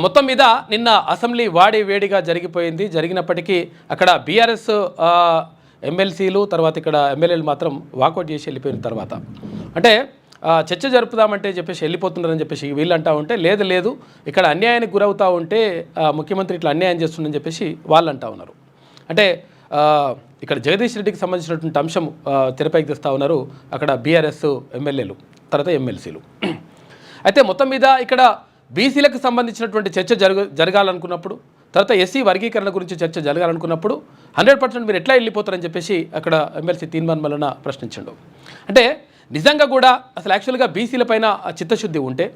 మొత్తం మీద నిన్న అసెంబ్లీ వాడి వేడిగా జరిగినప్పటికీ అక్కడ బీఆర్ఎస్ ఎమ్మెల్సీలు తర్వాత ఇక్కడ ఎమ్మెల్యేలు మాత్రం వాకౌట్ చేసి వెళ్ళిపోయిన తర్వాత అంటే చర్చ జరుపుదామంటే చెప్పేసి వెళ్ళిపోతున్నారని చెప్పేసి వీళ్ళు అంటూ ఉంటే లేదు ఇక్కడ అన్యాయానికి గురవుతూ ఉంటే ముఖ్యమంత్రి ఇట్లా అన్యాయం చేస్తుందని చెప్పేసి వాళ్ళు అంటూ ఉన్నారు. అంటే ఇక్కడ జగదీష్ రెడ్డికి సంబంధించినటువంటి అంశం తెరపైకి తెస్తూ ఉన్నారు అక్కడ బీఆర్ఎస్ ఎమ్మెల్యేలు తర్వాత ఎమ్మెల్సీలు. అయితే మొత్తం మీద ఇక్కడ బీసీలకు సంబంధించినటువంటి చర్చ జరగాలనుకున్నప్పుడు తర్వాత ఎస్సీ వర్గీకరణ గురించి చర్చ జరగాలనుకున్నప్పుడు 100% మీరు ఎట్లా వెళ్ళిపోతారని చెప్పేసి అక్కడ ఎమ్మెల్సీ తీర్మాన్ మల్లన ప్రశ్నించండు. అంటే నిజంగా కూడా అసలు యాక్చువల్గా బీసీల పైన చిత్తశుద్ధి ఉంటే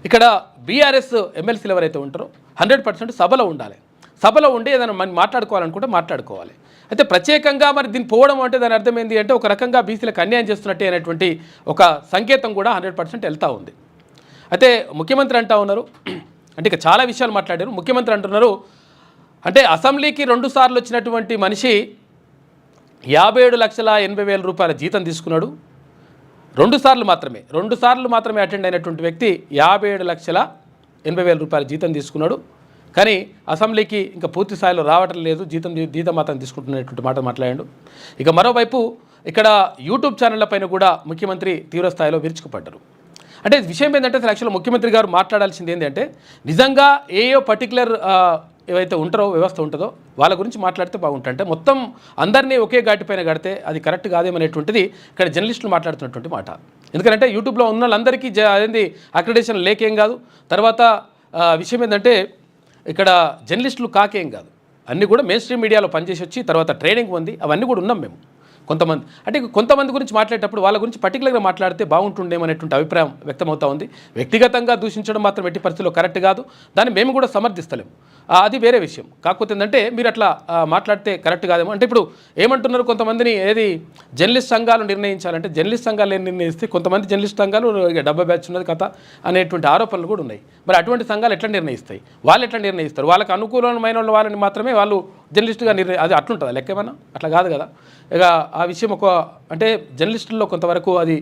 ఇక్కడ బీఆర్ఎస్ ఎమ్మెల్సీలు ఎవరైతే ఉంటారో 100% సభలో ఉండాలి. సభలో ఉండి ఏదైనా మనం మాట్లాడుకోవాలనుకుంటే మాట్లాడుకోవాలి. అయితే ప్రత్యేకంగా మరి దీన్ని పోవడం అంటే దాని అర్థం ఏంటి అంటే ఒక రకంగా బీసీలకు అన్యాయం చేస్తున్నట్టే అనేటువంటి ఒక సంకేతం కూడా 100% వెళ్తూ ఉంది. అయితే ముఖ్యమంత్రి అంటూ ఉన్నారు అంటే ఇక చాలా విషయాలు మాట్లాడారు. ముఖ్యమంత్రి అంటున్నారు అంటే అసెంబ్లీకి 2 సార్లు వచ్చినటువంటి మనిషి 57,80,000 రూపాయల జీతం తీసుకున్నాడు. 2 సార్లు మాత్రమే అటెండ్ అయినటువంటి వ్యక్తి 57,80,000 రూపాయల జీతం తీసుకున్నాడు. కానీ అసెంబ్లీకి ఇంకా పూర్తి స్థాయిలో రావటం లేదు, జీతం మాత్రం తీసుకుంటున్నటువంటి మాట మాట్లాడాడు. ఇక మరోవైపు ఇక్కడ యూట్యూబ్ ఛానళ్ల పైన కూడా ముఖ్యమంత్రి తీవ్రస్థాయిలో విరుచుకుపడ్డారు. అంటే విషయం ఏంటంటే అసలు యాక్చువల్గా ముఖ్యమంత్రి గారు మాట్లాడాల్సింది ఏంటంటే నిజంగా ఏయో పర్టికులర్ ఏవైతే ఉంటారో వ్యవస్థ ఉంటుందో వాళ్ళ గురించి మాట్లాడితే బాగుంటుంది. అంటే మొత్తం అందరినీ ఒకే ఘాటిపైన కడితే అది కరెక్ట్ కాదేమనేటువంటిది ఇక్కడ జర్నలిస్టులు మాట్లాడుతున్నటువంటి మాట. ఎందుకంటే యూట్యూబ్లో ఉన్న వాళ్ళందరికీ అదేంది అక్రిడేషన్ లేకేం కాదు. తర్వాత విషయం ఏంటంటే ఇక్కడ జర్నలిస్టులు కాకేం కాదు, అన్నీ కూడా మెయిన్ స్ట్రీమ్ మీడియాలో పనిచేసి వచ్చి తర్వాత ట్రైనింగ్ ఉంది, అవన్నీ కూడా ఉన్నాం మేము. కొంతమంది గురించి మాట్లాడేటప్పుడు వాళ్ళ గురించి పర్టికులర్గా మాట్లాడితే బాగుంటుండేమనేటువంటి అభిప్రాయం వ్యక్తమవుతా ఉంది. వ్యక్తిగతంగా దూషించడం మాత్రం ఎట్టి పరిస్థితుల్లో కరెక్ట్ కాదు, దాన్ని మేము కూడా సమర్థిస్తలేము, అది వేరే విషయం. కాకపోతే ఏంటంటే మీరు అట్లా మాట్లాడితే కరెక్ట్ కాదేమో. అంటే ఇప్పుడు ఏమంటున్నారు కొంతమందిని ఏది జర్నలిస్ట్ సంఘాలు నిర్ణయించాలంటే జర్నలిస్ట్ సంఘాలు ఏం నిర్ణయిస్తే కొంతమంది జర్నలిస్ట్ సంఘాలు డబ్బా బ్యాచ్ ఉన్నది కథ అనేటువంటి ఆరోపణలు కూడా ఉన్నాయి. మరి అటువంటి సంఘాలు ఎట్లా నిర్ణయిస్తాయి, వాళ్ళు ఎట్లా నిర్ణయిస్తారు? వాళ్ళకి అనుకూలమైన వాళ్ళని మాత్రమే వాళ్ళు జర్నలిస్టుగా అది అట్లుంటుందా లెక్క ఏమన్నా? అట్లా కాదు కదా. ఇక ఆ విషయం అంటే జర్నలిస్టుల్లో కొంతవరకు అది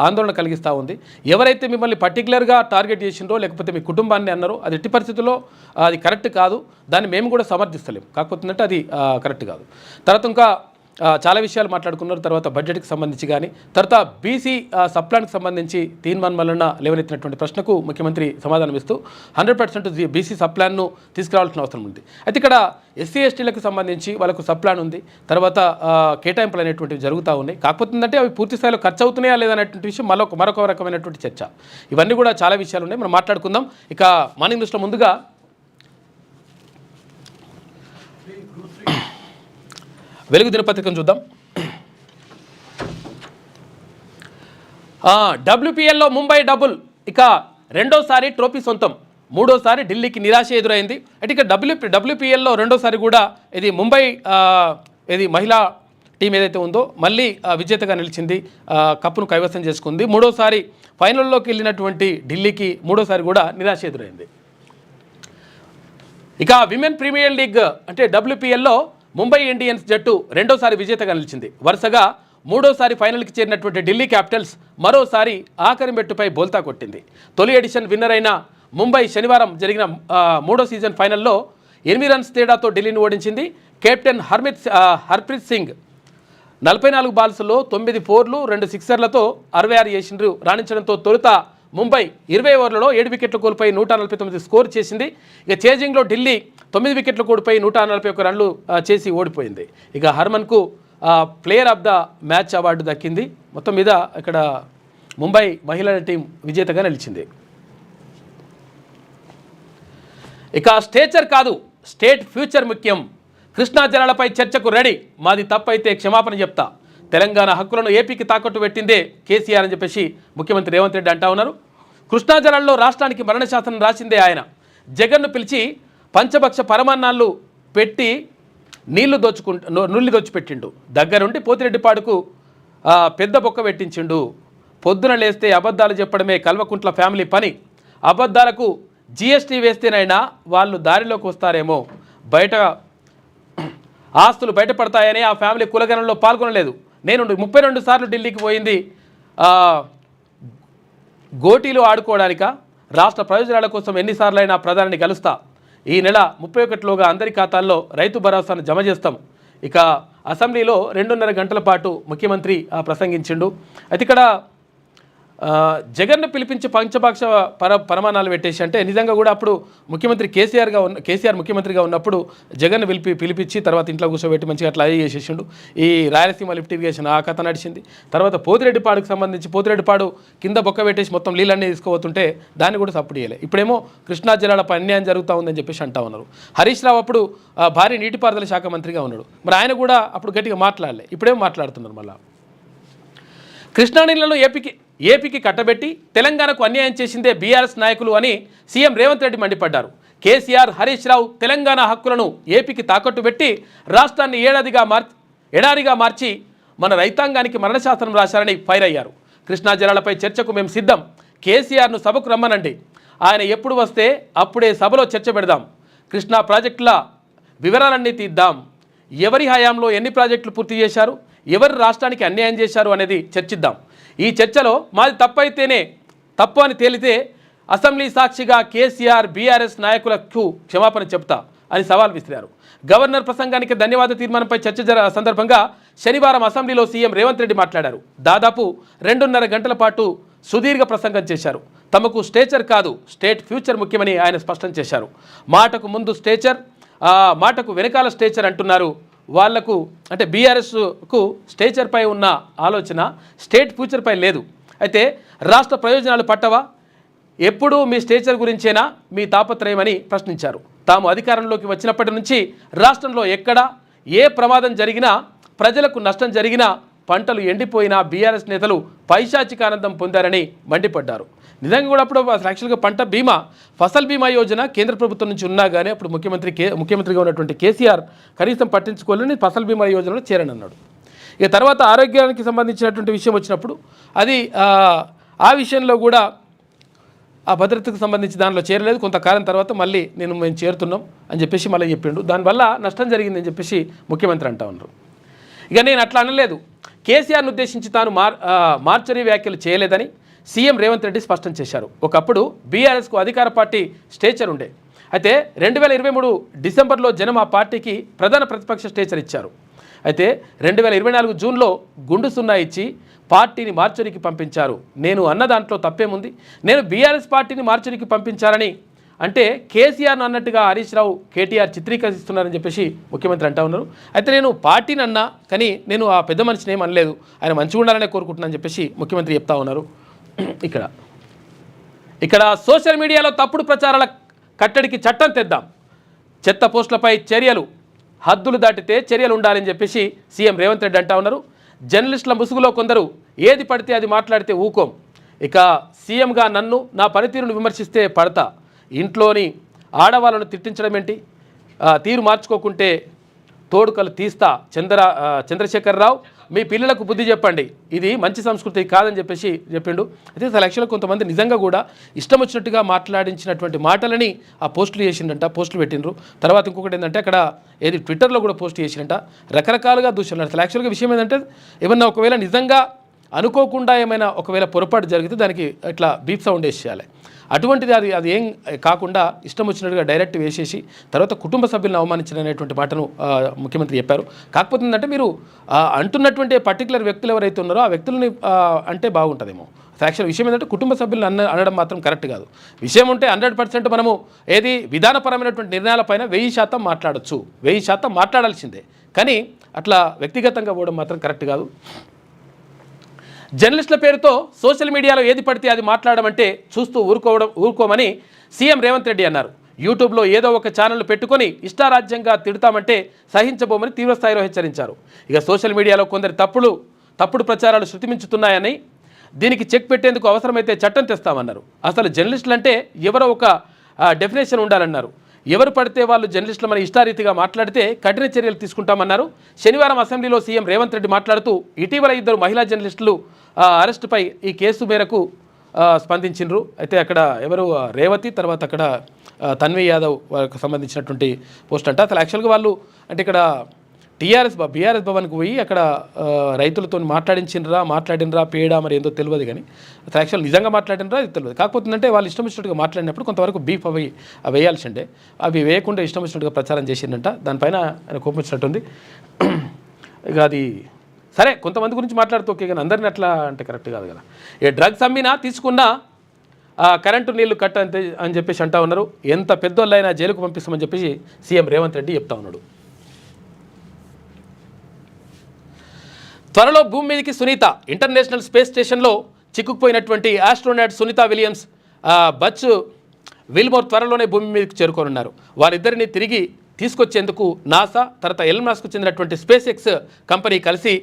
ఆందోళన కలిగిస్తూ ఉంది. ఎవరైతే మిమ్మల్ని పర్టికులర్గా టార్గెట్ చేసిండ్రో లేకపోతే మీ కుటుంబాన్ని అన్నారో అది ఎట్టి పరిస్థితుల్లో అది కరెక్ట్ కాదు, దాన్ని మేము కూడా సమర్థిస్తలేము. కాకపోతే అంటే అది కరెక్ట్ కాదు. తర్వాత ఇంకా చాలా విషయాలు మాట్లాడుకున్నారు. తర్వాత బడ్జెట్కి సంబంధించి కానీ తర్వాత బీసీ సప్లాన్కి సంబంధించి తీర్మాన్ మల్లన లేవనెత్తినటువంటి ప్రశ్నకు ముఖ్యమంత్రి సమాధానం ఇస్తూ 100% బీసీ సప్లాన్ను తీసుకురావాల్సిన అవసరం ఉంది. అయితే ఇక్కడ ఎస్సీ ఎస్టీలకు సంబంధించి వాళ్ళకు సప్లాన్ ఉంది, తర్వాత కేటాయింపులు అనేటువంటివి జరుగుతూ ఉన్నాయి. కాకపోతే ఏంటంటే అవి పూర్తి స్థాయిలో ఖర్చు అవుతున్నాయా లేదనేటువంటి విషయం మరొక రకమైనటువంటి చర్చ. ఇవన్నీ కూడా చాలా విషయాలు ఉన్నాయి, మనం మాట్లాడుకుందాం. ఇక మార్నింగ్ న్యూస్లో ముందుగా వెలుగు దినపత్రికను చూద్దాం. WPLలో ముంబై డబుల్, ఇక రెండోసారి ట్రోఫీ సొంతం, మూడోసారి ఢిల్లీకి నిరాశ ఎదురైంది. అంటే ఇక WPLలో రెండోసారి కూడా ఇది ముంబై ఇది మహిళా టీం ఏదైతే ఉందో మళ్ళీ విజేతగా నిలిచింది, కప్పును కైవసం చేసుకుంది. మూడోసారి ఫైనల్లోకి వెళ్ళినటువంటి ఢిల్లీకి మూడోసారి కూడా నిరాశ ఎదురైంది. ఇక విమెన్ ప్రీమియర్ లీగ్ అంటే WPLలో ముంబై ఇండియన్స్ జట్టు రెండోసారి విజేతగా నిలిచింది. వరుసగా మూడోసారి ఫైనల్కి చేరినటువంటి ఢిల్లీ క్యాపిటల్స్ మరోసారి ఆఖరి మెట్టుపై బోల్తా కొట్టింది. తొలి ఎడిషన్ విన్నర్ అయిన ముంబై శనివారం జరిగిన మూడో సీజన్ ఫైనల్లో 8 రన్స్ తేడాతో ఢిల్లీని ఓడించింది. కెప్టెన్ హర్ప్రీత్ సింగ్ 44 బాల్స్లో 9 4లు 2 సిక్సర్లతో 66 చేసిండ్రు రాణించడంతో తొలుత ముంబై 20 ఓవర్లలో 7 వికెట్లు కోల్పోయి 149 స్కోర్ చేసింది. ఇక చేజింగ్లో ఢిల్లీ 9 వికెట్లు కోల్పోయి 141 రన్లు చేసి ఓడిపోయింది. ఇక హర్మన్కు player of the match award దక్కింది. మొత్తం మీద ఇక్కడ ముంబై మహిళల టీం విజేతగా నిలిచింది. ఇక స్టేచర్ కాదు స్టేట్ ఫ్యూచర్ ముఖ్యం, కృష్ణా జలాలపై చర్చకు రెడీ, మాది తప్పైతే క్షమాపణ చెప్తా, తెలంగాణ హక్కులను ఏపీకి తాకట్టు పెట్టిందే కేసీఆర్ అని చెప్పేసి ముఖ్యమంత్రి రేవంత్ రెడ్డి అంటా ఉన్నారు. కృష్ణా జలాల్లో రాష్ట్రానికి మరణ శాసనం రాసిందే ఆయన. జగన్ను పిలిచి పంచభక్ష పరమాన్నాళ్ళు పెట్టి నీళ్లు దోచిపెట్టిండు. దగ్గరుండి పోతిరెడ్డిపాడుకు పెద్ద బొక్క పెట్టించిండు. పొద్దున లేస్తే అబద్ధాలు చెప్పడమే కల్వకుంట్ల ఫ్యామిలీ పని. అబద్ధాలకు GST వేస్తేనైనా వాళ్ళు దారిలోకి వస్తారేమో, బయట ఆస్తులు బయటపడతాయని ఆ ఫ్యామిలీ కులగణంలో పాల్గొనలేదు. నేను 32 సార్లు ఢిల్లీకి పోయింది గోటీలు ఆడుకోవడానిక, రాష్ట్ర ప్రయోజనాల కోసం ఎన్నిసార్లైనా ప్రధానిని కలుస్తా. ఈ నెల 31లోగా అందరి ఖాతాల్లో రైతు భరోసాను జమ చేస్తాం. ఇక అసెంబ్లీలో 2.5 గంటల పాటు ముఖ్యమంత్రి ప్రసంగించిండు. అయితే ఇక్కడ జగన్ను పిలిపించి పంచపక్ష పరమాణాలు పెట్టేసి, అంటే నిజంగా కూడా అప్పుడు ముఖ్యమంత్రి కేసీఆర్ ముఖ్యమంత్రిగా ఉన్నప్పుడు జగన్ను పిలిపించి తర్వాత ఇంట్లో కూర్చోబెట్టి మంచిగా అట్లా చేసేసిండు. ఈ రాయలసీమ లిఫ్ట్ ఇరిగేషన్ ఆ కథ నడిచింది. తర్వాత పోతిరెడ్డిపాడుకు సంబంధించి పోతిరెడ్డిపాడు కింద బొక్క పెట్టేసి మొత్తం నీళ్ళన్నీ తీసుకోబోతుంటే దాన్ని కూడా సపోర్ట్ చేయలే. ఇప్పుడేమో కృష్ణా జిల్లాలపై అన్యాయం జరుగుతూ ఉందని చెప్పేసి అంటా ఉన్నారు. హరీష్ రావు అప్పుడు భారీ నీటిపారుదల శాఖ మంత్రిగా ఉన్నాడు. మరి ఆయన కూడా అప్పుడు గట్టిగా మాట్లాడలే, ఇప్పుడేమో మాట్లాడుతున్నారు. మళ్ళీ కృష్ణా నీళ్లను ఏపీకి కట్టబెట్టి తెలంగాణకు అన్యాయం చేసిందే బీఆర్ఎస్ నాయకులు అని సీఎం రేవంత్ రెడ్డి మండిపడ్డారు. కేసీఆర్, హరీష్ రావు తెలంగాణ హక్కులను ఏపీకి తాకట్టు పెట్టి రాష్ట్రాన్ని ఎడారిగా మార్చి మన రైతాంగానికి మరణశాసనం రాశారని ఫైర్ అయ్యారు. కృష్ణా జలాలపై చర్చకు మేము సిద్ధం. కేసీఆర్ను సభకు రమ్మనండి. ఆయన ఎప్పుడు వస్తే అప్పుడే సభలో చర్చ పెడదాం. కృష్ణా ప్రాజెక్టుల వివరాలన్నీ తీద్దాం. ఎవరి హయాంలో ఎన్ని ప్రాజెక్టులు పూర్తి చేశారు, ఎవరు రాష్ట్రానికి అన్యాయం చేశారు అనేది చర్చిద్దాం. ఈ చర్చలో మాది తప్పైతేనే తప్పు అని తేలితే అసెంబ్లీ సాక్షిగా కేసీఆర్, బీఆర్ఎస్ నాయకులకు క్షమాపణ చెప్తా అని సవాల్ విసిరారు. గవర్నర్ ప్రసంగానికి ధన్యవాద తీర్మానంపై చర్చ సందర్భంగా శనివారం అసెంబ్లీలో సీఎం రేవంత్ రెడ్డి మాట్లాడారు. దాదాపు 2.5 గంటల పాటు సుదీర్ఘ ప్రసంగం చేశారు. తమకు స్టేచర్ కాదు, స్టేట్ ఫ్యూచర్ ముఖ్యమని ఆయన స్పష్టం చేశారు. మాటకు ముందు స్టేచర్, మాటకు వెనకాల స్టేచర్ అంటున్నారు. వాళ్లకు అంటే బీఆర్ఎస్కు స్టేచర్పై ఉన్న ఆలోచన స్టేట్ ఫ్యూచర్పై లేదు. అయితే రాష్ట్ర ప్రయోజనాలు పట్టవా? ఎప్పుడూ మీ స్టేచర్ గురించేనా మీ తాపత్రయమని ప్రశ్నించారు. తాము అధికారంలోకి వచ్చినప్పటి నుంచి రాష్ట్రంలో ఎక్కడా ఏ ప్రమాదం జరిగినా, ప్రజలకు నష్టం జరిగినా, పంటలు ఎండిపోయినా బీఆర్ఎస్ నేతలు పైశాచికానందం పొందారని మండిపడ్డారు. నిజంగా కూడా అప్పుడు యాక్చువల్గా పంట బీమా, ఫసల్ బీమా యోజన కేంద్ర ప్రభుత్వం నుంచి ఉన్నా కానీ అప్పుడు ముఖ్యమంత్రిగా ఉన్నటువంటి కేసీఆర్ కనీసం పట్టించుకోవాలని ఫసల్ బీమా యోజనలో చేరనన్నాడు. ఇక తర్వాత ఆరోగ్యానికి సంబంధించినటువంటి విషయం వచ్చినప్పుడు అది ఆ విషయంలో కూడా ఆ భద్రతకు సంబంధించి దానిలో చేరలేదు. కొంతకాలం తర్వాత మళ్ళీ మేము చేరుతున్నాం అని చెప్పేసి మళ్ళీ చెప్పిండు. దానివల్ల నష్టం జరిగిందని చెప్పేసి ముఖ్యమంత్రి అంటా ఉన్నారు. ఇక నేను అట్లా అనలేదు, కేసీఆర్ను ఉద్దేశించి తాను మార్చరీ వ్యాఖ్యలు చేయలేదని సీఎం రేవంత్ రెడ్డి స్పష్టం చేశారు. ఒకప్పుడు బీఆర్ఎస్కు అధికార పార్టీ స్టేచర్ ఉండే. అయితే 2023 డిసెంబర్లో జనం ఆ పార్టీకి ప్రధాన ప్రతిపక్ష స్టేచర్ ఇచ్చారు. అయితే 2024 జూన్లో గుండు సున్నా ఇచ్చి పార్టీని మార్చరీకి పంపించారు. నేను అన్న దాంట్లో తప్పేముంది? నేను బీఆర్ఎస్ పార్టీని మార్చరీకి పంపించారని అంటే కేసీఆర్ను అన్నట్టుగా హరీష్ రావు, కేటీఆర్ చిత్రీకరిస్తున్నారని చెప్పేసి ముఖ్యమంత్రి అంటా ఉన్నారు. అయితే నేను పార్టీని అన్నా కానీ నేను ఆ పెద్ద మనిషిని ఏం అనలేదు, ఆయన మంచిగా ఉండాలనే కోరుకుంటున్నానని చెప్పేసి ముఖ్యమంత్రి చెప్తా ఉన్నారు. ఇక్కడ సోషల్ మీడియాలో తప్పుడు ప్రచారాల కట్టడికి చట్టం తెద్దాం. చెత్త పోస్టులపై చర్యలు, హద్దులు దాటితే చర్యలు ఉండాలని చెప్పేసి సీఎం రేవంత్ రెడ్డి అంటా ఉన్నారు. జర్నలిస్టుల ముసుగులో కొందరు ఏది పడితే అది మాట్లాడితే ఊకోం. ఇక సీఎంగా నన్ను, నా పనితీరును విమర్శిస్తే పడతా. ఇంట్లోని ఆడవాళ్ళను తిట్టించడం ఏంటి? తీరు మార్చుకోకుంటే తోడుకలు తీస్తా. చంద్రశేఖరరావు, మీ పిల్లలకు బుద్ధి చెప్పండి, ఇది మంచి సంస్కృతి కాదని చెప్పేసి చెప్పిండు. అయితే అసలు యాక్చువల్గా కొంతమంది నిజంగా కూడా ఇష్టం వచ్చినట్టుగా మాట్లాడించినటువంటి మాటలని ఆ పోస్టులు చేసిండంట, పోస్టులు పెట్టిండ్రు. తర్వాత ఇంకొకటి ఏంటంటే అక్కడ ట్విట్టర్లో కూడా పోస్ట్ చేసిండంట, రకరకాలుగా దూషణలు. అసలు యాక్చువల్గా విషయం ఏంటంటే ఏమన్నా ఒకవేళ నిజంగా అనుకోకుండా ఏమైనా ఒకవేళ పొరపాటు జరిగితే దానికి ఇట్లా బీప్ సౌండ్ వేసేయాలి. అటువంటిది అది ఏం కాకుండా ఇష్టం వచ్చినట్టుగా డైరెక్ట్ వేసేసి తర్వాత కుటుంబ సభ్యులను అవమానించడనేటువంటి మాటను ముఖ్యమంత్రి చెప్పారు. కాకపోతే ఏంటంటే మీరు అంటున్నటువంటి పర్టికులర్ వ్యక్తులు ఎవరైతే ఉన్నారో ఆ వ్యక్తులని అంటే బాగుంటుందేమో. యాక్చువల్ విషయం ఏంటంటే కుటుంబ సభ్యులను అనడం మాత్రం కరెక్ట్ కాదు. విషయం ఉంటే 100% మనము విధానపరమైనటువంటి నిర్ణయాలపైన 1000% మాట్లాడచ్చు, 1000% మాట్లాడాల్సిందే. కానీ అట్లా వ్యక్తిగతంగా పోవడం మాత్రం కరెక్ట్ కాదు. జర్నలిస్టుల పేరుతో సోషల్ మీడియాలో ఏది పడితే అది మాట్లాడమంటే చూస్తూ ఊరుకోమని సీఎం రేవంత్ రెడ్డి అన్నారు. యూట్యూబ్లో ఏదో ఒక ఛానల్ పెట్టుకొని ఇష్టారాజ్యంగా తిడతామంటే సహించబోమని తీవ్రస్థాయిలో హెచ్చరించారు. ఇక సోషల్ మీడియాలో కొందరు తప్పుడు ప్రచారాలు శృతిమించుతున్నాయని దీనికి చెక్ పెట్టేందుకు అవసరమైతే చట్టం తెస్తామన్నారు. అసలు జర్నలిస్టులు అంటే ఎవరో ఒక డెఫినేషన్ ఉండాలన్నారు. ఎవరు పడితే వాళ్ళు జర్నలిస్టులు ఇష్టారీతిగా మాట్లాడితే కఠిన చర్యలు తీసుకుంటామన్నారు. శనివారం అసెంబ్లీలో సీఎం రేవంత్ రెడ్డి మాట్లాడుతూ ఇటీవల 2 మహిళా జర్నలిస్టులు అరెస్టుపై ఈ కేసు మేరకు స్పందించిండ్రు. అయితే అక్కడ ఎవరు రేవతి, తర్వాత అక్కడ తన్వి యాదవ్ వాళ్ళకి సంబంధించినటువంటి పోస్ట్ అంట. అసలు యాక్చువల్గా వాళ్ళు అంటే ఇక్కడ బీఆర్ఎస్ భవన్కి పోయి అక్కడ రైతులతో మాట్లాడినరా పేడా మరి ఏందో తెలియదు, కానీ అసలు యాక్చువల్ నిజంగా మాట్లాడినరా అది తెలియదు. కాకపోతే అంటే వాళ్ళు ఇష్టం వచ్చినట్టుగా మాట్లాడినప్పుడు కొంతవరకు బీఫ్ అవి వేయాల్సిండే, అవి వేయకుండా ఇష్టం వచ్చినట్టుగా ప్రచారం చేసిందంట. దానిపైన ఆయన కోపం వచ్చినట్టుంది. ఇక అది సరే, కొంతమంది గురించి మాట్లాడుతూ ఓకే, కానీ అందరిని అట్లా అంటే కరెక్ట్ కాదు కదా. ఏ డ్రగ్స్ అమ్మినా తీసుకున్నా కరెంటు నీళ్లు కట్ట అంతే అని చెప్పేసి అంటా ఉన్నారు. ఎంత పెద్దోళ్ళైనా జైలుకు పంపిస్తామని చెప్పేసి సీఎం రేవంత్ రెడ్డి చెప్తా ఉన్నాడు. త్వరలో భూమి మీదకి సునీత. ఇంటర్నేషనల్ స్పేస్ స్టేషన్లో చిక్కుకుపోయినటువంటి astronaut Sunita Williams, Butch Wilmore త్వరలోనే భూమి మీదకి చేరుకోనున్నారు. వారిద్దరిని తిరిగి తీసుకొచ్చేందుకు నాసా తర్వాత ఎలన్ మస్క్కు చెందినటువంటి స్పేస్ ఎక్స్ కంపెనీ కలిసి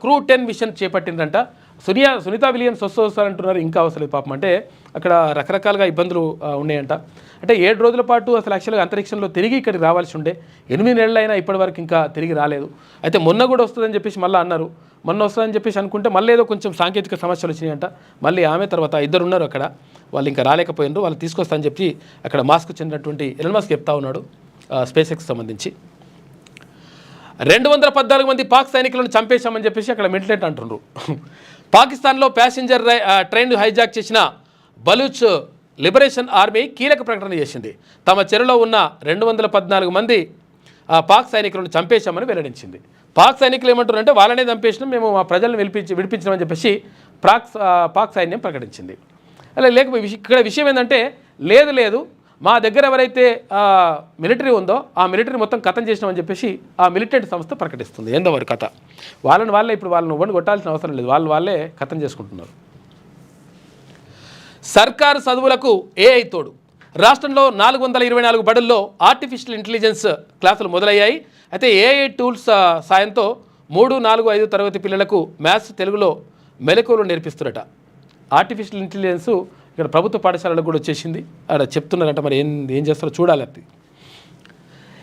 క్రూ 10 మిషన్ చేపట్టిందంట. సునీత విలియమ్స్ వస్తారంటున్నారు, ఇంకా అవసరం పాపం. అంటే అక్కడ రకరకాలుగా ఇబ్బందులు ఉన్నాయంట. అంటే 7 రోజుల పాటు అసలు యాక్చువల్గా అంతరిక్షంలో తిరిగి ఇక్కడికి రావాల్సి ఉండే, 8 నెలలైనా ఇప్పటివరకు ఇంకా తిరిగి రాలేదు. అయితే మొన్న కూడా వస్తుందని చెప్పేసి మళ్ళీ అన్నారు. మొన్న వస్తుందని చెప్పేసి అనుకుంటే మళ్ళీ ఏదో కొంచెం సాంకేతిక సమస్యలు వచ్చినాయంట. మళ్ళీ ఆమె తర్వాత 2 ఉన్నారు అక్కడ, వాళ్ళు ఇంకా రాలేకపోయినారు. వాళ్ళు తీసుకొస్తారని చెప్పి అక్కడ మాస్క్ చెందినటువంటి ఎలన్ మస్క్ చెప్తా ఉన్నాడు స్పేస్ ఎక్స్ సంబంధించి. 214 మంది పాక్ సైనికులను చంపేశామని చెప్పేసి అక్కడ మిలిటెంట్ అంటున్నారు. పాకిస్తాన్లో ప్యాసింజర్ ట్రైన్ హైజాక్ చేసిన బలూచ్ లిబరేషన్ ఆర్మీ కీలక ప్రకటన చేసింది. తమ చెరలో ఉన్న 214 మంది పాక్ సైనికులను చంపేశామని వెల్లడించింది. పాక్ సైనికులు ఏమంటారంటే వాళ్ళనే చంపేసినాం, మేము మా ప్రజలను విడిపించినామని చెప్పేసి పాక్ సైన్యం ప్రకటించింది. అలా లేకపోతే ఇక్కడ విషయం ఏంటంటే లేదు మా దగ్గర ఎవరైతే మిలిటరీ ఉందో ఆ మిలిటరీ మొత్తం కథం చేసినామని చెప్పేసి ఆ మిలిటెంట్ సంస్థ ప్రకటిస్తుంది. ఏందో వారి కథ. వాళ్ళే ఇప్పుడు వాళ్ళని ఇవ్వండి కొట్టాల్సిన అవసరం లేదు, వాళ్ళే కథం చేసుకుంటున్నారు. సర్కారు చదువులకు ఏఐ తోడు. రాష్ట్రంలో 424 బడుల్లో ఆర్టిఫిషియల్ ఇంటెలిజెన్స్ క్లాసులు మొదలయ్యాయి. అయితే ఏఐ టూల్స్ సాయంతో 3, 4, 5 తరగతి పిల్లలకు మ్యాథ్స్, తెలుగులో మెలకువలు నేర్పిస్తున్నట. ఆర్టిఫిషియల్ ఇంటెలిజెన్స్ ఇక్కడ ప్రభుత్వ పాఠశాలలో కూడా వచ్చేసింది. అక్కడ చెప్తున్నారంట, మరి ఏం చేస్తారో చూడాలి. అది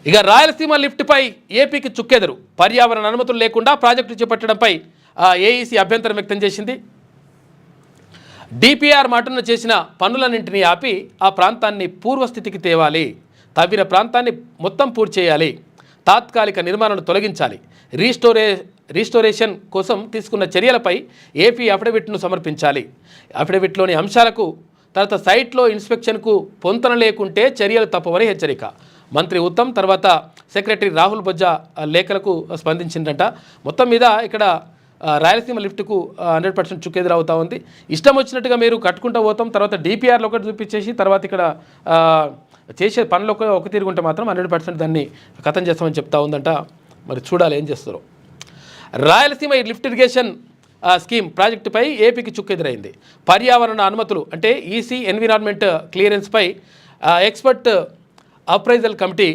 ఇక రాయలసీమ లిఫ్ట్పై ఏపీకి చుక్కెదురు. పర్యావరణ అనుమతులు లేకుండా ప్రాజెక్టు చేపట్టడంపై ఏఈసీ అభ్యంతరం వ్యక్తం చేసింది. డిపిఆర్ మాటను చేసిన పనులన్నింటినీ ఆపి ఆ ప్రాంతాన్ని పూర్వస్థితికి తేవాలి. తవ్విన ప్రాంతాన్ని మొత్తం పూర్తి చేయాలి. తాత్కాలిక నిర్మాణాలను తొలగించాలి. రీస్టోరేషన్ కోసం తీసుకున్న చర్యలపై ఏపీ అఫిడవిట్ను సమర్పించాలి. అఫిడవిట్లోని అంశాలకు తర్వాత సైట్లో ఇన్స్పెక్షన్కు పొంతన లేకుంటే చర్యలు తప్పవని హెచ్చరిక. మంత్రి ఉత్తమ్ తర్వాత సెక్రటరీ రాహుల్ బొజ్జా లేఖలకు స్పందించిందట. మొత్తం మీద ఇక్కడ రాయలసీమ లిఫ్ట్కు 100% చుక్కెదురు అవుతా ఉంది. ఇష్టం వచ్చినట్టుగా మీరు కట్టుకుంటూ పోతాం, తర్వాత డిపిఆర్లో ఒకటి చూపించేసి తర్వాత ఇక్కడ చేసే పనులు ఒక తిరుగుంటే మాత్రం 100% దాన్ని కథం చేస్తామని చెప్తా ఉందంట. మరి చూడాలి ఏం చేస్తారో. రాయలసీమ లిఫ్ట్ ఇరిగేషన్ స్కీమ్ ప్రాజెక్టుపై ఏపీకి చుక్కెదురైంది. పర్యావరణ అనుమతులు అంటే ఈసీ ఎన్విరాన్మెంట్ క్లియరెన్స్పై ఎక్స్పర్ట్ అప్రైజల్ కమిటీ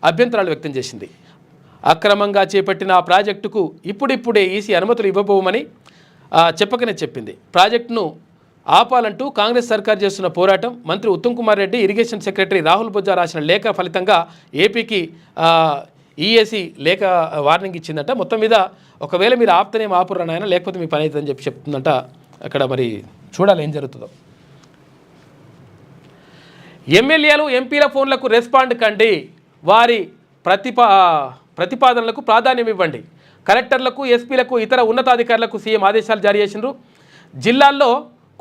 అభ్యంతరాలు వ్యక్తం చేసింది. అక్రమంగా చేపట్టిన ఆ ప్రాజెక్టుకు ఇప్పుడిప్పుడే ఈసీ అనుమతులు ఇవ్వబోమని చెప్పకనే చెప్పింది. ప్రాజెక్టును ఆపాలంటూ కాంగ్రెస్ సర్కార్ చేస్తున్న పోరాటం, మంత్రి ఉత్తమ్ కుమార్ రెడ్డి, ఇరిగేషన్ సెక్రటరీ రాహుల్ బొజ్జా రాసిన లేఖ ఫలితంగా ఏపీకి ఈఏసీ లేఖ వార్నింగ్ ఇచ్చిందంట. మొత్తం మీద ఒకవేళ మీరు ఆపుతేనే ఆపుర్రా నాయన, లేకపోతే మీ పని అవుతుందని చెప్పి చెప్తుందంట. అక్కడ మరి చూడాలి ఏం జరుగుతుందో. ఎమ్మెల్యేలు ఎంపీల ఫోన్లకు రెస్పాండ్ కండి, వారి ప్రతిపాదనలకు ప్రాధాన్యం ఇవ్వండి. కలెక్టర్లకు, ఎస్పీలకు, ఇతర ఉన్నతాధికారులకు సీఎం ఆదేశాలు జారీ చేసిండ్రు. జిల్లాల్లో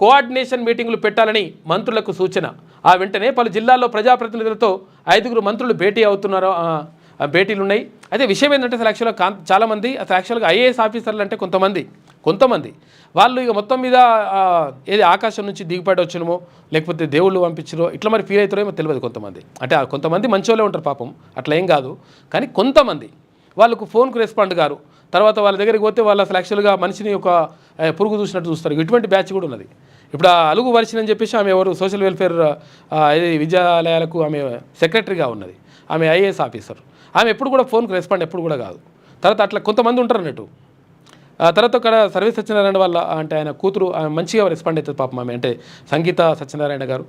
కోఆర్డినేషన్ మీటింగులు పెట్టాలని మంత్రులకు సూచన. ఆ వెంటనే పలు జిల్లాల్లో ప్రజాప్రతినిధులతో 5 మంత్రులు భేటీలు ఉన్నాయి. అయితే విషయం ఏంటంటే అసలు యాక్చువల్గా చాలామంది అసలు యాక్చువల్గా ఐఏఎస్ ఆఫీసర్లు అంటే కొంతమంది వాళ్ళు ఇక మొత్తం మీద ఏది ఆకాశం నుంచి దిగిపడి వచ్చినమో లేకపోతే దేవుళ్ళు పంపించరో ఇట్లా మరి ఫీల్ అవుతారో ఏమో తెలియదు. కొంతమంది మంచోళ్ళే ఉంటారు పాపం, అట్లా ఏం కాదు. కానీ కొంతమంది వాళ్ళకు ఫోన్కు రెస్పాండ్ గారు, తర్వాత వాళ్ళ దగ్గరికి పోతే వాళ్ళు అసలు యాక్చువల్గా మనిషిని ఒక పురుగు చూసినట్టు చూస్తారు. ఇటువంటి బ్యాచ్ కూడా ఉన్నది. ఇప్పుడు ఆ అలుగు వర్షిని చెప్పేసి ఆమె ఎవరు సోషల్ వెల్ఫేర్ విద్యాలయాలకు ఆమె సెక్రటరీగా ఉన్నది. ఆమె ఐఏఎస్ ఆఫీసర్. ఆమె ఎప్పుడు కూడా ఫోన్కి రెస్పాండ్ ఎప్పుడు కూడా కాదు. తర్వాత అట్లా కొంతమంది ఉంటారు అన్నట్టు. తర్వాత అక్కడ సర్వీస్ సత్యనారాయణ వాళ్ళ అంటే ఆయన కూతురు మంచిగా రెస్పాండ్ అవుతుంది పాపం. ఆమె అంటే సంగీత సత్యనారాయణ గారు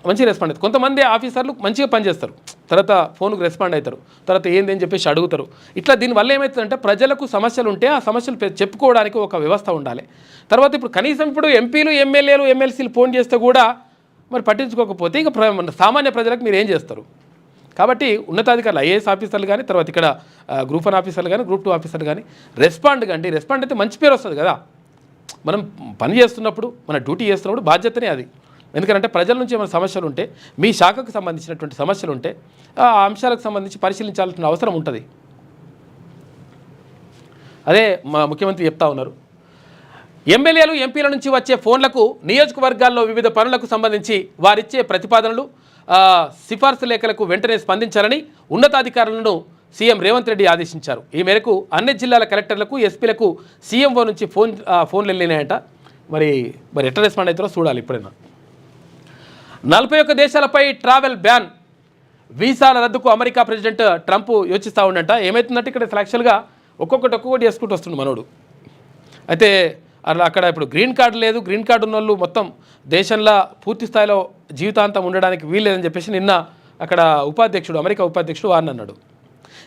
మంచిగా రెస్పాండ్ అవుతుంది. కొంతమంది ఆఫీసర్లు మంచిగా పనిచేస్తారు, తర్వాత ఫోన్కి రెస్పాండ్ అవుతారు, తర్వాత ఏంది అని చెప్పేసి అడుగుతారు. ఇట్లా దీనివల్ల ఏమవుతుందంటే ప్రజలకు సమస్యలు ఉంటే ఆ సమస్యలు చెప్పుకోవడానికి ఒక వ్యవస్థ ఉండాలి. తర్వాత ఇప్పుడు కనీసం ఇప్పుడు ఎంపీలు, ఎమ్మెల్యేలు, ఎమ్మెల్సీలు ఫోన్ చేస్తే కూడా మరి పట్టించుకోకపోతే ఇక సామాన్య ప్రజలకు మీరు ఏం చేస్తారు? కాబట్టి ఉన్నతాధికారులు ఐఏఎస్ ఆఫీసర్లు కానీ తర్వాత ఇక్కడ గ్రూప్ 1 ఆఫీసర్లు కానీ గ్రూప్ 2 ఆఫీసర్లు కానీ రెస్పాండ్ అయితే మంచి పేరు వస్తుంది కదా. మనం పని చేస్తున్నప్పుడు మన డ్యూటీ చేస్తున్నప్పుడు బాధ్యతనే అది. ఎందుకంటే ప్రజల నుంచి ఏమైనా సమస్యలు ఉంటే మీ శాఖకు సంబంధించినటువంటి సమస్యలు ఉంటే ఆ అంశాలకు సంబంధించి పరిశీలించాల్సిన అవసరం ఉంటుంది. అదే మా ముఖ్యమంత్రి చెప్తా ఉన్నారు. ఎమ్మెల్యేలు ఎంపీల నుంచి వచ్చే ఫోన్లకు నియోజకవర్గాల్లో వివిధ పనులకు సంబంధించి వారిచ్చే ప్రతిపాదనలు సిఫార్సు లేఖలకు వెంటనే స్పందించాలని ఉన్నతాధికారులను సీఎం రేవంత్ రెడ్డి ఆదేశించారు. ఈ మేరకు అన్ని జిల్లాల కలెక్టర్లకు ఎస్పీలకు సీఎంఓ నుంచి ఫోన్లు వెళ్ళినాయట. మరి ఎట్లా రెస్పాండ్ అవుతారో చూడాలి. ఇప్పుడైనా 41 దేశాలపై ట్రావెల్ బ్యాన్, వీసాల రద్దుకు అమెరికా ప్రెసిడెంట్ ట్రంప్ యోచిస్తూ ఉండంట. ఏమవుతుందంటే ఇక్కడ యాక్చువల్గా ఒక్కొక్కటి చేసుకుంటూ వస్తుంది మనోడు. అయితే అక్కడ ఇప్పుడు గ్రీన్ కార్డు లేదు, గ్రీన్ కార్డు ఉన్న వాళ్ళు మొత్తం దేశంలో పూర్తి స్థాయిలో జీవితాంతం ఉండడానికి వీల్లేదని చెప్పేసి నిన్న అక్కడ అమెరికా ఉపాధ్యక్షుడు వారిని అన్నాడు.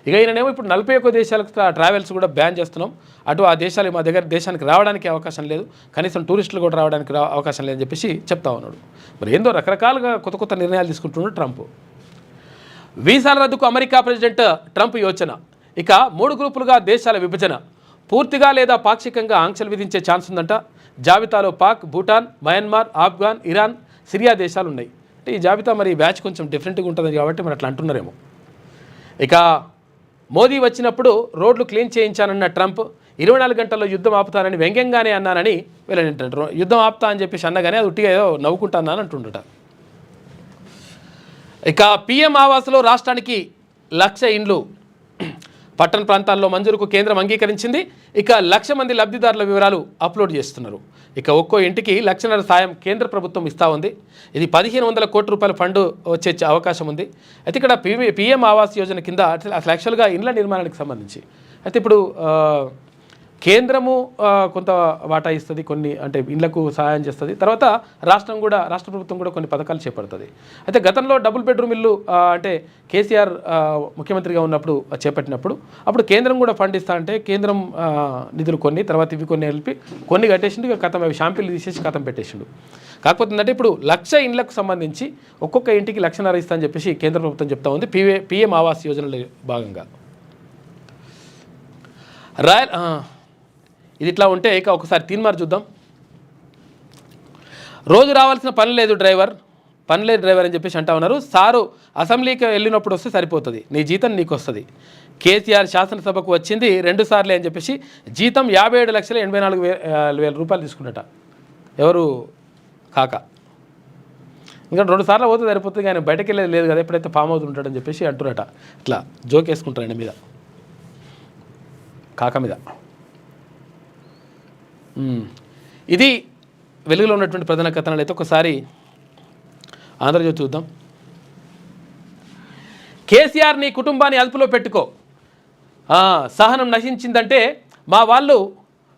ఇక ఈయననేమో ఇప్పుడు 41 దేశాలకు ట్రావెల్స్ కూడా బ్యాన్ చేస్తున్నాం, అటు ఆ దేశాలు మా దేశానికి రావడానికి అవకాశం లేదు, కనీసం టూరిస్టులు కూడా రావడానికి అవకాశం లేదని చెప్పేసి చెప్తా ఉన్నాడు. మరి ఏందో రకరకాలుగా కొత్త నిర్ణయాలు తీసుకుంటున్నాడు ట్రంప్. వీసాల రద్దుకు అమెరికా ప్రెసిడెంట్ ట్రంప్ యోచన. ఇక 3 గ్రూపులుగా దేశాల విభజన, పూర్తిగా లేదా పాక్షికంగా ఆంక్షలు విధించే ఛాన్స్ ఉందంట. జాబితాలో Pak, Bhutan, Myanmar, Afghan, Iran, Syria దేశాలు ఉన్నాయి. అంటే ఈ జాబితా మరి బ్యాచ్ కొంచెం డిఫరెంట్గా ఉంటుంది కాబట్టి మరి అట్లా అంటున్నారేమో. ఇక మోదీ వచ్చినప్పుడు రోడ్లు క్లీన్ చేయించానన్న ట్రంప్ 24 గంటల్లో యుద్ధం ఆపుతానని వ్యంగ్యంగానే అన్నానని వీళ్ళంటారు. యుద్ధం ఆపుతా అని చెప్పేసి అన్నగానే అది ఉట్టిగా ఏదో నవ్వుకుంటానని అంటుండట. ఇక పీఎం ఆవాస్లో రాష్ట్రానికి 1,00,000 ఇండ్లు పట్టణ ప్రాంతాల్లో మంజూరుకు కేంద్రం అంగీకరించింది. ఇక 1,00,000 మంది లబ్ధిదారుల వివరాలు అప్లోడ్ చేస్తున్నారు. ఇక ఒక్కో ఇంటికి 1,00,000 సాయం కేంద్ర ప్రభుత్వం ఇస్తూ ఉంది. ఇది 1,500 కోట్ల రూపాయల ఫండ్ వచ్చే అవకాశం ఉంది. అయితే ఇక్కడ పీఎం ఆవాస్ యోజన కింద అసలు యాక్చువల్గా ఇండ్ల నిర్మాణానికి సంబంధించి అయితే ఇప్పుడు కేంద్రము కొంత వాటా ఇస్తుంది, కొన్ని అంటే ఇండ్లకు సహాయం చేస్తుంది. తర్వాత రాష్ట్ర ప్రభుత్వం కూడా కొన్ని పథకాలు చేపడుతుంది. అయితే గతంలో డబుల్ బెడ్రూమ్ ఇల్లు అంటే కేసీఆర్ ముఖ్యమంత్రిగా ఉన్నప్పుడు చేపట్టినప్పుడు అప్పుడు కేంద్రం కూడా ఫండ్ ఇస్తా అంటే కేంద్రం నిధులు కొన్ని, తర్వాత ఇవి కొన్ని కలిపి కొన్ని కట్టేసిండు. ఇక కథం అవి షాంపిల్ తీసేసి కథం పెట్టేసిండు. కాకపోతే ఏంటంటే ఇప్పుడు 1,00,000 ఇండ్లకు సంబంధించి ఒక్కొక్క ఇంటికి 1,00,000 ఇస్తా అని చెప్పేసి కేంద్ర ప్రభుత్వం చెప్తా ఉంది పీఎం ఆవాస్ యోజనలో భాగంగా. ఇది ఇట్లా ఉంటే ఇక ఒకసారి తీన్మార్ చూద్దాం. రోజు రావాల్సిన పని లేదు డ్రైవర్ అని చెప్పేసి అంటా ఉన్నారు. సారు అసెంబ్లీకి వెళ్ళినప్పుడు వస్తే సరిపోతుంది, నీ జీతం నీకు వస్తుంది. కేసీఆర్ శాసనసభకు వచ్చింది 2 సార్లే అని చెప్పేసి జీతం 57,84,000 రూపాయలు తీసుకున్నట. ఎవరు కాక ఇంకా 2 సార్లు పోతే సరిపోతుంది, కానీ బయటకు వెళ్ళేది లేదు కదా, ఎప్పుడైతే ఫామ్ హౌస్ ఉంటాడని చెప్పేసి అంటున్నట. ఇట్లా జోక్ వేసుకుంటారండి మీద కాక మీద. ఇది వెలుగులో ఉన్నటువంటి ప్రధాన కథనాలు. అయితే ఒకసారి ఆంధ్రజ్యోతి చూద్దాం. కేసీఆర్ నీ కుటుంబాన్ని అదుపులో పెట్టుకో, సహనం నశించిందంటే మా వాళ్ళు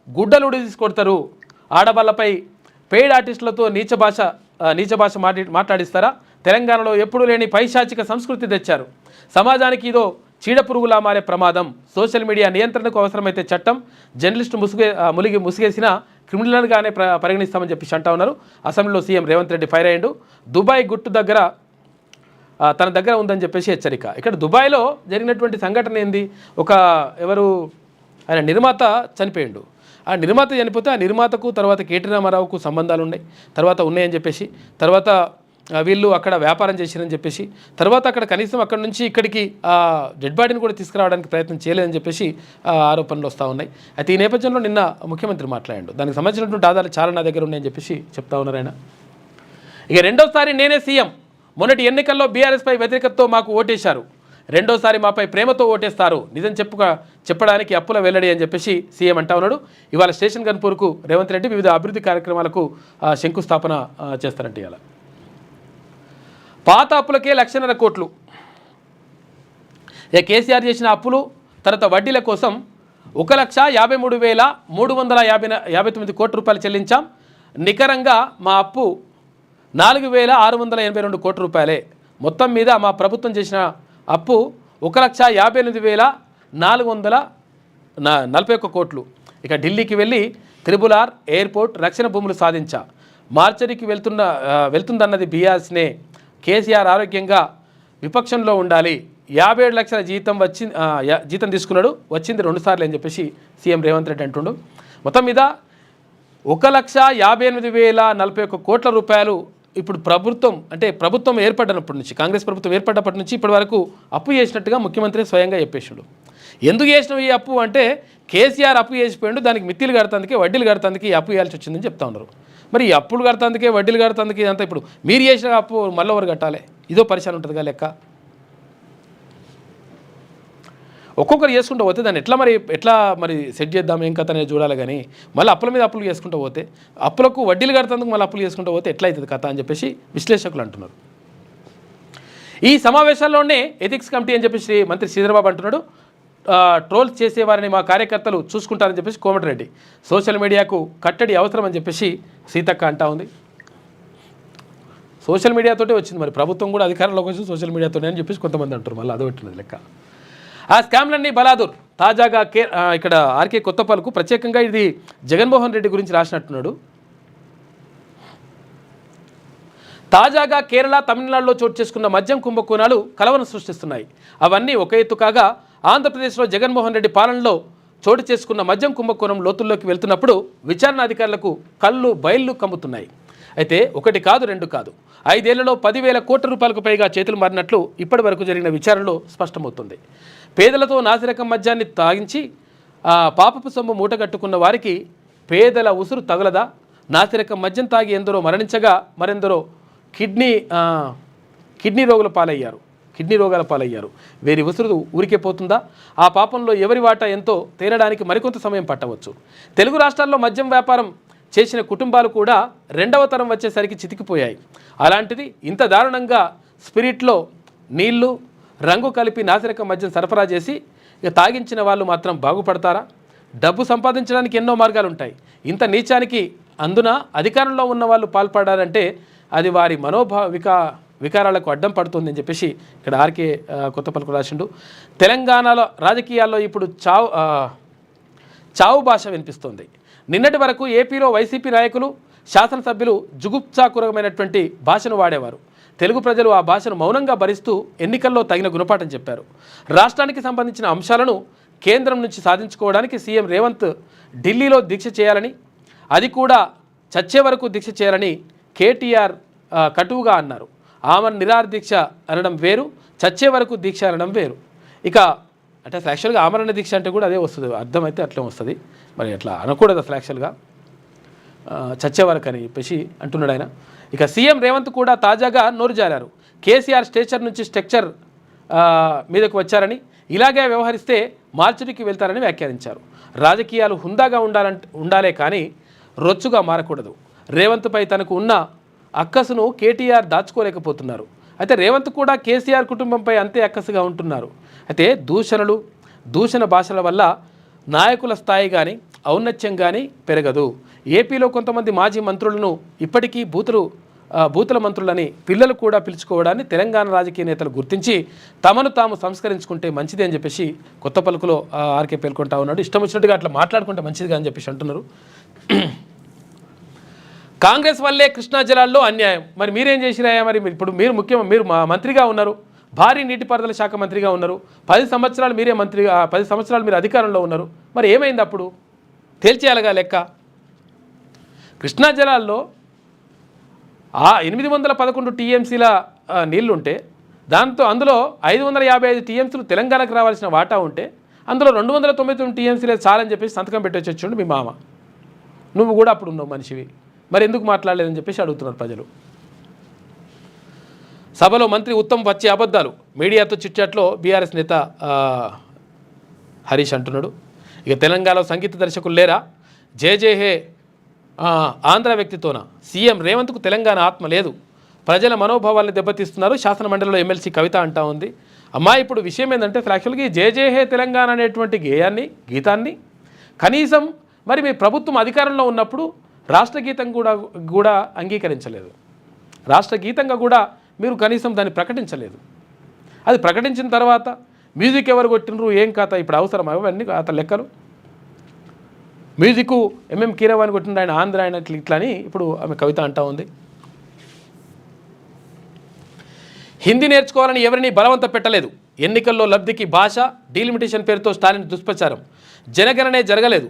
గుడ్డలుడి తీసుకొడతారు. ఆడవాళ్ళపై పెయిడ్ ఆర్టిస్టులతో నీచ భాష మాట్లాడిస్తారా? తెలంగాణలో ఎప్పుడూ లేని పైశాచిక సంస్కృతి తెచ్చారు. సమాజానికి ఇదో చీడపురుగులా మారే ప్రమాదం. సోషల్ మీడియా నియంత్రణకు అవసరమైతే చట్టం, జర్నలిస్టు ముసిగేసిన క్రిమినల్గానే పరిగణిస్తామని చెప్పి అంటా ఉన్నారు. అసెంబ్లీలో సీఎం రేవంత్ రెడ్డి ఫైర్ అయ్యిండు. దుబాయ్ గుట్టు దగ్గర తన దగ్గర ఉందని చెప్పేసి హెచ్చరిక. ఇక్కడ దుబాయ్లో జరిగినటువంటి సంఘటన ఏంది, ఆయన నిర్మాత చనిపోయిండు. ఆ నిర్మాత చనిపోతే ఆ నిర్మాతకు తర్వాత కేటీ రామారావుకు సంబంధాలు ఉన్నాయని చెప్పేసి తర్వాత వీళ్ళు అక్కడ వ్యాపారం చేశారని చెప్పేసి తర్వాత అక్కడ కనీసం అక్కడి నుంచి ఇక్కడికి డెడ్ బాడీని కూడా తీసుకురావడానికి ప్రయత్నం చేయలేదని చెప్పేసి ఆరోపణలు వస్తూ ఉన్నాయి. అయితే ఈ నేపథ్యంలో నిన్న ముఖ్యమంత్రి మాట్లాడాడు. దానికి సంబంధించినటువంటి ఆధారాలు చాలా నా దగ్గర ఉన్నాయని చెప్పేసి చెప్తా ఉన్నారు ఆయన. ఇక రెండోసారి నేనే సీఎం, మొన్నటి ఎన్నికల్లో బీఆర్ఎస్పై వ్యతిరేకతతో మాకు ఓటేశారు, రెండోసారి మాపై ప్రేమతో ఓటేస్తారు, నిజం చెప్పడానికి అప్పుల వెల్లడి అని చెప్పేసి సీఎం అంటా ఉన్నాడు. ఇవాళ స్టేషన్ గన్పూర్కు రేవంత్ రెడ్డి వివిధ అభివృద్ధి కార్యక్రమాలకు శంకుస్థాపన చేస్తారంటే ఇలా పాత అప్పులకే 1,00,000 కోట్లు. కేసీఆర్ చేసిన అప్పులు తర్వాత వడ్డీల కోసం 1,53,359 కోట్ల రూపాయలు చెల్లించాం. నికరంగా మా అప్పు 4,682 కోట్ల రూపాయలే. మొత్తం మీద మా ప్రభుత్వం చేసిన అప్పు 1,58,441 కోట్లు. ఇక ఢిల్లీకి వెళ్ళి త్రిబుల్ ఆర్ ఎయిర్పోర్ట్ రక్షణ భూములు సాధించా. మార్చరీకి వెళ్తుందన్నది బీఆర్ఎస్నే. కేసీఆర్ ఆరోగ్యంగా విపక్షంలో ఉండాలి, 57 లక్షల జీతం తీసుకున్నాడు, వచ్చింది 2 సార్లు అని చెప్పేసి సీఎం రేవంత్ రెడ్డి అంటుండు. మొత్తం మీద 1,58,041 కోట్ల రూపాయలు ఇప్పుడు ప్రభుత్వం ఏర్పడినప్పటి నుంచి, కాంగ్రెస్ ప్రభుత్వం ఏర్పడినప్పటి నుంచి ఇప్పటి వరకు అప్పు చేసినట్టుగా ముఖ్యమంత్రి స్వయంగా చెప్పేసిండు. ఎందుకు చేసినావు ఈ అప్పు అంటే కేసీఆర్ అప్పు చేసిపోయిండు, దానికి మిత్తిలు కడతాందుకే వడ్డీలు కడతాందుకే ఈ అప్పు చేయాల్సి వచ్చిందని చెప్తా ఉన్నారు. మరి ఈ అప్పులు కడతాందుకే వడ్డీలు కడతాందుకే ఇదంతా ఇప్పుడు మీరు చేసిన అప్పు మళ్ళీ ఎవరు కట్టాలి? ఇదో పరిశాన్ ఉంటుందిగా లెక్క. ఒక్కొక్కరు చేసుకుంటూ పోతే దాన్ని ఎట్లా మరి సెట్ చేద్దాం ఏం కథ అనేది చూడాలి. కానీ మళ్ళీ అప్పుల మీద అప్పులు చేసుకుంటూ పోతే, అప్పులకు వడ్డీలు కడతాందుకు మళ్ళీ అప్పులు చేసుకుంటూ పోతే ఎట్లా అవుతుంది కథ అని చెప్పేసి విశ్లేషకులు అంటున్నారు. ఈ సమావేశాల్లోనే ఎథిక్స్ కమిటీ అని చెప్పేసి మంత్రి శ్రీధర్బాబు అంటున్నాడు. ట్రోల్స్ చేసేవారిని మా కార్యకర్తలు చూసుకుంటారని చెప్పేసి కోమటిరెడ్డి. సోషల్ మీడియాకు కట్టడి అవసరం అని చెప్పేసి సీతక్క అంటా ఉంది. సోషల్ మీడియాతోటే వచ్చింది, మరి ప్రభుత్వం కూడా అధికారంలోకి వచ్చి సోషల్ మీడియాతోనే అని చెప్పేసి కొంతమంది అంటారు. మళ్ళీ అదొకటి లెక్క. ఆ స్కామ్లన్నీ బలాదూర్. తాజాగా ఇక్కడ ఆర్కే కొత్తపల్లికు ప్రత్యేకంగా ఇది జగన్మోహన్ రెడ్డి గురించి రాసినట్టున్నాడు. తాజాగా కేరళ, తమిళనాడులో చోటు చేసుకున్న మద్యం కుంభకోణాలు కలవరం సృష్టిస్తున్నాయి. అవన్నీ ఒక ఎత్తు కాగా, ఆంధ్రప్రదేశ్లో జగన్మోహన్ రెడ్డి పాలనలో చోటు చేసుకున్న మద్యం కుంభకోణం లోతుల్లోకి వెళ్తున్నప్పుడు విచారణ అధికారులకు బయళ్ళు కమ్ముతున్నాయి. అయితే ఒకటి కాదు, 2 కాదు, 5 ఏళ్లలో 10,000 కోట్ల రూపాయలకు పైగా చేతులు మారినట్లు ఇప్పటి వరకు జరిగిన విచారణలో స్పష్టమవుతుంది. పేదలతో నాసిరకం మద్యాన్ని తాగించి పాపపు సొమ్ము మూటగట్టుకున్న వారికి పేదల ఉసురు తగలదా? నాసిరకం మద్యం తాగి ఎందరో మరణించగా మరెందరో కిడ్నీ రోగాల పాలయ్యారు. వీరి ఉసురు ఊరికే పోతుందా? ఆ పాపంలో ఎవరి వాటా ఎంతో తేలడానికి మరికొంత సమయం పట్టవచ్చు. తెలుగు రాష్ట్రాల్లో మద్యం వ్యాపారం చేసిన కుటుంబాలు కూడా 2వ తరం వచ్చేసరికి చితికిపోయాయి. అలాంటిది ఇంత దారుణంగా స్పిరిట్లో నీళ్లు, రంగు కలిపి నాసిరకం మద్యం సరఫరా చేసి తాగించిన వాళ్ళు మాత్రం బాగుపడతారా? డబ్బు సంపాదించడానికి ఎన్నో మార్గాలు ఉంటాయి. ఇంత నీచానికి అందున అధికారంలో ఉన్న వాళ్ళు పాల్పడారంటే అది వారి వికారాలకు అడ్డం పడుతుందని చెప్పేసి ఇక్కడ ఆర్కే కొత్తపల్లికు రాసిండు. తెలంగాణలో రాజకీయాల్లో ఇప్పుడు చావు భాష వినిపిస్తోంది. నిన్నటి వరకు ఏపీలో వైసీపీ నాయకులు, శాసనసభ్యులు జుగుప్సాకరమైనటువంటి భాషను వాడేవారు. తెలుగు ప్రజలు ఆ భాషను మౌనంగా భరిస్తూ ఎన్నికల్లో తగిన గుణపాఠం చెప్పారు. రాష్ట్రానికి సంబంధించిన అంశాలను కేంద్రం నుంచి సాధించుకోవడానికి సీఎం రేవంత్ ఢిల్లీలో దీక్ష చేయాలని, అది కూడా చచ్చే వరకు దీక్ష చేయాలని కేటీఆర్ కటువుగా అన్నారు. ఆమెను నిరాహార దీక్ష అనడం వేరు, చచ్చే వరకు దీక్ష అనడం వేరు. ఇక అంటే అసలు యాక్చువల్గా ఆమరణ దీక్ష అంటే కూడా అదే వస్తుంది, అర్థమైతే అట్లే వస్తుంది. మరి అట్లా అనకూడదు అసలు యాక్చువల్గా, చచ్చే వరకు అని చెప్పేసి అంటున్నాడు ఆయన. ఇక సీఎం రేవంత్ కూడా తాజాగా నోరు జారారు. కేసీఆర్ స్టేచర్ నుంచి స్ట్రక్చర్ మీదకు వచ్చారని, ఇలాగే వ్యవహరిస్తే మార్చుడికి వెళ్తారని వ్యాఖ్యానించారు. రాజకీయాలు హుందాగా ఉండాలే కానీ రొచ్చుగా మారకూడదు. రేవంత్పై తనకు ఉన్న అక్కసును కేటీఆర్ దాచుకోలేకపోతున్నారు. అయితే రేవంత్ కూడా కేసీఆర్ కుటుంబంపై అంతే అక్కసుగా ఉంటున్నారు. అయితే దూషణ భాషల వల్ల నాయకుల స్థాయి కానీ ఔన్నత్యం కానీ పెరగదు. ఏపీలో కొంతమంది మాజీ మంత్రులను ఇప్పటికీ బూతుల మంత్రులని పిల్లలు కూడా పిలుచుకోవడాన్ని తెలంగాణ రాజకీయ నేతలు గుర్తించి తమను తాము సంస్కరించుకుంటే మంచిది అని చెప్పేసి కొత్త పలుకులో ఆర్కే పేర్కొంటా ఉన్నాడు. ఇష్టం వచ్చినట్టుగా అట్లా మాట్లాడుకుంటే మంచిదిగా అని చెప్పేసి అంటున్నారు. కాంగ్రెస్ వల్లే కృష్ణా జలాల్లో అన్యాయం. మరి మీరేం చేసిరాయా? మరి ఇప్పుడు మీరు మంత్రిగా ఉన్నారు, భారీ నీటిపారుదల శాఖ మంత్రిగా ఉన్నారు, 10 సంవత్సరాలు మీరే మంత్రిగా, 10 సంవత్సరాలు మీరు అధికారంలో ఉన్నారు. మరి ఏమైంది అప్పుడు? తేల్చేయాలిగా లెక్క. కృష్ణా జలాల్లో 811 టీఎంసీల నీళ్లుంటే అందులో 555 టీఎంసీలు తెలంగాణకు రావాల్సిన వాటా ఉంటే అందులో 299 టీఎంసీలే చాలని చెప్పేసి సంతకం పెట్టొచ్చుండు మీ మామ. నువ్వు కూడా అప్పుడు ఉన్నావు మనిషివి, మరి ఎందుకు మాట్లాడలేదని చెప్పేసి అడుగుతున్నారు ప్రజలు. సభలో మంత్రి ఉత్తమ్ వచ్చే అబద్ధాలు, మీడియాతో చిట్చాట్లో బీఆర్ఎస్ నేత హరీష్ అంటున్నాడు. ఇక తెలంగాణలో సంగీత దర్శకులు లేరా? జే హే ఆంధ్ర వ్యక్తితోన సీఎం రేవంత్కు తెలంగాణ ఆత్మ లేదు, ప్రజల మనోభావాలను దెబ్బతీస్తున్నారు శాసన మండలిలో ఎమ్మెల్సీ కవిత అంటా ఉంది. అమ్మా ఇప్పుడు విషయం ఏంటంటే యాక్చువల్గా జే హే తెలంగాణ అనేటువంటి గీతాన్ని కనీసం మరి మీ ప్రభుత్వం అధికారంలో ఉన్నప్పుడు రాష్ట్ర గీతం కూడా అంగీకరించలేదు. రాష్ట్ర గీతంగా కూడా మీరు కనీసం దాన్ని ప్రకటించలేదు. అది ప్రకటించిన తర్వాత మ్యూజిక్ ఎవరు కొట్టినరు ఏం కథ ఇప్పుడు అవసరం అవన్నీ అత లెక్కలు. మ్యూజిక్ ఎంఎం కీరవాణి కొట్టిన ఆయన ఆంధ్ర ఆయన ఇట్లా అని ఇప్పుడు ఆమె కవిత అంటా ఉంది. హిందీ నేర్చుకోవాలని ఎవరిని బలవంత పెట్టలేదు. ఎన్నికల్లో లబ్ధికి భాష డీలిమిటేషన్ పేరుతో స్టాలిన్ దుష్ప్రచారం. జనగణనే జరగలేదు,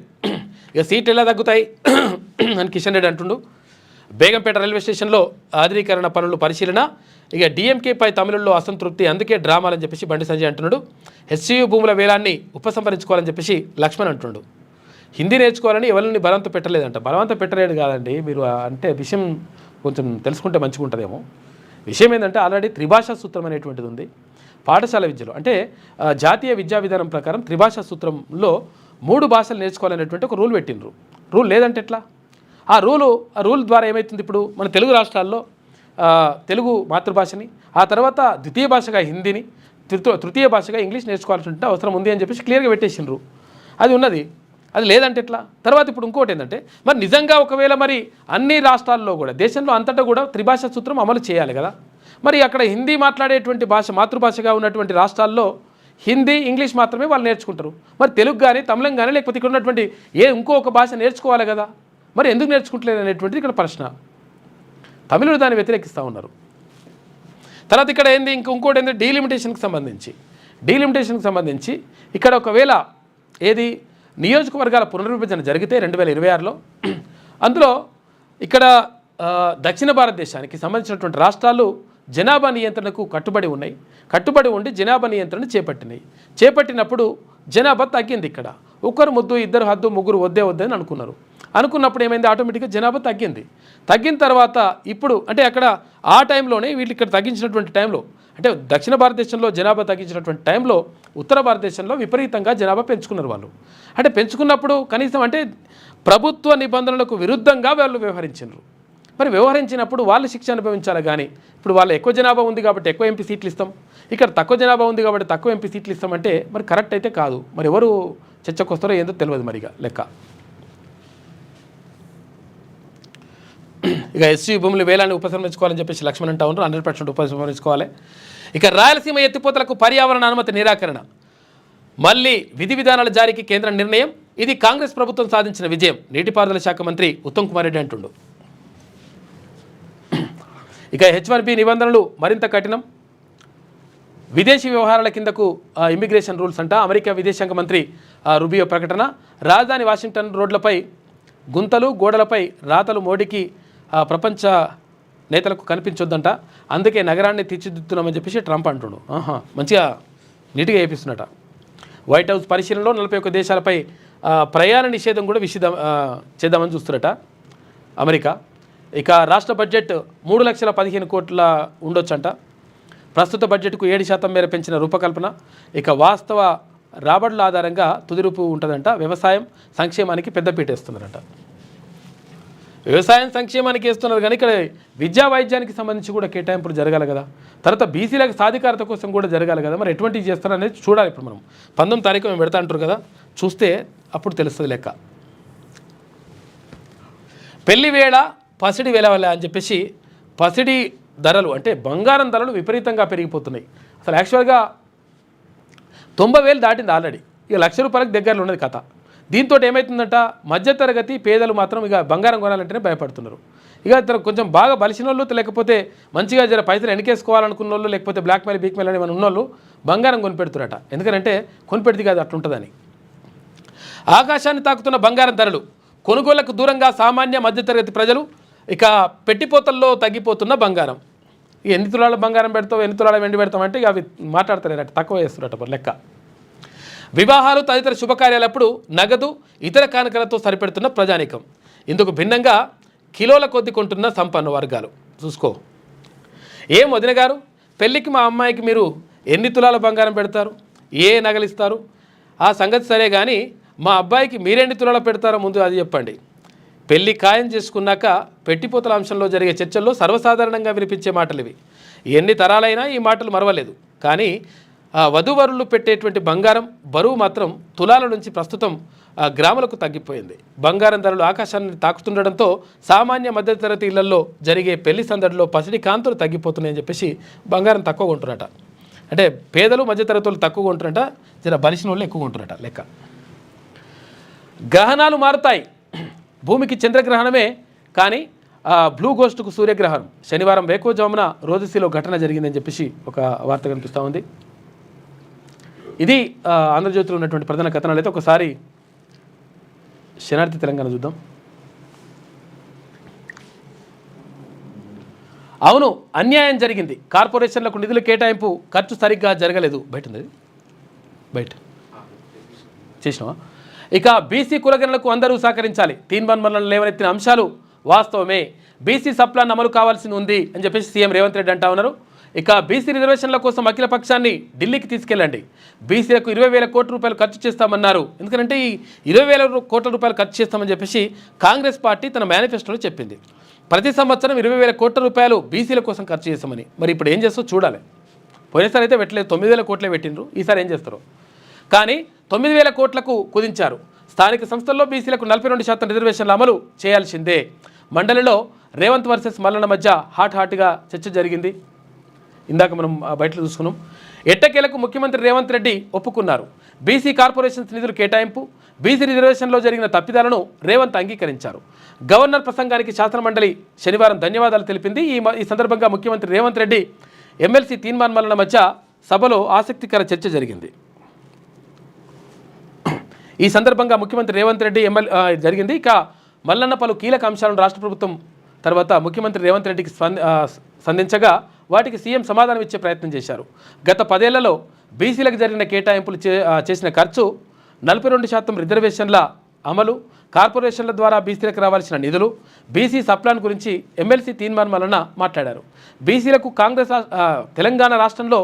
ఇక సీట్లు ఎలా తగ్గుతాయి అని కిషన్ రెడ్డి అంటుండు. బేగంపేట రైల్వే స్టేషన్లో ఆధునీకరణ పనులు పరిశీలన. ఇక డిఎంకేపై తమిళంలో అసంతృప్తి, అందుకే డ్రామాలని చెప్పేసి బండి సంజయ్ అంటున్నాడు. హెచ్సియు భూముల వేలాన్ని ఉపసంహరించుకోవాలని చెప్పేసి లక్ష్మణ్ అంటుండు. హిందీ నేర్చుకోవాలని ఎవరిని బలవంత పెట్టలేదంట. బలవంత పెట్టలేదు కాదండి, మీరు అంటే విషయం కొంచెం తెలుసుకుంటే మంచిగా ఉంటుందేమో. విషయం ఏంటంటే ఆల్రెడీ త్రిభాషా సూత్రం అనేటువంటిది ఉంది పాఠశాల విద్యలో. అంటే జాతీయ విద్యా విధానం ప్రకారం త్రిభాషా సూత్రంలో 3 భాషలు నేర్చుకోవాలనేటువంటి ఒక రూల్ పెట్టినరు. రూల్ లేదంటే ఎట్లా? ఆ రూల్ ద్వారా ఏమవుతుంది, ఇప్పుడు మన తెలుగు రాష్ట్రాల్లో తెలుగు మాతృభాషని, ఆ తర్వాత ద్వితీయ భాషగా హిందీని, తృతీయ భాషగా ఇంగ్లీష్ నేర్చుకోవాల్సి అవసరం ఉంది అని చెప్పేసి క్లియర్గా పెట్టేసినారు. అది ఉన్నది. అది లేదంటే ఎట్లా? తర్వాత ఇప్పుడు ఇంకోటి ఏంటంటే, మరి నిజంగా ఒకవేళ మరి అన్ని రాష్ట్రాల్లో కూడా దేశంలో అంతటా కూడా త్రిభాషా సూత్రం అమలు చేయాలి కదా. మరి అక్కడ హిందీ మాట్లాడేటువంటి భాష మాతృభాషగా ఉన్నటువంటి రాష్ట్రాల్లో హిందీ ఇంగ్లీష్ మాత్రమే వాళ్ళు నేర్చుకుంటారు. మరి తెలుగు కానీ తమిళం కానీ లేకపోతే ఇక్కడ ఉన్నటువంటి ఇంకొక భాష నేర్చుకోవాలి కదా. మరి ఎందుకు నేర్చుకుంటలేదు అనేటువంటిది ఇక్కడ ప్రశ్న. తమిళులు దాన్ని వ్యతిరేకిస్తూ ఉన్నారు. తర్వాత ఇక్కడ ఇంకోటి ఏంది, డీలిమిటేషన్కి సంబంధించి ఇక్కడ ఒకవేళ నియోజకవర్గాల పునర్విభజన జరిగితే 2026లో అందులో ఇక్కడ దక్షిణ భారతదేశానికి సంబంధించినటువంటి రాష్ట్రాలు జనాభా నియంత్రణకు కట్టుబడి ఉండి జనాభా నియంత్రణ చేపట్టినప్పుడు జనాభా తగ్గింది. ఇక్కడ ఒకరు ముద్దు, ఇద్దరు హద్దు, ముగ్గురు వద్దే అని అనుకున్నప్పుడు ఏమైంది, ఆటోమేటిక్గా జనాభా తగ్గిన తర్వాత ఇప్పుడు అంటే అక్కడ ఆ టైంలోనే వీళ్ళు ఇక్కడ తగ్గించినటువంటి టైంలో, అంటే దక్షిణ భారతదేశంలో జనాభా తగ్గించినటువంటి టైంలో ఉత్తర భారతదేశంలో విపరీతంగా జనాభా పెంచుకున్నారు వాళ్ళు. అంటే పెంచుకున్నప్పుడు కనీసం అంటే ప్రభుత్వ నిబంధనలకు విరుద్ధంగా వాళ్ళు వ్యవహరించారు. మరి వ్యవహరించినప్పుడు వాళ్ళు శిక్ష అనుభవించాలి. కానీ ఇప్పుడు వాళ్ళు ఎక్కువ జనాభా ఉంది కాబట్టి ఎక్కువ ఎంపీ సీట్లు ఇస్తాం, ఇక్కడ తక్కువ జనాభా ఉంది కాబట్టి తక్కువ ఎంపీ సీట్లు ఇస్తామంటే మరి కరెక్ట్ అయితే కాదు. మరి ఎవరు చర్చకు వస్తారో ఏందో తెలియదు మరిగా లెక్క. ఇక ఎస్సీ భూములు వేలాన్ని ఉపసంహరించుకోవాలని చెప్పేసి లక్ష్మణ్ అంటా ఉన్నారు. 100% ఉపసంహరించుకోవాలి. ఇక రాయలసీమ ఎత్తిపోతలకు పర్యావరణ అనుమతి నిరాకరణ, మళ్ళీ విధి విధానాల జారీకి కేంద్రం నిర్ణయం. ఇది కాంగ్రెస్ ప్రభుత్వం సాధించిన విజయం, నీటిపారుదల శాఖ మంత్రి ఉత్తమ్ కుమార్ రెడ్డి అంటుండు. ఇక H1B నిబంధనలు మరింత కఠినం, విదేశీ వ్యవహారాల కిందకు ఇమిగ్రేషన్ రూల్స్ అంట. అమెరికా విదేశాంగ మంత్రి రుబియో ప్రకటన. రాజధాని వాషింగ్టన్ రోడ్లపై గుంతలు, గోడలపై రాతలు మోడీకి ప్రపంచ నేతలకు కనిపించొద్దంట, అందుకే నగరాన్ని తీర్చిదిద్దుతున్నామని చెప్పేసి ట్రంప్ అంటుండు. మంచిగా నీట్గా వేపిస్తున్నట. వైట్ హౌస్ పరిశీలనలో 41 దేశాలపై ప్రయాణ నిషేధం కూడా చేద్దామని చూస్తున్నట అమెరికా. ఇక రాష్ట్ర బడ్జెట్ 3,15,00,000 కోట్ల ఉండొచ్చంట. ప్రస్తుత బడ్జెట్కు 7% మేర పెంచిన రూపకల్పన. ఇక వాస్తవ రాబడుల ఆధారంగా తుది రూపు ఉంటుందంట. వ్యవసాయం సంక్షేమానికి పెద్దపీట వేస్తున్నారంట. వ్యవసాయం సంక్షేమానికి వేస్తున్నారు కానీ ఇక్కడ విద్యా వైద్యానికి సంబంధించి కూడా కేటాయింపులు జరగాలి కదా. తర్వాత బీసీలకు సాధికారత కోసం కూడా జరగాలి కదా. మరి ఎటువంటివి చేస్తారనేది చూడాలి. ఇప్పుడు మనం 19వ తారీఖు మేము పెడతా అంటారు కదా, చూస్తే అప్పుడు తెలుస్తుంది లెక్క. పెళ్లి వేళ పసిడి వేళ అని చెప్పేసి పసిడి ధరలు అంటే బంగారం ధరలు విపరీతంగా పెరిగిపోతున్నాయి. అసలు యాక్చువల్గా 90,000 దాటింది ఆల్రెడీ. ఇక ₹1,00,000 దగ్గరలో ఉన్నది కథ. దీంతో ఏమవుతుందంట, మధ్యతరగతి పేదలు మాత్రం ఇక బంగారం కొనాలంటేనే భయపడుతున్నారు. ఇక కొంచెం బాగా బలిసిన వాళ్ళు, లేకపోతే మంచిగా జర పైసలు ఎన్నికేసుకోవాలనుకున్న వాళ్ళు, లేకపోతే బ్లాక్ మెయిల్ బీక్ మెయిల్ అని ఉన్న వాళ్ళు బంగారం కొనిపెడుతురట. ఎందుకంటే కొనిపెడితే కాదు అట్లుంటుందని. ఆకాశాన్ని తాకుతున్న బంగారం ధరలు, కొనుగోళ్లకు దూరంగా సామాన్య మధ్యతరగతి ప్రజలు. ఇక పెట్టిపోతల్లో తగ్గిపోతున్న బంగారం. ఎన్ని తులాల బంగారం పెడతావు, ఎన్ని తులాల వెండి పెడతామంటే ఇక అవి మాట్లాడతారట, తక్కువ వేస్తున్నట్టు లెక్క. వివాహాలు తదితర శుభకార్యాలప్పుడు నగదు ఇతర కానుకలతో సరిపెడుతున్న ప్రజానీకం. ఇందుకు భిన్నంగా కిలోల కొద్ది కొంటున్న సంపన్న వర్గాలు. చూసుకో, ఏం వదిన గారు, పెళ్ళికి మా అమ్మాయికి మీరు ఎన్ని తులాల బంగారం పెడతారు, ఏ నగలిస్తారు, ఆ సంగతి సరే కానీ మా అబ్బాయికి మీరెన్ని తులాల పెడతారో ముందు అది చెప్పండి. పెళ్లి ఖాయం చేసుకున్నాక పెట్టిపోతల అంశంలో జరిగే చర్చల్లో సర్వసాధారణంగా వినిపించే మాటలు ఇవి. ఎన్ని తరాలైనా ఈ మాటలు మరవలేదు. కానీ వధూవరులు పెట్టేటువంటి బంగారం బరువు మాత్రం తులాల నుంచి ప్రస్తుతం గ్రాములకు తగ్గిపోయింది. బంగారం ధరలు ఆకాశాన్ని తాకుతుండడంతో సామాన్య మధ్యతరగతి ఇళ్లలో జరిగే పెళ్లి సందడిలో పసిడి కాంతులు తగ్గిపోతున్నాయని చెప్పేసి బంగారం తక్కువ కొంటున్నట. అంటే పేదలు మధ్యతరగతులు తక్కువ కొంటున్నట, జర బలిసిన వాళ్ళు ఎక్కువ కొంటున్నట లెక్క. గ్రహణాలు మారుతాయి. భూమికి చంద్రగ్రహణమే కానీ బ్లూ గోస్ట్కు సూర్యగ్రహణం శనివారం వేకువజామున రోజుసీలో ఘటన జరిగిందని చెప్పేసి ఒక వార్త కనిపిస్తూ ఉంది. ఇది ఆంధ్రజ్యోతిలో ఉన్నటువంటి ప్రధాన కథనాలు. అయితే ఒకసారి శనార్థి తెలంగాణ చూద్దాం. అవును, అన్యాయం జరిగింది, కార్పొరేషన్లకు నిధుల కేటాయింపు ఖర్చు సరిగ్గా జరగలేదు. బయట ఉంది, బయట చేసినావా? ఇక బీసీ కులగణలకు అందరూ సహకరించాలి, తీన్మాన్ మల్లన లేవనెత్తిన అంశాలు వాస్తవమే, బీసీ సప్లాన్ అమలు కావాల్సి ఉంది అని చెప్పేసి సీఎం రేవంత్ రెడ్డి అంటా ఉన్నారు. ఇక బీసీ రిజర్వేషన్ల కోసం అఖిల పక్షాన్ని ఢిల్లీకి తీసుకెళ్ళండి, బీసీలకు 20,000 కోట్ల రూపాయలు ఖర్చు చేస్తామన్నారు. ఎందుకంటే ఈ 20,000 కోట్ల రూపాయలు ఖర్చు చేస్తామని చెప్పేసి కాంగ్రెస్ పార్టీ తన మేనిఫెస్టోలో చెప్పింది. ప్రతి సంవత్సరం 20,000 కోట్ల రూపాయలు బీసీల కోసం ఖర్చు చేస్తామని. మరి ఇప్పుడు ఏం చేస్తారో చూడాలి. పోయినసారి అయితే పెట్టలేదు, 9,000 కోట్లే పెట్టిండ్రు. ఈసారి ఏం చేస్తారు? కానీ 9,000 కోట్లకు కుదించారు. స్థానిక సంస్థల్లో బీసీలకు 42% రిజర్వేషన్ల అమలు చేయాల్సిందే. మండలిలో రేవంత్ వర్సెస్ మల్లన్న మధ్య హాట్గా చర్చ జరిగింది. ఇందాక మనం బయటలో చూసుకున్నాం. ఎట్టకేలకు ముఖ్యమంత్రి రేవంత్ రెడ్డి ఒప్పుకున్నారు. బీసీ కార్పొరేషన్స్ నిధులు కేటాయింపు, బీసీ రిజర్వేషన్లో జరిగిన తప్పిదాలను రేవంత్ అంగీకరించారు. గవర్నర్ ప్రసంగానికి శాసనమండలి శనివారం ధన్యవాదాలు తెలిపింది. ఈ సందర్భంగా ముఖ్యమంత్రి రేవంత్ రెడ్డి ఎమ్మెల్సీ తీన్మాన్ మల్లన మధ్య సభలో ఆసక్తికర చర్చ జరిగింది. ఈ సందర్భంగా ముఖ్యమంత్రి రేవంత్ రెడ్డి జరిగింది. ఇక మల్లన్న పలు కీలక అంశాలను రాష్ట్ర ప్రభుత్వం తర్వాత ముఖ్యమంత్రి రేవంత్ రెడ్డికి సంధించగా వాటికి సీఎం సమాధానం ఇచ్చే ప్రయత్నం చేశారు. గత 10 ఏళ్లలో బీసీలకు జరిగిన కేటాయింపులు చేసిన ఖర్చు, 42% రిజర్వేషన్ల అమలు, కార్పొరేషన్ల ద్వారా బీసీలకు రావాల్సిన నిధులు, బీసీ సప్లాన్ గురించి ఎమ్మెల్సీ తీన్మాన్ మల్లన మాట్లాడారు. బీసీలకు కాంగ్రెస్ తెలంగాణ రాష్ట్రంలో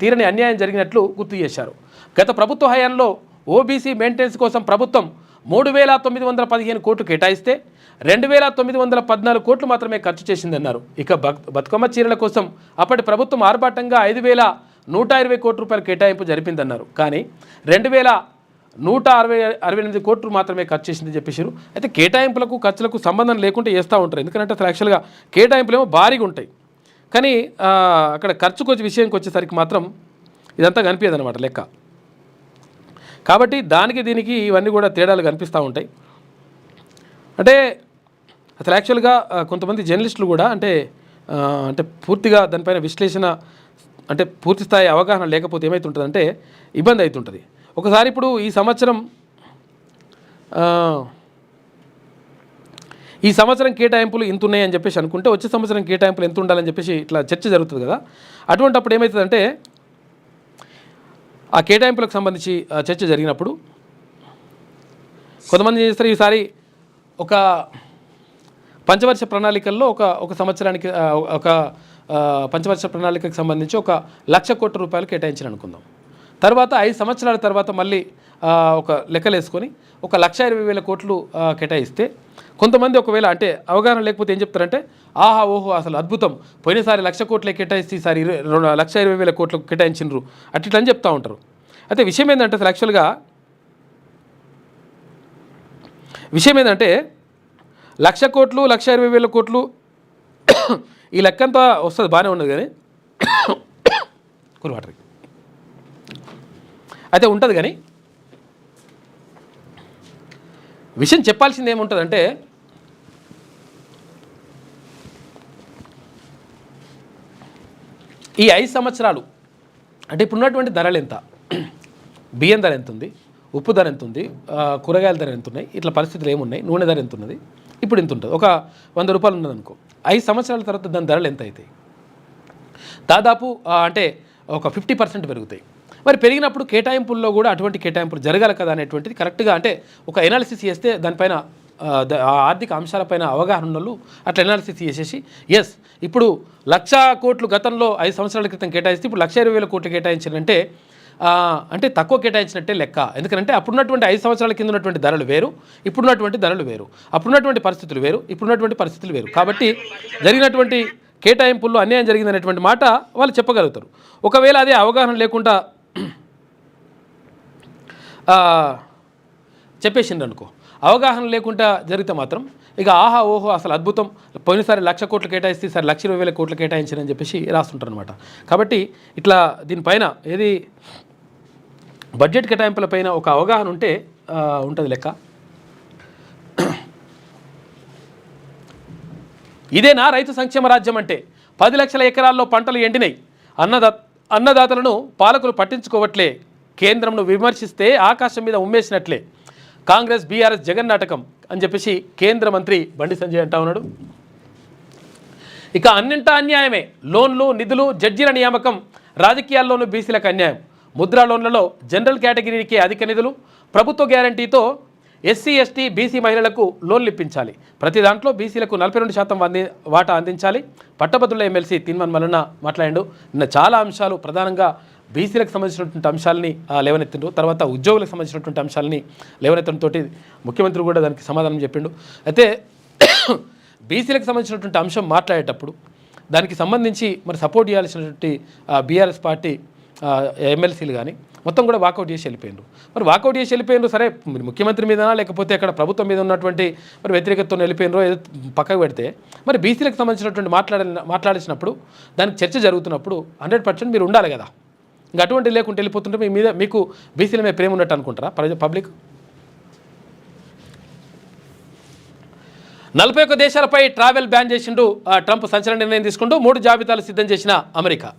తీరని అన్యాయం జరిగినట్లు గుర్తు చేశారు. గత ప్రభుత్వ హయాంలో ఓబీసీ మెయింటెనెన్స్ కోసం ప్రభుత్వం 3,915 కోట్లు కేటాయిస్తే 2,914 కోట్లు మాత్రమే ఖర్చు చేసిందన్నారు. ఇక బతుకమ్మ చీరల కోసం అప్పటి ప్రభుత్వం ఆర్భాటంగా 5,120 కోట్ల రూపాయల కేటాయింపు జరిపిందన్నారు. కానీ 2,168 కోట్లు మాత్రమే ఖర్చు చేసిందని చెప్పేసారు. అయితే కేటాయింపులకు ఖర్చులకు సంబంధం లేకుండా చేస్తూ ఉంటారు. ఎందుకంటే అసలు యాక్చువల్గా కేటాయింపులు ఏమో భారీగా ఉంటాయి, కానీ అక్కడ ఖర్చుకు విషయానికి వచ్చేసరికి మాత్రం ఇదంతా కనిపించదు అనమాట లెక్క. కాబట్టి దానికి దీనికి ఇవన్నీ కూడా తేడాలు కనిపిస్తూ ఉంటాయి. అంటే అసలు యాక్చువల్గా కొంతమంది జర్నలిస్టులు కూడా అంటే పూర్తిగా దానిపైన విశ్లేషణ అంటే పూర్తి స్థాయి అవగాహన లేకపోతే ఏమవుతుంటుందంటే ఇబ్బంది అవుతుంటుంది. ఒకసారి ఇప్పుడు ఈ సంవత్సరం కేటాయింపులు ఇంత ఉన్నాయని చెప్పేసి అనుకుంటే వచ్చే సంవత్సరం కేటాయింపులు ఎంత ఉండాలని చెప్పేసి ఇట్లా చర్చ జరుగుతుంది కదా. అటువంటి అప్పుడు ఏమవుతుందంటే ఆ కేటాయింపులకు సంబంధించి చర్చ జరిగినప్పుడు కొంతమంది చేస్తారు, ఈసారి ఒక పంచవర్ష ప్రణాళికల్లో ఒక సంవత్సరానికి ఒక పంచవర్ష ప్రణాళికకు సంబంధించి 1,00,000 కోట్ల రూపాయలు కేటాయించిన అనుకుందాం. తర్వాత 5 సంవత్సరాల తర్వాత మళ్ళీ ఒక లెక్కలు వేసుకొని 1,20,000 కోట్లు కేటాయిస్తే కొంతమంది ఒకవేళ అంటే అవగాహన లేకపోతే ఏం చెప్తారంటే ఆహా ఓహో అసలు అద్భుతం, పోయినసారి 1,00,000 కోట్లే కేటాయిస్తే ఈసారి 1,20,000 కోట్లు కేటాయించిండ్రు అట్లా అని చెప్తూ ఉంటారు. అయితే విషయం ఏంటంటే అసలు యాక్చువల్గా విషయం ఏంటంటే 1,00,000 కోట్లు 1,20,000 కోట్లు ఈ లెక్కంతా వస్తుంది బాగానే ఉన్నది కానీ వాటర్ అయితే ఉంటుంది. కానీ విషయం చెప్పాల్సింది ఏముంటుందంటే ఈ 5 సంవత్సరాలు అంటే ఇప్పుడున్నటువంటి ధరలు ఎంత, బియ్యం ధర ఎంత ఉంది, ఉప్పు ధర ఎంత ఉంది, కూరగాయల ధర ఎంత ఉన్నాయి, ఇట్లా పరిస్థితులు ఏమున్నాయి, నూనె ధర ఎంత ఉన్నది, ఇప్పుడు ఎంత ఉంటుంది, ఒక 100 రూపాయలు ఉన్నదనుకో, 5 సంవత్సరాల తర్వాత దాని ధరలు ఎంత అవుతాయి? దాదాపు అంటే ఒక 50% పెరుగుతాయి. మరి పెరిగినప్పుడు కేటాయింపుల్లో కూడా అటువంటి కేటాయింపులు జరగాలి కదా అనేటువంటిది కరెక్ట్గా అంటే ఒక ఎనాలిసిస్ చేస్తే దానిపైన ఆర్థిక అంశాలపైన అవగాహన ఉన్నోళ్ళు అట్లా ఎనాలిసిస్ చేసేసి ఎస్ ఇప్పుడు 1,00,000 కోట్లు గతంలో 5 సంవత్సరాల క్రితం కేటాయిస్తే ఇప్పుడు 1,20,000 కోట్లు కేటాయించారంటే అంటే తక్కువ కేటాయించినట్టే లెక్క. ఎందుకంటే అప్పుడున్నటువంటి 5 సంవత్సరాల కింద ఉన్నటువంటి ధరలు వేరు, ఇప్పుడున్నటువంటి ధరలు వేరు, అప్పుడున్నటువంటి పరిస్థితులు వేరు, ఇప్పుడున్నటువంటి పరిస్థితులు వేరు. కాబట్టి జరిగినటువంటి కేటాయింపుల్లో అన్యాయం జరిగిందనేటువంటి మాట వాళ్ళు చెప్పగలుగుతారు. ఒకవేళ అదే అవగాహన లేకుండా చెప్పేసిండ్రు అనుకో, అవగాహన లేకుండా జరిగితే మాత్రం ఇక ఆహా ఓహో అసలు అద్భుతం, పోయినసారి 1,00,000 కోట్లు కేటాయిస్తే ఈసారి 1,20,000 కోట్లు కేటాయించారని చెప్పేసి రాస్తుంటారు అనమాట. కాబట్టి ఇట్లా దీనిపైన ఏది బడ్జెట్ కేటాయింపులపైన ఒక అవగాహన ఉంటే ఉంటుంది లెక్క. ఇదేనా రైతు సంక్షేమ రాజ్యం అంటే? 10 లక్షల ఎకరాల్లో పంటలు ఎండినాయి. అన్నదాతలను పాలకులు పట్టించుకోవట్లే. కేంద్రంను విమర్శిస్తే ఆకాశం మీద ఉమ్మేసినట్లే. కాంగ్రెస్ బీఆర్ఎస్ జగన్ నాటకం అని చెప్పేసి కేంద్ర మంత్రి బండి సంజయ్ అంటా ఉన్నాడు. ఇక అన్నింటా అన్యాయమే. లోన్లు, నిధులు, జడ్జీల నియామకం, రాజకీయాల్లోనూ బీసీలకు అన్యాయం. ముద్రా లోన్లలో జనరల్ కేటగిరీకి అధిక నిధులు, ప్రభుత్వ గ్యారంటీతో ఎస్సీ, ఎస్టీ, బీసీ మహిళలకు లోన్లు ఇప్పించాలి. ప్రతి దాంట్లో బీసీలకు 42% వాటా అందించాలి. పట్టభద్రుల ఎమ్మెల్సీ తిన్మన్ మల్లన్న మాట్లాడాడు. నిన్న చాలా అంశాలు ప్రధానంగా బీసీలకు సంబంధించినటువంటి అంశాలని లేవనెత్తిండు. తర్వాత ఉద్యోగులకు సంబంధించినటువంటి అంశాలని లేవనెత్తడంతో ముఖ్యమంత్రి కూడా దానికి సమాధానం చెప్పిండు. అయితే బీసీలకు సంబంధించినటువంటి అంశం మాట్లాడేటప్పుడు దానికి సంబంధించి మరి సపోర్ట్ చేయాల్సినటువంటి బీఆర్ఎస్ పార్టీ ఎమ్మెల్సీలు కానీ మొత్తం కూడా వాకౌట్ చేసి వెళ్ళిపోయిండ్రు. మరి వాకౌట్ చేసి వెళ్ళిపోయిండ్రు సరే, ముఖ్యమంత్రి మీదనా లేకపోతే అక్కడ ప్రభుత్వం మీద ఉన్నటువంటి మరి వ్యతిరేకతతో వెళ్ళిపోయినరో ఏదో పక్కకు పెడితే, మరి బీసీలకు సంబంధించినటువంటి మాట్లాడినప్పుడు దానికి చర్చ జరుగుతున్నప్పుడు 100% మీరు ఉండాలి కదా. ఇంకా అటువంటి లేకుంటే వెళ్ళిపోతుంటే మీ మీద మీకు బీసీల మీద ప్రేమ ఉన్నట్టు అనుకుంటారా పబ్లిక్? 41 దేశాలపై ట్రావెల్ బ్యాన్ చేసిండు ట్రంప్. సంచలన నిర్ణయం తీసుకుంటూ 3 జాబితాలు సిద్ధం చేసిన అమెరికా.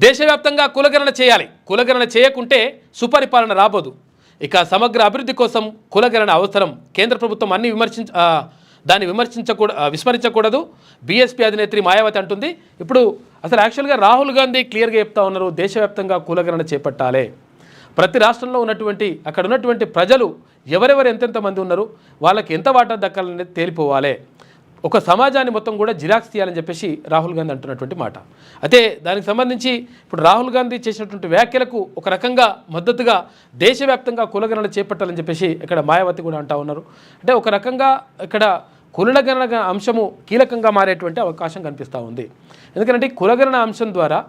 దేశవ్యాప్తంగా కులగణన చేయాలి. కులగణన చేయకుంటే సుపరిపాలన రాబోదు. ఇక సమగ్ర అభివృద్ధి కోసం కులగణన అవసరం. కేంద్ర ప్రభుత్వం దాన్ని విస్మరించకూడదు. బీఎస్పీ అధినేత్రి మాయావతి అంటుంది. ఇప్పుడు అసలు యాక్చువల్గా రాహుల్ గాంధీ క్లియర్గా చెప్తా ఉన్నారు, దేశవ్యాప్తంగా కులగణన చేపట్టాలి. ప్రతి రాష్ట్రంలో ఉన్నటువంటి అక్కడ ఉన్నటువంటి ప్రజలు ఎవరెవరు ఎంతెంత మంది ఉన్నారు, వాళ్ళకి ఎంత వాటా దక్కాలనేది తేలిపోవాలి. ఒక సమాజాన్ని మొత్తం కూడా జిరాక్స్ తీయాలని చెప్పేసి రాహుల్ గాంధీ అంటున్నటువంటి మాట. అయితే దానికి సంబంధించి ఇప్పుడు రాహుల్ గాంధీ చేసినటువంటి వ్యాఖ్యలకు ఒక రకంగా మద్దతుగా దేశవ్యాప్తంగా కులగణన చేపట్టాలని చెప్పేసి ఇక్కడ మాయావతి కూడా అంటా ఉన్నారు. అంటే ఒక రకంగా ఇక్కడ కులగణన అంశము కీలకంగా మారేటువంటి అవకాశం కనిపిస్తూ ఉంది. ఎందుకంటే కులగణన అంశం ద్వారా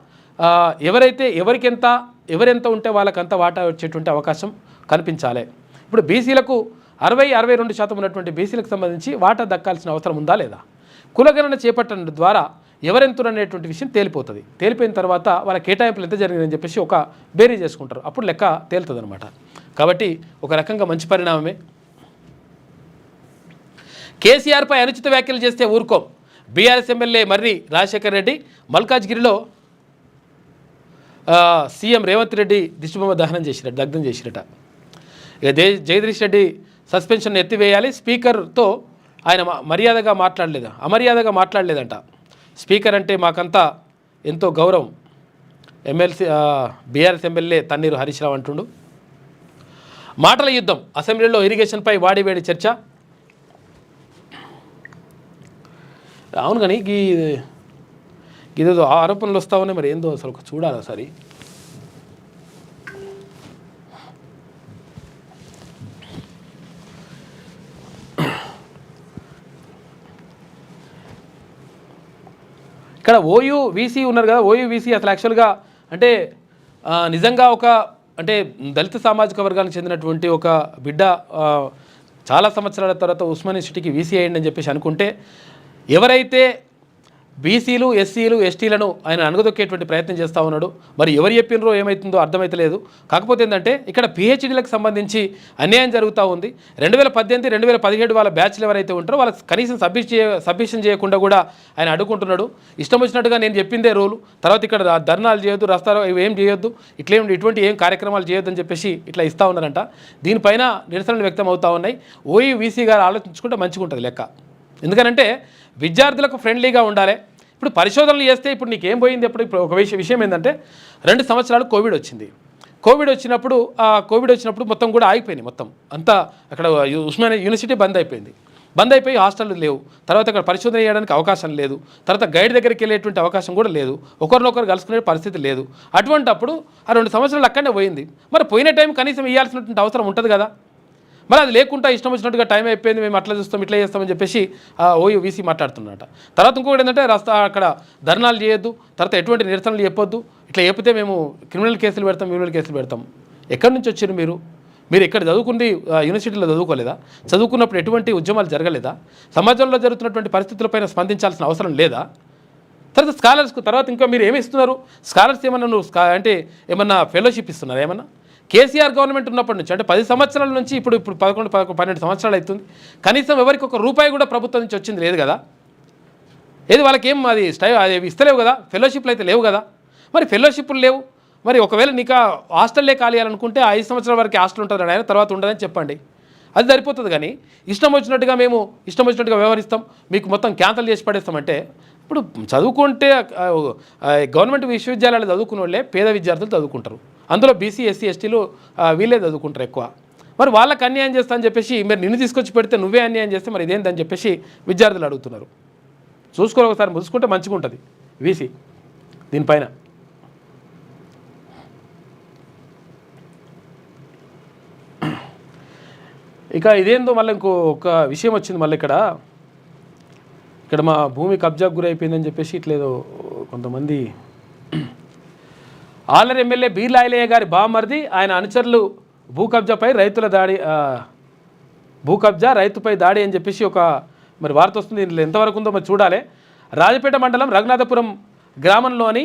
ఎవరెంత ఉంటే వాళ్ళకంత వాటా వచ్చేటువంటి అవకాశం కనిపించాలి. ఇప్పుడు బీసీలకు 62% ఉన్నటువంటి బీసీలకు సంబంధించి వాటా దక్కాల్సిన అవసరం ఉందా లేదా? కులగణన చేపట్టడం ద్వారా ఎవరెంతురు అనేటువంటి విషయం తేలిపోతుంది. తేలిపోయిన తర్వాత వాళ్ళ కేటాయింపులు ఎంత జరిగిందని చెప్పేసి ఒక బేరీ చేసుకుంటారు. అప్పుడు లెక్క తేలుతుంది అనమాట. కాబట్టి ఒక రకంగా మంచి పరిణామమే. కేసీఆర్పై అనుచిత వ్యాఖ్యలు చేస్తే ఊరుకోం. బీఆర్ఎస్ ఎమ్మెల్యే మర్రి రాజశేఖర్ రెడ్డి మల్కాజ్గిరిలో సీఎం రేవంత్ రెడ్డి దిష్టిబొమ్మ దగ్ధం చేసిరట. ఇక జగదీష్ రెడ్డి సస్పెన్షన్ ఎత్తివేయాలి. స్పీకర్తో ఆయన అమర్యాదగా మాట్లాడలేదంట. స్పీకర్ అంటే మాకంతా ఎంతో గౌరవం. బీఆర్ఎస్ ఎమ్మెల్యే తన్నీరు హరీష్ రావు అంటుండు. మాటల యుద్ధం. అసెంబ్లీలో ఇరిగేషన్పై వాడివేడి చర్చ. అవును కానీ ఇదేదో ఆరోపణలు వస్తూ ఉన్నాయి, మరి ఏందో అసలు చూడాలి ఒకసారి. ఇక్కడ ఓయూవీసీ ఉన్నారు కదా, ఓయూవీసీ అసలు యాక్చువల్గా అంటే నిజంగా అంటే దళిత సామాజిక వర్గానికి చెందినటువంటి ఒక బిడ్డ చాలా సంవత్సరాల తర్వాత ఉస్మానియా యూనివర్సిటీకి వీసీ అయ్యిందని చెప్పేసి అనుకుంటే, ఎవరైతే బీసీలు, ఎస్సీలు, ఎస్టీలను ఆయన అణగదొక్కేటువంటి ప్రయత్నం చేస్తూ ఉన్నాడు. మరి ఎవరు చెప్పినరో ఏమవుతుందో అర్థమైతలేదు. కాకపోతే ఏంటంటే ఇక్కడ పిహెచ్డీలకు సంబంధించి అన్యాయం జరుగుతూ ఉంది. 2018, 2017 వాళ్ళ బ్యాచ్లు ఎవరైతే ఉంటారో వాళ్ళకి కనీసం సబ్మిషన్ చేయకుండా కూడా ఆయన అడుగుంటున్నాడు. ఇష్టం వచ్చినట్టుగా నేను చెప్పిందే రూలు, తర్వాత ఇక్కడ ధర్నాలు చేయొద్దు, రస్తారో ఇవేం చేయొద్దు, ఇటువంటి ఏం కార్యక్రమాలు చేయొద్దని చెప్పేసి ఇట్లా ఇస్తూ ఉన్నారంట. దీనిపైన నిరసనలు వ్యక్తం అవుతూ ఉన్నాయి. ఓయూవీసీ గారు ఆలోచించుకుంటే మంచిగా ఉంటుంది లెక్క. ఎందుకనంటే విద్యార్థులకు ఫ్రెండ్లీగా ఉండాలి. ఇప్పుడు పరిశోధనలు చేస్తే ఇప్పుడు నీకేం పోయింది? ఇప్పుడు ఒక విషయం ఏంటంటే 2 సంవత్సరాలు కోవిడ్ వచ్చినప్పుడు మొత్తం కూడా ఆగిపోయింది. మొత్తం అంతా అక్కడ ఉస్మానియా యూనివర్సిటీ బంద్ అయిపోయి హాస్టళ్ళు లేవు. తర్వాత అక్కడ పరిశోధన చేయడానికి అవకాశం లేదు. తర్వాత గైడ్ దగ్గరికి వెళ్ళేటువంటి అవకాశం కూడా లేదు. ఒకరినొకరు కలుసుకునే పరిస్థితి లేదు. అటువంటప్పుడు ఆ 2 సంవత్సరాలు అక్కడనే పోయింది. మరి పోయిన టైం కనీసం ఇవ్వాల్సినటువంటి అవసరం ఉంటుంది కదా. మరి అది లేకుండా ఇష్టం వచ్చినట్టుగా టైం అయిపోయింది, మేము అట్లా చూస్తాం ఇట్లా చేస్తామని చెప్పేసి ఓయూవీసీ మాట్లాడుతున్నట. తర్వాత ఇంకొకటి ఏంటంటే అక్కడ ధర్నాలు చేయొద్దు, తర్వాత ఎటువంటి నిరసనలు చెప్పొద్దు, ఇట్లా చెప్పితే మేము క్రిమినల్ కేసులు పెడతాం. ఎక్కడి నుంచి వచ్చారు మీరు ఎక్కడ చదువుకుంది? యూనివర్సిటీలో చదువుకోలేదా? చదువుకున్నప్పుడు ఎటువంటి ఉద్యమాలు జరగలేదా? సమాజంలో జరుగుతున్నటువంటి పరిస్థితులపైన స్పందించాల్సిన అవసరం లేదా? తర్వాత స్కాలర్స్కు తర్వాత ఇంకా మీరు ఏమి ఇస్తున్నారు? స్కాలర్స్ ఏమన్నా ఫెలోషిప్ ఇస్తున్నారు ఏమన్నా? కేసీఆర్ గవర్నమెంట్ ఉన్నప్పటి నుంచి అంటే 10 సంవత్సరాల నుంచి ఇప్పుడు 11, 12 సంవత్సరాలు అవుతుంది. కనీసం ఎవరికి ₹1 కూడా ప్రభుత్వం నుంచి వచ్చింది లేదు కదా. ఏది వాళ్ళకేం అది అది ఇస్తలేవు కదా, ఫెలోషిప్లు అయితే లేవు కదా. మరి ఫెలోషిప్లు లేవు, మరి ఒకవేళ నీకు హాస్టల్లే ఖాళీ అనుకుంటే 5 సంవత్సరాల వరకు హాస్టల్ ఉంటుంది ఆయన, తర్వాత ఉండదని చెప్పండి, అది సరిపోతుంది. కానీ ఇష్టం వచ్చినట్టుగా మేము ఇష్టం వచ్చినట్టుగా వ్యవహరిస్తాం, మీకు మొత్తం క్యాన్సల్ చేసి పడేస్తామంటే, ఇప్పుడు చదువుకుంటే గవర్నమెంట్ విశ్వవిద్యాలయాలు చదువుకునే వాళ్ళే పేద విద్యార్థులు చదువుకుంటారు, అందులో బీసీ ఎస్సీ ఎస్టీలు వీళ్ళే చదువుకుంటారు ఎక్కువ. మరి వాళ్ళకి అన్యాయం చేస్తా అని చెప్పేసి మీరు నిన్ను తీసుకొచ్చి పెడితే నువ్వే అన్యాయం చేస్తే మరి ఇదేందని చెప్పేసి విద్యార్థులు అడుగుతున్నారు. చూసుకొని ఒకసారి ముసుకుంటే మంచిగా ఉంటుంది వీసీ దీనిపైన. ఇక ఇదేందో మళ్ళీ ఒక విషయం వచ్చింది మళ్ళీ ఇక్కడ మా భూమి కబ్జాకు గురైపోయిందని చెప్పేసి ఇట్లేదో కొంతమంది ఆలర్ ఎమ్మెల్యే బీర్ల ఐలయ్య గారి బామర్ది ఆయన అనుచరులు భూ కబ్జా రైతుపై దాడి అని చెప్పేసి ఒక మరి వార్త వస్తుంది. ఇందులో ఎంతవరకు ఉందో మరి చూడాలి. రాజపేట మండలం రఘునాథపురం గ్రామంలోని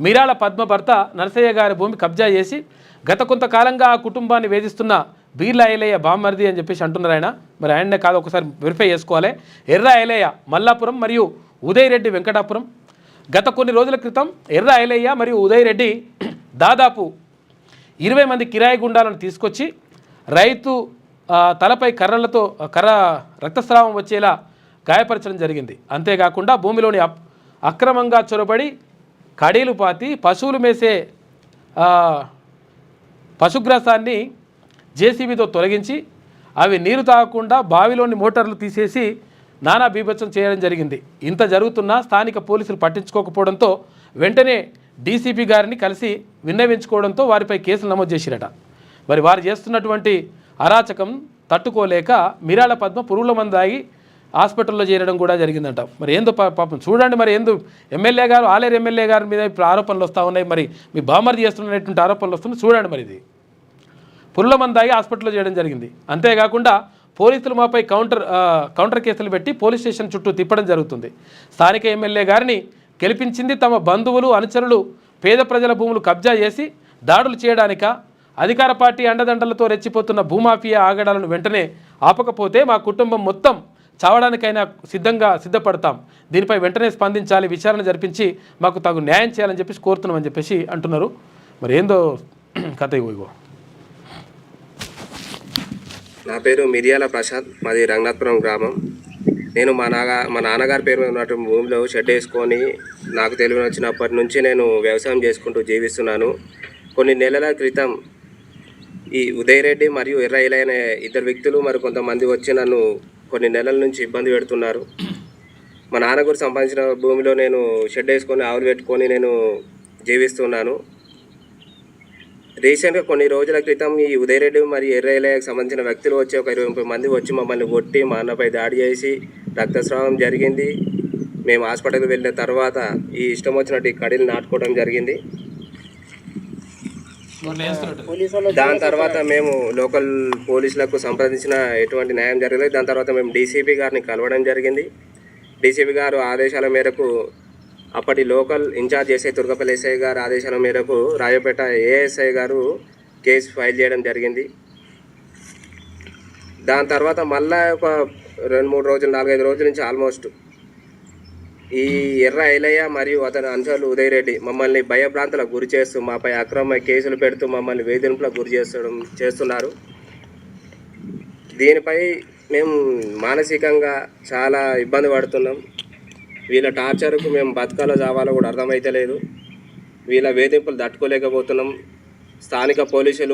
మిరాల పద్మ భర్త నరసయ్య గారి భూమి కబ్జా చేసి గత కొంతకాలంగా ఆ కుటుంబాన్ని వేధిస్తున్న బీర్ల ఐలయ్య బామ్మర్ది అని చెప్పేసి అంటున్నారు ఆయన. మరి ఆయన్నే కాదు, ఒకసారి వెరిఫై చేసుకోవాలి. ఎర్ర ఐలయ్య మల్లాపురం మరియు ఉదయ్ రెడ్డి వెంకటాపురం. గత కొన్ని రోజుల క్రితం ఎర్ర ఐలయ్య మరియు ఉదయ్ రెడ్డి దాదాపు 20 మంది కిరాయి గుండాలను తీసుకొచ్చి రైతు తలపై రక్తస్రావం వచ్చేలా గాయపరచడం జరిగింది. అంతేకాకుండా భూమిలోని అక్రమంగా చొరబడి కడీలు పాతి పశువులు మేసే పశుగ్రాసాన్ని జేసీబీతో తొలగించి అవి నీరు తాగకుండా బావిలోని మోటార్లు తీసేసి నానా బీభత్సం చేయడం జరిగింది. ఇంత జరుగుతున్నా స్థానిక పోలీసులు పట్టించుకోకపోవడంతో వెంటనే డీసీపీ గారిని కలిసి విన్నవించుకోవడంతో వారిపై కేసులు నమోదు చేసిరట. మరి వారు చేస్తున్నటువంటి అరాచకం తట్టుకోలేక మిరాల పద్మ పురుగుల మందు తాగి హాస్పిటల్లో చేరడం కూడా జరిగిందంట. మరి ఏందో పాపం చూడండి, మరి ఏందో ఎమ్మెల్యే గారు ఆలేరు ఎమ్మెల్యే గారి మీద ఇప్పుడు ఆరోపణలు వస్తూ ఉన్నాయి, మరి మీ బామర్ది చేస్తున్నటువంటి ఆరోపణలు వస్తున్నాయి చూడండి. మరి ఇది పురుగుల మందు తాగి హాస్పిటల్లో చేయడం జరిగింది. అంతేకాకుండా పోలీసులు మాపై కౌంటర్ కేసులు పెట్టి పోలీస్ స్టేషన్ చుట్టూ తిప్పడం జరుగుతుంది. స్థానిక ఎమ్మెల్యే గారిని గెలిపించింది తమ బంధువులు అనుచరులు పేద ప్రజల భూములు కబ్జా చేసి దాడులు చేయడానిక? అధికార పార్టీ అండదండలతో రెచ్చిపోతున్న భూమాఫియా ఆగడాలను వెంటనే ఆపకపోతే మా కుటుంబం మొత్తం చావడానికైనా సిద్ధపడతాం. దీనిపై వెంటనే స్పందించాలి, విచారణ జరిపించి మాకు తగు న్యాయం చేయాలని చెప్పేసి కోరుతున్నామని చెప్పేసి అంటున్నారు. మరి ఏందో కథ ఇగో. నా పేరు మిరియాల ప్రసాద్, మాది రంగనాథపురం గ్రామం. నేను మా నాన్నగారి పేరు మీద ఉన్నటువంటి భూమిలో షెడ్ వేసుకొని నాకు తెలివి వచ్చినప్పటి నుంచి నేను వ్యవసాయం చేసుకుంటూ జీవిస్తున్నాను. కొన్ని నెలల క్రితం ఈ ఉదయ్ రెడ్డి మరియు ఎర్ర ఐలయ్య అనే ఇద్దరు వ్యక్తులు మరి కొంతమంది వచ్చి నన్ను కొన్ని నెలల నుంచి ఇబ్బంది పెడుతున్నారు. మా నాన్నగారు సంపాదించిన భూమిలో నేను షెడ్ వేసుకొని ఆవులు పెట్టుకొని నేను జీవిస్తున్నాను. రీసెంట్గా కొన్ని రోజుల క్రితం ఈ ఉదయ్ రెడ్డి మరియు ఎర్ర ఐలయ్యకు సంబంధించిన వ్యక్తులు వచ్చి ఒక 20 మంది వచ్చి మమ్మల్ని కొట్టి మా అన్నపై దాడి చేసి రక్తస్రావం జరిగింది. మేము హాస్పిటల్కి వెళ్ళిన తర్వాత ఈ ఇష్టం వచ్చినట్టు ఈ కడీలు నాటుకోవడం జరిగింది. దాని తర్వాత మేము లోకల్ పోలీసులకు సంప్రదించిన ఎటువంటి న్యాయం జరగలేదు. దాని తర్వాత మేము డీసీపీ గారిని కలవడం జరిగింది. డీసీపీ గారు ఆదేశాల మేరకు అప్పటి లోకల్ ఇన్ఛార్జ్ ఎస్ఐ తుర్గపల్లి ఎస్ఐ గారు ఆదేశాల మేరకు రాజపేట ఏఎస్ఐ గారు కేసు ఫైల్ చేయడం జరిగింది. దాని తర్వాత మళ్ళా ఒక 2-3 రోజులు 4-5 రోజుల నుంచి ఆల్మోస్ట్ ఈ ఎర్ర ఐలయ్య మరియు అతని అనుచరులు ఉదయ్ రెడ్డి మమ్మల్ని భయభ్రాంతులకు గురి చేస్తూ మాపై అక్రమ కేసులు పెడుతూ మమ్మల్ని వేధింపులకు గురి చేస్తున్నారు. దీనిపై మేము మానసికంగా చాలా ఇబ్బంది పడుతున్నాం. వీళ్ళ టార్చర్కు మేము బతకాలో చావాలో కూడా అర్థమైతలేదు. వీళ్ళ వేధింపులు తట్టుకోలేకపోతున్నాం. స్థానిక పోలీసులు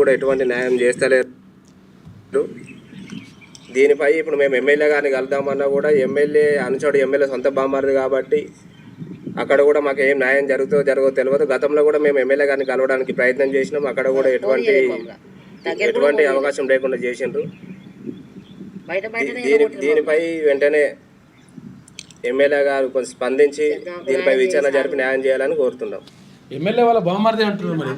కూడా ఎటువంటి న్యాయం చేస్తలేరు. దీనిపై ఇప్పుడు మేము ఎమ్మెల్యే గారిని కలుద్దామన్నా కూడా ఎమ్మెల్యే సొంత బామ్మర్ది కాబట్టి అక్కడ కూడా మాకు ఏం న్యాయం జరగదో తెలియదు. గతంలో కూడా మేము ఎమ్మెల్యే గారిని కలవడానికి ప్రయత్నం చేసినాం. అక్కడ కూడా ఎటువంటి అవకాశం లేకుండా చేసిండ్రు. దీనిపై వెంటనే ఎమ్మెల్యే గారు కొంచెం స్పందించి దీనిపై విచారణ జరిపి న్యాయం చేయాలని కోరుతున్నాం. ఎమ్మెల్యే వాళ్ళ బామ్మర్దే అంటున్నారు మరి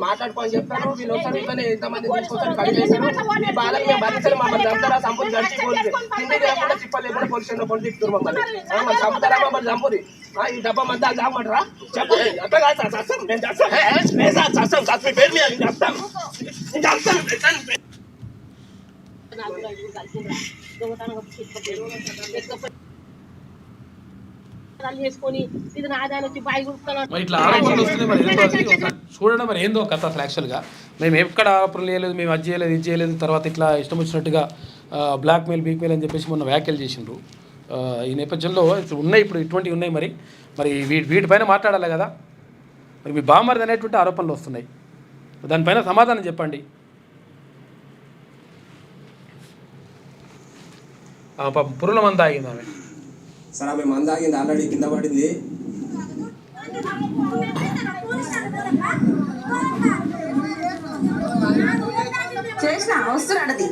మాట్లాడుకొని చెప్తాను వీళ్ళు వస్తారు ఇట్లనే ఎంతమంది తీసుకొస్తారు కడిగేశారు ఈ బాధలు మేము భరించాలి మమ్మల్ని చంపుతారా సంపూలు గడిచి కింది లేకుండా చిప్పలు లేకుండా పొలిషన్ కొని తిప్పుతారు మమ్మల్ని మమ్మల్ని చంపుతారా మమ్మల్ని చంపుది ఈ డబ్బా మంది అది చాపమంటారా చెప్పండి అట్లా కాదు సార్ చస్తాం నేను చేస్తాను చస్తాం చచ్చి పేరు మీద నేను చేస్తాను చేసుకొని ఇది నాదాని వచ్చి బాయి గుర్తున్నాను. మరి ఇట్లా ఆరోపణలు వస్తున్నాయి మరి ఏందో అది ఒకసారి చూడడం మరి ఏందో కథ అసలు యాక్చువల్గా మేము ఎక్కడ ఆరోపణలు చేయలేదు, మేము అది చేయలేదు ఇది చేయలేదు, తర్వాత ఇట్లా ఇష్టం వచ్చినట్టుగా బ్లాక్మెయిల్ బీక్మెయిల్ అని చెప్పేసి మొన్న వ్యాఖ్యలు చేసిండ్రు. ఈ నేపథ్యంలో ఉన్నాయి ఇప్పుడు ఇటువంటివి ఉన్నాయి. మరి మరి వీటిపైన మాట్లాడాలి కదా. మరి మీ బామ్మర్ది అనేటువంటి ఆరోపణలు వస్తున్నాయి, దానిపైన సమాధానం చెప్పండి. పాపం పురుల మంద ఆగింది ఆమె. సార్ ఆమె మంద ఆగింది, ఆల్రెడీ కింద పడింది. చేసిన వస్తున్నది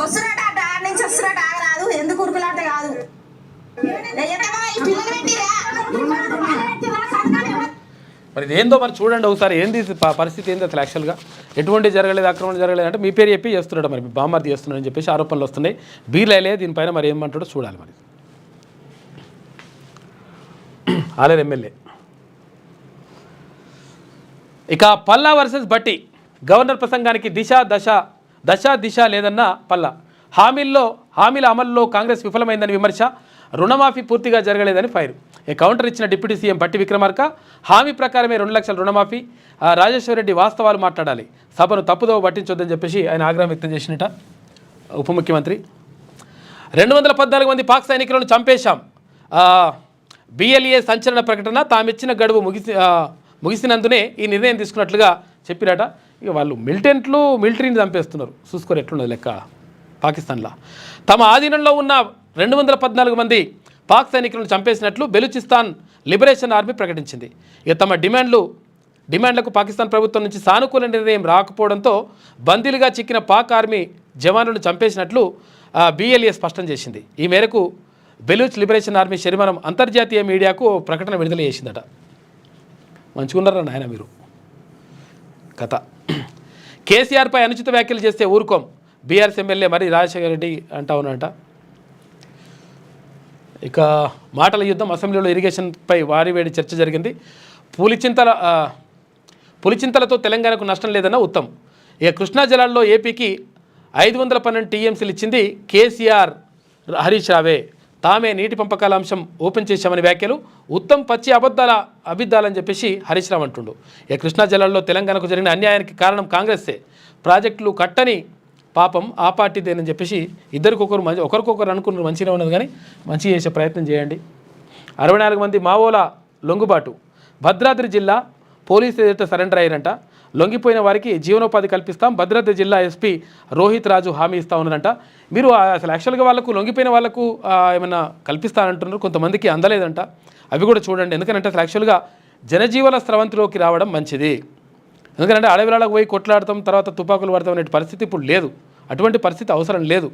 వస్తున్నట్టు అటు ఆడ నుంచి వస్తున్నట్టు ఆగరాదు. ఎందుకు ఉరుకులాట కాదు. మరి ఇదేందో మరి చూడండి ఒకసారి ఏంది పరిస్థితి ఏంది అసలు యాక్చువల్గా ఎటువంటి జరగలేదు, ఆక్రమణ జరగలేదు అంటే మీ పేరు చెప్పి చేస్తున్నాడు. మరి బామ్మర్ది చేస్తున్నాడు అని చెప్పేసి ఆరోపణలు వస్తున్నాయి. బీర్లైలే దీనిపైన మరి ఏమంటాడో చూడాలి. మరి ఆలేరు ఎమ్మెల్యే. ఇక పల్లా వర్సెస్ బట్టి గవర్నర్ ప్రసంగానికి దిశ లేదన్న పల్లా. హామీల అమలులో కాంగ్రెస్ విఫలమైందని విమర్శ. రుణమాఫీ పూర్తిగా జరగలేదని ఫైర్. కౌంటర్ ఇచ్చిన డిప్యూటీ సీఎం భట్టి విక్రమార్క. హామీ ప్రకారమే 2 లక్షల రుణమాఫీ. రాజేశ్వర రెడ్డి వాస్తవాలు మాట్లాడాలి, సభను తప్పుదోవ పట్టించొద్దని చెప్పేసి ఆయన ఆగ్రహం వ్యక్తం చేసినట ఉప ముఖ్యమంత్రి. 214 మంది పాక్ సైనికులను చంపేశాం. BLA సంచలన ప్రకటన. తామిచ్చిన గడువు ముగిసినందునే ఈ నిర్ణయం తీసుకున్నట్లుగా చెప్పినట. ఇక వాళ్ళు మిలిటరీని చంపేస్తున్నారు. చూసుకోరు ఎట్లున్నది లెక్క పాకిస్తాన్లో. తమ ఆధీనంలో ఉన్న 214 మంది పాక్ సైనికులను చంపేసినట్లు బెలూచిస్తాన్ లిబరేషన్ ఆర్మీ ప్రకటించింది. ఇక తమ డిమాండ్లకు పాకిస్తాన్ ప్రభుత్వం నుంచి సానుకూల నిర్ణయం రాకపోవడంతో బందీలుగా చిక్కిన పాక్ ఆర్మీ జవాన్లను చంపేసినట్లు BLA స్పష్టం చేసింది. ఈ మేరకు బెలూచ్ లిబరేషన్ ఆర్మీ శనివారం అంతర్జాతీయ మీడియాకు ప్రకటన విడుదల చేసిందట. మంచుకున్నారా నాయన మీరు కథ. కేసీఆర్పై అనుచిత వ్యాఖ్యలు చేస్తే ఊరుకోం. బీఆర్ఎస్ ఎమ్మెల్యే మరి రాజశేఖర రెడ్డి అంటా ఉన్నట. ఇక మాటల యుద్ధం. అసెంబ్లీలో ఇరిగేషన్పై వారివేడి చర్చ జరిగింది. పులిచింతలతో తెలంగాణకు నష్టం లేదన్న ఉత్తమ్. ఇక కృష్ణా జలాల్లో ఏపీకి 512 TMCలు ఇచ్చింది కేసీఆర్, హరీష్ రావే. తామే నీటి పంపకాల అంశం ఓపెన్ చేశామని వ్యాఖ్యలు. ఉత్తమ్ పచ్చి అబద్ధాలని చెప్పేసి హరీష్ రావు అంటుండు. ఇక కృష్ణా జలాల్లో తెలంగాణకు జరిగిన అన్యాయానికి కారణం కాంగ్రెస్సే. ప్రాజెక్టులు కట్టని పాపం ఆ పార్టీదేనని చెప్పేసి ఒకరికొకరు అనుకున్నారు. మంచిగా ఉన్నది కానీ మంచి చేసే ప్రయత్నం చేయండి. 64 మంది మావోల లొంగుబాటు. భద్రాద్రి జిల్లా పోలీసు ఎదుట సరెండర్ అయ్యారంట. లొంగిపోయిన వారికి జీవనోపాధి కల్పిస్తాం. భద్రాద్రి జిల్లా ఎస్పీ రోహిత్ రాజు హామీ ఇస్తా ఉన్నారంట. మీరు అసలు యాక్చువల్గా వాళ్ళకు లొంగిపోయిన వాళ్ళకు ఏమైనా కల్పిస్తానంటున్నారు. కొంతమందికి అందలేదంట. అవి కూడా చూడండి. ఎందుకంటే అసలు యాక్చువల్గా జనజీవన స్రవంతిలోకి రావడం మంచిది. ఎందుకంటే అడవిలాలకు పోయి కొట్లాడతాం, తర్వాత తుపాకులు పడతాం అనే పరిస్థితి ఇప్పుడు లేదు. అటువంటి పరిస్థితి అవసరం లేదు.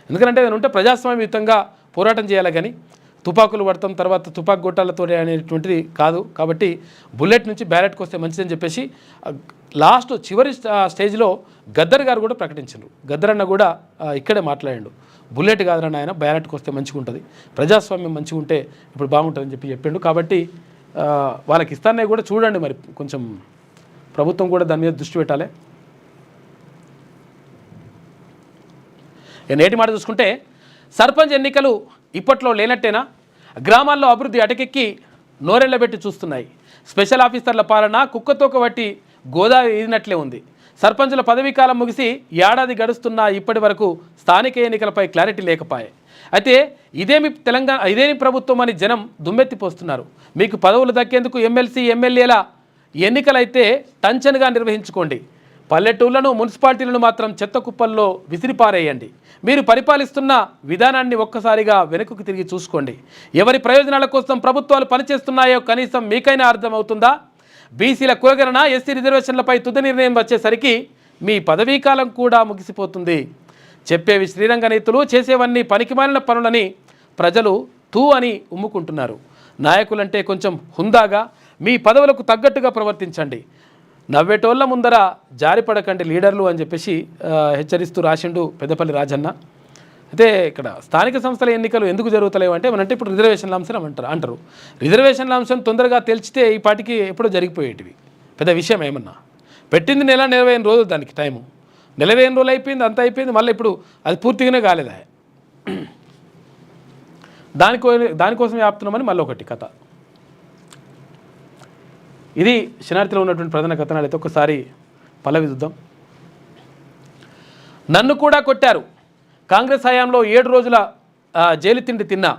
ఎందుకంటే ఏదైనా ఉంటే ప్రజాస్వామ్యయుతంగా పోరాటం చేయాలి, కానీ తుపాకులు పడతాం తర్వాత తుపాకు గొట్టాలతో అనేటువంటిది కాదు. కాబట్టి బుల్లెట్ నుంచి బ్యాలెట్కి వస్తే మంచిదని చెప్పేసి చివరి స్టేజ్లో గద్దర్ గారు కూడా ప్రకటించారు. గద్దర్ అన్న కూడా ఇక్కడే మాట్లాడాడు. బుల్లెట్ కాదన్న ఆయన, బ్యాలెట్కి వస్తే మంచిగా ఉంటుంది, ప్రజాస్వామ్యం మంచిగా ఉంటే ఇప్పుడు బాగుంటుందని చెప్పిండు. కాబట్టి వాళ్ళకి ఇస్తానే కూడా చూడండి. మరి కొంచెం ప్రభుత్వం కూడా దాని మీద దృష్టి పెట్టాలి. నేటి మాట చూసుకుంటే సర్పంచ్ ఎన్నికలు ఇప్పట్లో లేనట్టేనా? గ్రామాల్లో అభివృద్ధి అటకెక్కి నోరెళ్లబెట్టి చూస్తున్నాయి. స్పెషల్ ఆఫీసర్ల పాలన కుక్కతోక బట్టి గోదావరి ఈదినట్లే ఉంది. సర్పంచుల పదవీకాలం ముగిసి ఏడాది గడుస్తున్నా ఇప్పటి వరకు స్థానిక ఎన్నికలపై క్లారిటీ లేకపోయాయి. అయితే ఇదేమి ప్రభుత్వం అని జనం దుమ్మెత్తిపోస్తున్నారు. మీకు పదవులు దక్కేందుకు ఎమ్మెల్సీ ఎమ్మెల్యేల ఎన్నికలైతే టంచన్గా నిర్వహించుకోండి. పల్లెటూళ్లను మున్సిపాలిటీలను మాత్రం చెత్త కుప్పల్లో విసిరిపారేయండి. మీరు పరిపాలిస్తున్న విధానాన్ని ఒక్కసారిగా వెనుకకు తిరిగి చూసుకోండి. ఎవరి ప్రయోజనాల కోసం ప్రభుత్వాలు పనిచేస్తున్నాయో కనీసం మీకైనా అర్థమవుతుందా? బీసీల కులగణన, ఎస్సీ రిజర్వేషన్లపై తుది నిర్ణయం వచ్చేసరికి మీ పదవీకాలం కూడా ముగిసిపోతుంది. చెప్పేవి శ్రీరంగ నీతులు, చేసేవన్నీ పనికిమాలిన పనులని ప్రజలు తూ అని ఉమ్ముకుంటున్నారు. నాయకులంటే కొంచెం హుందాగా మీ పదవులకు తగ్గట్టుగా ప్రవర్తించండి, నవ్వేటోళ్ళ ముందర జారిపడకండి లీడర్లు అని చెప్పేసి హెచ్చరిస్తూ రాసిండు పెద్దపల్లి రాజన్న. అయితే ఇక్కడ స్థానిక సంస్థల ఎన్నికలు ఎందుకు జరుగుతలేవు అంటే మనంటే ఇప్పుడు రిజర్వేషన్ల అంశం అంటారు. రిజర్వేషన్ల అంశం తొందరగా తెలిస్తే ఈ పాటికి ఎప్పుడో జరిగిపోయేటివి, పెద్ద విషయం ఏమన్నా. పెట్టింది నెల 45 రోజులు, దానికి టైము 45 రోజులు అయిపోయింది, అంతా అయిపోయింది, మళ్ళీ ఇప్పుడు అది పూర్తిగానే కాలేదా. దానికోసం ఆపుతున్నామని మళ్ళీ ఒకటి కథ. ఇది శనార్థిలో ఉన్నటువంటి ప్రధాన కథనాలు. అయితే ఒకసారి పల్లవి చూద్దాం. నన్ను కూడా కొట్టారు, కాంగ్రెస్ హయాంలో 7 రోజుల జైలు తిండి తిన్నా,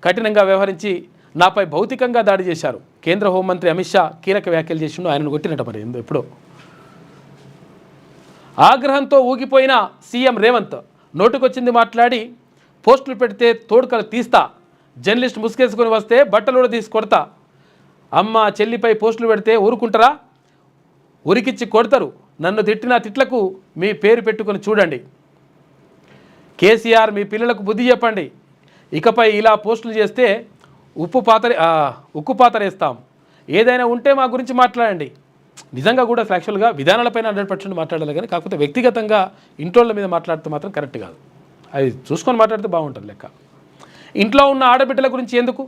కఠినంగా వ్యవహరించి నాపై భౌతికంగా దాడి చేశారు. కేంద్ర హోంమంత్రి అమిత్ షా కీలక వ్యాఖ్యలు చేసిండు. ఆయనను కొట్టినట్ట మరి ఎప్పుడో. ఆగ్రహంతో ఊగిపోయిన సీఎం రేవంత్ నోటుకొచ్చింది మాట్లాడి పోస్టులు పెడితే తోడుకలు తీస్తా, జర్నలిస్ట్ ముసుగేసుకొని వస్తే బట్టలు తీసి కొడతా, అమ్మ చెల్లిపై పోస్టులు పెడితే ఊరుకుంటారా, ఉరికిచ్చి కొడతారు, నన్ను తిట్టిన తిట్లకు మీ పేరు పెట్టుకొని చూడండి, కేసీఆర్ మీ పిల్లలకు బుద్ధి చెప్పండి, ఇకపై ఇలా పోస్టులు చేస్తే ఉక్కు పాతరేస్తాం, ఏదైనా ఉంటే మా గురించి మాట్లాడండి. నిజంగా కూడా యాక్చువల్గా విధానాలపైన 100% మాట్లాడాలి, కానీ కాకపోతే వ్యక్తిగతంగా ఇంట్లోళ్ళ మీద మాట్లాడితే మాత్రం కరెక్ట్ కాదు. అది చూసుకొని మాట్లాడితే బాగుంటుంది లెక్క. ఇంట్లో ఉన్న ఆడబిడ్డల గురించి ఎందుకు?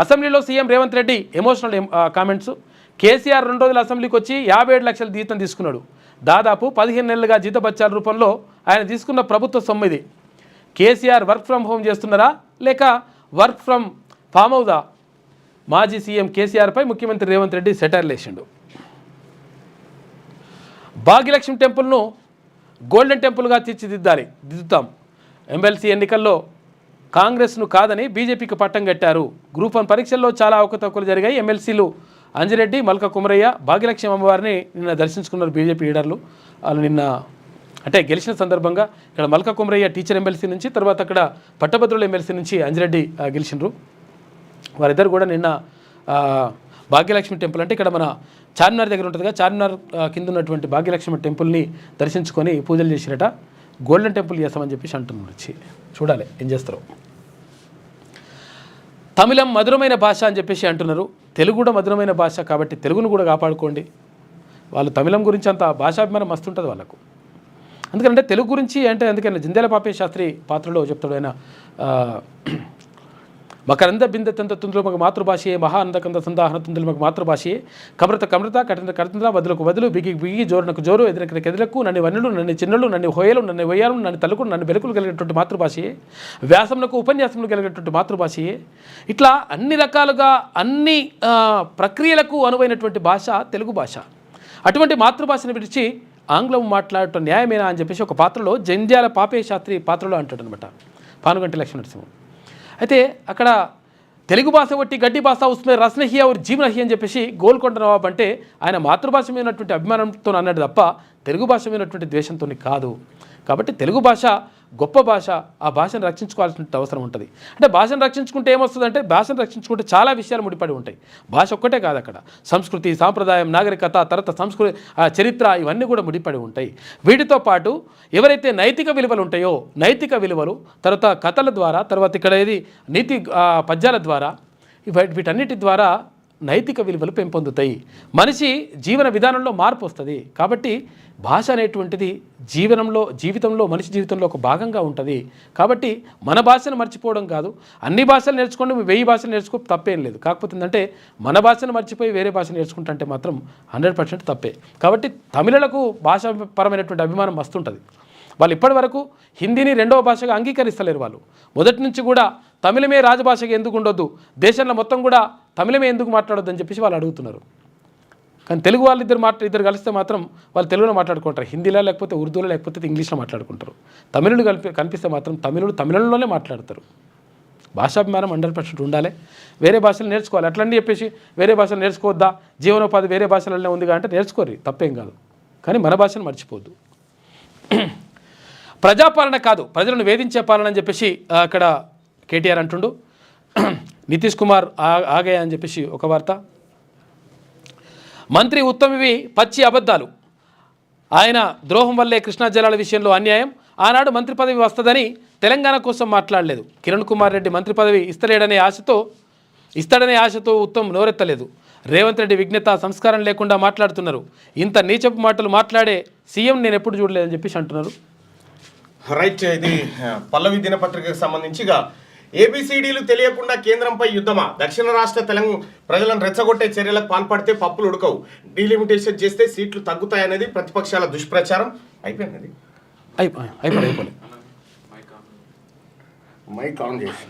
అసెంబ్లీలో CM Revanth Reddy emotional comments. KCR 2 రోజులు అసెంబ్లీకి వచ్చి 57 లక్షల జీతం తీసుకున్నాడు. దాదాపు 15 నెలలుగా జీతబత్యాల రూపంలో ఆయన తీసుకున్న ప్రభుత్వ సొమ్ము ఇది. కేసీఆర్ వర్క్ ఫ్రమ్ హోమ్ చేస్తున్నారా లేక వర్క్ ఫ్రమ్ ఫామ్ హౌదా? మాజీ సీఎం కేసీఆర్పై ముఖ్యమంత్రి రేవంత్ రెడ్డి సెటైర్లు వేసిండు. భాగ్యలక్ష్మి టెంపుల్ను గోల్డెన్ టెంపుల్గా దిద్దుతాం. ఎమ్మెల్సీ ఎన్నికల్లో కాంగ్రెస్ను కాదని బీజేపీకి పట్టం కట్టారు. గ్రూప్ 1 పరీక్షల్లో చాలా అవకతవకలు జరిగాయి. ఎమ్మెల్సీలు అంజిరెడ్డి, మల్క కుమరయ్య భాగ్యలక్ష్మి అమ్మవారిని నిన్న దర్శించుకున్నారు బీజేపీ లీడర్లు. వాళ్ళు నిన్న అంటే గెలిచిన సందర్భంగా ఇక్కడ మల్క కుమరయ్య టీచర్ ఎమ్మెల్సీ నుంచి, తర్వాత అక్కడ పట్టభద్రుల ఎమ్మెల్సీ నుంచి అంజిరెడ్డి గెలిచినారు. వారిద్దరు కూడా నిన్న భాగ్యలక్ష్మి టెంపుల్ అంటే ఇక్కడ మన చార్మినార్ దగ్గర ఉంటుంది కదా, చార్మినార్ కింద ఉన్నటువంటి భాగ్యలక్ష్మి టెంపుల్ని దర్శించుకొని పూజలు చేసిరట. గోల్డెన్ టెంపుల్ చేస్తామని చెప్పేసి అంటున్నారు. వచ్చి చూడాలి ఏం చేస్తారో. తమిళం మధురమైన భాష అని చెప్పేసి అంటున్నారు. తెలుగు కూడా మధురమైన భాష కాబట్టి తెలుగును కూడా కాపాడుకోండి. వాళ్ళు తమిళం గురించి అంత భాషాభిమానం మస్తుంటుంది వాళ్ళకు. ఎందుకంటే తెలుగు గురించి అంటే అందుకని జిందేల పాపే శాస్త్రి పాత్రలో చెప్తాడు ఆయన, మకరంద బిందెతంత తుందులమకు మాతృభాషయే, మహానందకంద సందాహన తుందులమకు మాతృభాషయే, కమృత కమృత కఠిన కఠిన వదులకు వదులు, బిగి బిగి జోరునకు జోరు, ఎదురకి ఎదురకు, నన్ను వన్నులు, నన్ను చిన్నలు, నన్ను హోయలు, నన్ను వయ్యాలు, నన్ను తలుకులు, నన్ను వెలుకులు కలిగినటువంటి మాతృభాషయే, వ్యాసములకు ఉపన్యాసములు కలిగినటువంటి మాతృభాషయే. ఇట్లా అన్ని రకాలుగా అన్ని ప్రక్రియలకు అనువైనటువంటి భాష తెలుగు భాష. అటువంటి మాతృభాషను విడిచి ఆంగ్లం మాట్లాడటం న్యాయమేనా అని చెప్పేసి ఒక పాత్రలో జంధ్యాల పాపే శాస్త్రి పాత్రలో అంటాడు అనమాట పానుగంటి లక్ష్మణనరసింహం. అయితే అక్కడ తెలుగు భాష ఒట్టి గడ్డి భాష ఉస్మే రస్నహి ఔర్ జీవనహి అని చెప్పేసి గోల్కొండ నవాబ్ అంటే ఆయన మాతృభాష మీద ఉన్నటువంటి అభిమానంతో అన్నాడు తప్ప తెలుగు భాష మీద ఉన్నటువంటి ద్వేషంతో కాదు. కాబట్టి తెలుగు భాష గొప్ప భాష, ఆ భాషను రక్షించుకోవాల్సిన అవసరం ఉంటుంది. అంటే భాషను రక్షించుకుంటే ఏమొస్తుందంటే భాషను రక్షించుకుంటే చాలా విషయాలు ముడిపడి ఉంటాయి. భాష ఒక్కటే కాదు, అక్కడ సంస్కృతి, సాంప్రదాయం, నాగరికత, తర్వాత సంస్కృతి, చరిత్ర ఇవన్నీ కూడా ముడిపడి ఉంటాయి. వీటితో పాటు ఎవరైతే నైతిక విలువలు ఉంటాయో నైతిక విలువలు, తర్వాత కథల ద్వారా, తర్వాత ఇక్కడ ఏది నీతి పద్యాల ద్వారా, వీటన్నిటి ద్వారా నైతిక విలువలు పెంపొందుతాయి. మనిషి జీవన విధానంలో మార్పు వస్తుంది. కాబట్టి భాష అనేటువంటిది జీవితంలో మనిషి జీవితంలో ఒక భాగంగా ఉంటుంది. కాబట్టి మన భాషను మర్చిపోవడం కాదు. అన్ని భాషలు నేర్చుకోండి, 1000 భాషలు నేర్చుకో తప్పేం లేదు. కాకపోతే ఏంటంటే మన భాషను మర్చిపోయి వేరే భాష నేర్చుకుంటే మాత్రం 100% తప్పే. కాబట్టి తమిళులకు భాషాపరమైనటువంటి అభిమానం వస్తుంటుంది. వాళ్ళు ఇప్పటి వరకు హిందీని 2వ భాషగా అంగీకరిస్తలేరు. వాళ్ళు మొదటి నుంచి కూడా తమిళమే రాజభాషగా ఎందుకు ఉండొద్దు, దేశంలో మొత్తం కూడా తమిళమే ఎందుకు మాట్లాడొద్దు అని చెప్పేసి వాళ్ళు అడుగుతున్నారు. కానీ తెలుగు వాళ్ళు ఇద్దరు కలిస్తే మాత్రం వాళ్ళు తెలుగులో మాట్లాడుకుంటారు, హిందీలో లేకపోతే ఉర్దూలో లేకపోతే ఇంగ్లీష్లో మాట్లాడుకుంటారు. తమిళులు కనిపిస్తే మాత్రం తమిళంలోనే మాట్లాడతారు. భాషాభిమానం 100% ఉండాలి. వేరే భాషలు నేర్చుకోవాలి. అట్లని చెప్పేసి వేరే భాషలు నేర్చుకోవద్దా, జీవనోపాధి వేరే భాషలనే ఉందిగా అంటే నేర్చుకోరు, తప్పేం కాదు. కానీ మన భాషను మర్చిపోవద్దు. ప్రజాపాలన కాదు, ప్రజలను వేధించే పాలన అని చెప్పేసి అక్కడ కేటీఆర్ అంటుండు. నితీష్ కుమార్ ఆగే అని చెప్పేసి ఒక వార్త. మంత్రి ఉత్తమివి పచ్చి అబద్ధాలు, ఆయన ద్రోహం వల్లే కృష్ణా జలాల విషయంలో అన్యాయం, ఆనాడు మంత్రి పదవి వస్తుందని తెలంగాణ కోసం మాట్లాడలేదు. కిరణ్ కుమార్ రెడ్డి మంత్రి పదవి ఇస్తలేడనే ఆశతో ఇస్తాడనే ఆశతో ఉత్తమ్ నోరెత్తలేదు. రేవంత్ రెడ్డి విజ్ఞత సంస్కారం లేకుండా మాట్లాడుతున్నారు. ఇంత నీచపు మాటలు మాట్లాడే సీఎం నేను ఎప్పుడు చూడలేదని చెప్పేసి అంటున్నారు. రైట్, ఇది పల్లవి దినపత్రికకు సంబంధించిగా ఏబిసిడీలు తెలియకుండా కేంద్రంపై యుద్ధమా, దక్షిణ రాష్ట్ర తెలంగాణ ప్రజలను రెచ్చగొట్టే చర్యలకు పాల్పడితే పప్పులు ఉడకవు, డీలిమిటేషన్ చేస్తే సీట్లు తగ్గుతాయనేది ప్రతిపక్షాల దుష్ప్రచారం. అయిపోయింది, అయిపోలే మైక్ ఆన్ చేసి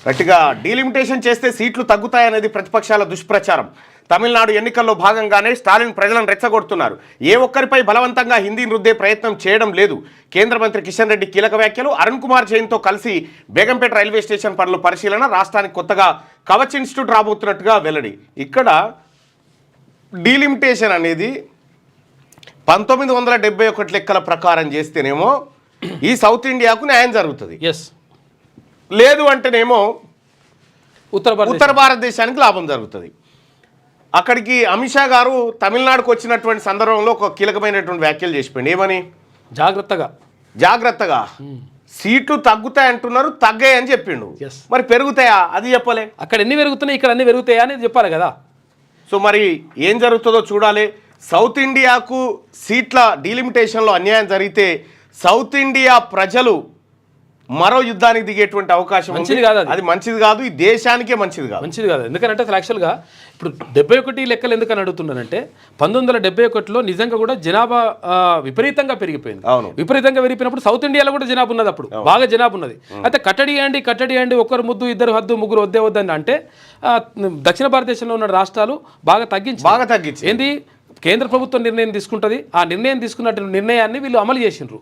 గట్టిగా డీలిమిటేషన్ చేస్తే సీట్లు తగ్గుతాయనేది ప్రతిపక్షాల దుష్ప్రచారం. తమిళనాడు ఎన్నికల్లో భాగంగానే స్టాలిన్ ప్రజలను రెచ్చగొడుతున్నారు. ఏ ఒక్కరిపై బలవంతంగా హిందీని రుద్దే ప్రయత్నం చేయడం లేదు. కేంద్ర మంత్రి కిషన్ రెడ్డి కీలక వ్యాఖ్యలు. అరుణ్ కుమార్ జైన్తో కలిసి బేగంపేట రైల్వే స్టేషన్ పనుల పరిశీలన. రాష్ట్రానికి కొత్తగా కవచ్ ఇన్స్టిట్యూట్ రాబోతున్నట్టుగా వెల్లడి. ఇక్కడ డీలిమిటేషన్ అనేది 1971 లెక్కల ప్రకారం చేస్తేనేమో ఈ సౌత్ ఇండియాకు న్యాయం జరుగుతుంది. లేదు అంటేనేమో ఉత్తర భారతదేశానికి లాభం జరుగుతుంది. అక్కడికి అమిత్ షా గారు తమిళనాడుకు వచ్చినటువంటి సందర్భంలో ఒక కీలకమైనటువంటి వ్యాఖ్యలు చేసిపోయింది. ఏమని? జాగ్రత్తగా సీట్లు తగ్గుతాయి అంటున్నారు, తగ్గాయి అని చెప్పిండు. మరి పెరుగుతాయా అది చెప్పలే. అక్కడ ఎన్ని పెరుగుతున్నాయి, ఇక్కడ అన్ని పెరుగుతాయా అనేది చెప్పాలి కదా. సో మరి ఏం జరుగుతుందో చూడాలి. సౌత్ ఇండియాకు సీట్ల డీలిమిటేషన్లో అన్యాయం జరిగితే సౌత్ ఇండియా ప్రజలు మరో యుద్ధానికి దిగేటువంటి అవకాశం మంచిది కాదు. అది మంచిది కాదు, ఈ దేశానికే మంచిది కాదు. ఎందుకంటే అసలు యాక్చువల్గా ఇప్పుడు 71 లెక్కలు ఎందుకని అడుగుతున్నానంటే 1971లో నిజంగా కూడా జనాభా విపరీతంగా పెరిగిపోయింది. విపరీతంగా పెరిగిపోయినప్పుడు సౌత్ ఇండియాలో కూడా జనాభా ఉన్నది, అప్పుడు బాగా జనాభా ఉన్నది. అయితే కట్టడియండి ఒకరు ముద్దు ఇద్దరు హద్దు ముగ్గురు వద్దని అంటే దక్షిణ భారతదేశంలో ఉన్న రాష్ట్రాలు బాగా తగ్గించి ఏంది కేంద్ర ప్రభుత్వం నిర్ణయం తీసుకుంటుంది. ఆ నిర్ణయం తీసుకున్న నిర్ణయాన్ని వీళ్ళు అమలు చేసిండ్రు.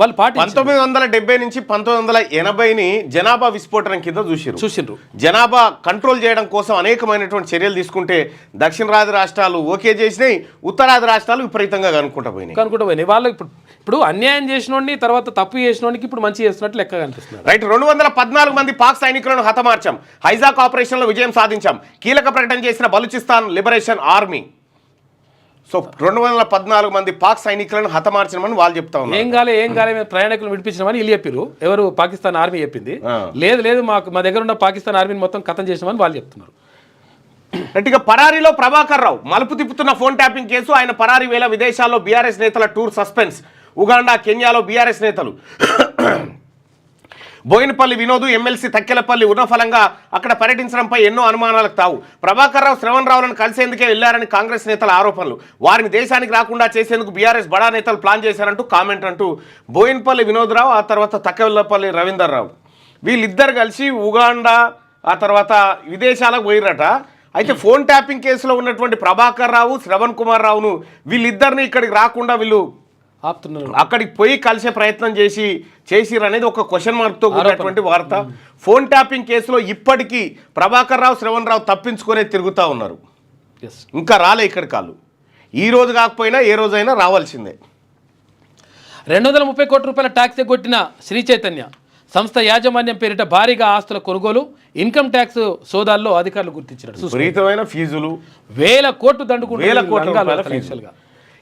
వాళ్ళు 1970 నుంచి 1980ని జనాభా విస్ఫోటనం కింద చూసిండ్రు. జనాభా కంట్రోల్ చేయడం కోసం అనేకమైనటువంటి చర్యలు తీసుకుంటే దక్షిణాది రాష్ట్రాలు ఓకే చేసినాయి, ఉత్తరాది రాష్ట్రాలు విపరీతంగా కనుక్కుంటూ పోయినాయి. వాళ్ళు ఇప్పుడు అన్యాయం చేసినోడిని తర్వాత తప్పు చేసినోడికి ఇప్పుడు మంచి చేస్తున్నట్టు లెక్క కనిపిస్తుంది. రైట్, 214 మంది పాక్ సైనికులను హతమార్చాం, హైజాక్ ఆపరేషన్లో విజయం సాధించాం, కీలక ప్రకటన చేసిన బలూచిస్తాన్ లిబరేషన్ ఆర్మీ. సో 214 మంది పాక్ సైనికులను హతమార్చమని వాళ్ళు చెప్తా ఉన్నారు. ఏం కాలే ప్రయాణికులను విడిపించమని వీళ్ళు చెప్పారు. ఎవరు? పాకిస్తాన్ ఆర్మీ చెప్పింది. లేదు మా దగ్గర ఉన్న పాకిస్తాన్ ఆర్మీని మొత్తం ఖతం చేసినామని వాళ్ళు చెప్తున్నారు. గట్టిగా పరారీలో ప్రభాకర్ రావు మలుపు తిప్పుతున్న ఫోన్ ట్యాపింగ్ కేసు. ఆయన పరారీ వేళ విదేశాల్లో బీఆర్ఎస్ నేతల టూర్ సస్పెన్స్. ఉగాండా, కెన్యాలో బీఆర్ఎస్ నేతలు. బోయినపల్లి వినోద్ ఎమ్మెల్సీ తక్కెలపల్లి ఉన్నఫలంగా అక్కడ పర్యటించడంపై ఎన్నో అనుమానాలకు తావు. ప్రభాకర్ రావు, శ్రవణ్ రావులను కలిసేందుకే వెళ్లారని కాంగ్రెస్ నేతల ఆరోపణలు. వారిని దేశానికి రాకుండా చేసేందుకు బీఆర్ఎస్ బడా నేతలు ప్లాన్ చేశారంటూ కామెంట్ అంటూ బోయినపల్లి వినోద్ రావు, ఆ తర్వాత తక్కెలపల్లి రవీందర్ రావు వీళ్ళిద్దరు కలిసి ఉగాండా ఆ తర్వాత విదేశాలకు పోయిరట. అయితే ఫోన్ ట్యాపింగ్ కేసులో ఉన్నటువంటి ప్రభాకర్ రావు, శ్రవణ్ కుమార్ రావును వీళ్ళిద్దరిని ఇక్కడికి రాకుండా వీళ్ళు అక్కడికి పోయి కలిసే ప్రయత్నం చేసిరు అనేది ఒక క్వశ్చన్ మార్క్తో కూడినటువంటి వార్త. ఫోన్ ట్యాపింగ్ కేసులో ఇప్పటికీ ప్రభాకర్ రావు, శ్రవణ్ రావు తప్పించుకునే తిరుగుతూ ఉన్నారు. ఇంకా రాలే ఇక్కడికి వాళ్ళు. ఈ రోజు కాకపోయినా ఏ రోజైనా రావాల్సిందే. 230 కోట్ల రూపాయల ట్యాక్స్ ఎగ్గొట్టిన శ్రీ చైతన్య సంస్థ యాజమాన్యం పేరిట భారీగా ఆస్తుల కొనుగోలు, ఇన్కమ్ ట్యాక్స్ సోదాల్లో అధికారులు గుర్తించారు. విపరీతమైన ఫీజులు, 1000 కోట్లు దండుకుంటున్నారు.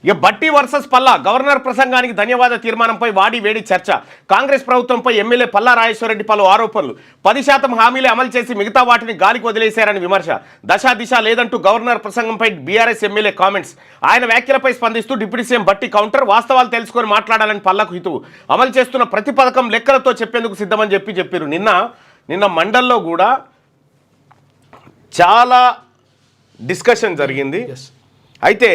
ఇక బట్టి వర్సెస్ పల్లా. గవర్నర్ ప్రసంగానికి ధన్యవాద తీర్మానంపై వాడి వేడి చర్చ. కాంగ్రెస్ ప్రభుత్వంపై ఎమ్మెల్యే పల్లా రాజేశ్వరరెడ్డి పలు ఆరోపణలు. 10% హామీలే అమలు చేసి మిగతా వాటిని గాలికి వదిలేశారని విమర్శ. దశ దిశ లేదంటూ గవర్నర్ ప్రసంగంపై బీఆర్ఎస్ ఎమ్మెల్యే కామెంట్స్. ఆయన వ్యాఖ్యలపై స్పందిస్తూ డిప్యూటీ సీఎం బట్టి కౌంటర్. వాస్తవాలు తెలుసుకొని మాట్లాడాలని పల్లాకు హితువు. అమలు చేస్తున్న ప్రతి పథకం లెక్కలతో చెప్పేందుకు సిద్ధమని చెప్పారు. నిన్న మండల్లో కూడా చాలా డిస్కషన్ జరిగింది. అయితే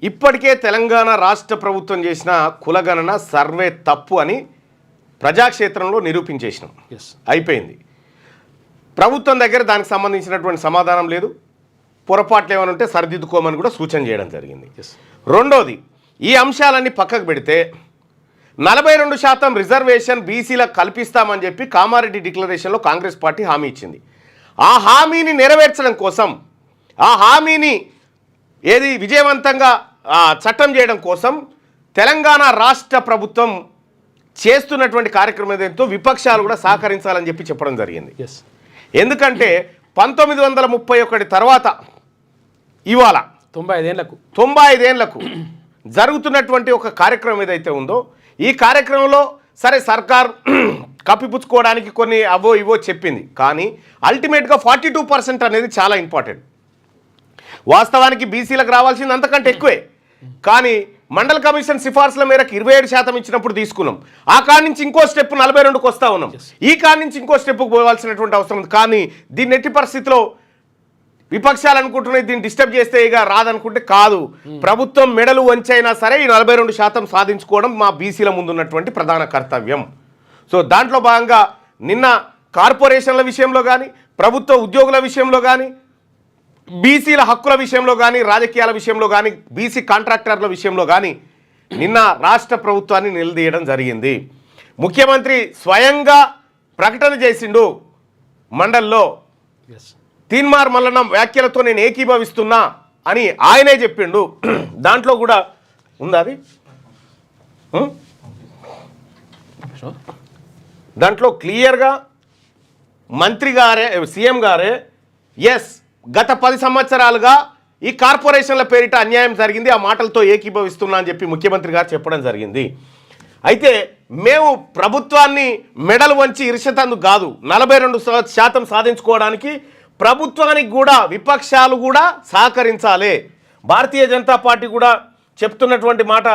ఇప్పటికే తెలంగాణ రాష్ట్ర ప్రభుత్వం చేసిన కులగణన సర్వే తప్పు అని ప్రజాక్షేత్రంలో నిరూపించేసినాం. అయిపోయింది. ప్రభుత్వం దగ్గర దానికి సంబంధించినటువంటి సమాధానం లేదు. పొరపాట్లు ఏమైనా ఉంటే సరిదిద్దుకోమని కూడా సూచన చేయడం జరిగింది. రెండోది, ఈ అంశాలన్నీ పక్కకు పెడితే 42% రిజర్వేషన్ బీసీలకు కల్పిస్తామని చెప్పి కామారెడ్డి డిక్లరేషన్లో కాంగ్రెస్ పార్టీ హామీ ఇచ్చింది. ఆ హామీని నెరవేర్చడం కోసం, ఆ హామీని విజయవంతంగా చట్టం చేయడం కోసం తెలంగాణ రాష్ట్ర ప్రభుత్వం చేస్తున్నటువంటి కార్యక్రమం ఏదైతే విపక్షాలు కూడా సహకరించాలని చెప్పడం జరిగింది. ఎందుకంటే 1931 తర్వాత ఇవాళ 95 ఏళ్లకు జరుగుతున్నటువంటి ఒక కార్యక్రమం ఏదైతే ఉందో ఈ కార్యక్రమంలో సరే సర్కార్ కప్పిపుచ్చుకోవడానికి కొన్ని అవో ఇవో చెప్పింది, కానీ అల్టిమేట్గా 42% అనేది చాలా ఇంపార్టెంట్. వాస్తవానికి బీసీలకు రావాల్సింది అంతకంటే ఎక్కువే, కానీ మండల కమిషన్ సిఫార్సుల మేరకు 27% ఇచ్చినప్పుడు తీసుకున్నాం. ఆ కాడి నుంచి ఇంకో స్టెప్ 42కు వస్తూ ఉన్నాం. ఈ కాడి నుంచి ఇంకో స్టెప్కు పోవాల్సినటువంటి అవసరం ఉంది. కానీ దీన్ని ఎట్టి పరిస్థితిలో విపక్షాలు అనుకుంటున్నాయి దీన్ని డిస్టర్బ్ చేస్తే ఇక రాదనుకుంటే కాదు. ప్రభుత్వం మెడలు వంచైనా సరే ఈ 42% సాధించుకోవడం మా బీసీల ముందున్నటువంటి ప్రధాన కర్తవ్యం. సో దాంట్లో భాగంగా నిన్న కార్పొరేషన్ల విషయంలో కానీ, ప్రభుత్వ ఉద్యోగుల విషయంలో కానీ, బీసీల హక్కుల విషయంలో కానీ, రాజకీయాల విషయంలో కానీ, బీసీ కాంట్రాక్టర్ల విషయంలో కానీ నిన్న రాష్ట్ర ప్రభుత్వాన్ని నిలదీయడం జరిగింది. ముఖ్యమంత్రి స్వయంగా ప్రకటన చేసిండు మండల్లో, తీన్మార్ మల్లన్న వ్యాఖ్యలతో నేను ఏకీభవిస్తున్నా అని ఆయనే చెప్పిండు. దాంట్లో కూడా ఉందా అది? దాంట్లో క్లియర్గా మంత్రి గారే, సీఎం గారే ఎస్ గత 10 సంవత్సరాలుగా ఈ కార్పొరేషన్ల పేరిట అన్యాయం జరిగింది, ఆ మాటలతో ఏకీభవిస్తున్నా అని చెప్పి ముఖ్యమంత్రి గారు చెప్పడం జరిగింది. అయితే మేము ప్రభుత్వాన్ని మెడలు వంచి ఇరిషతందుకు కాదు, 42% సాధించుకోవడానికి ప్రభుత్వానికి కూడా విపక్షాలు కూడా సహకరించాలి. భారతీయ జనతా పార్టీ కూడా చెప్తున్నటువంటి మాట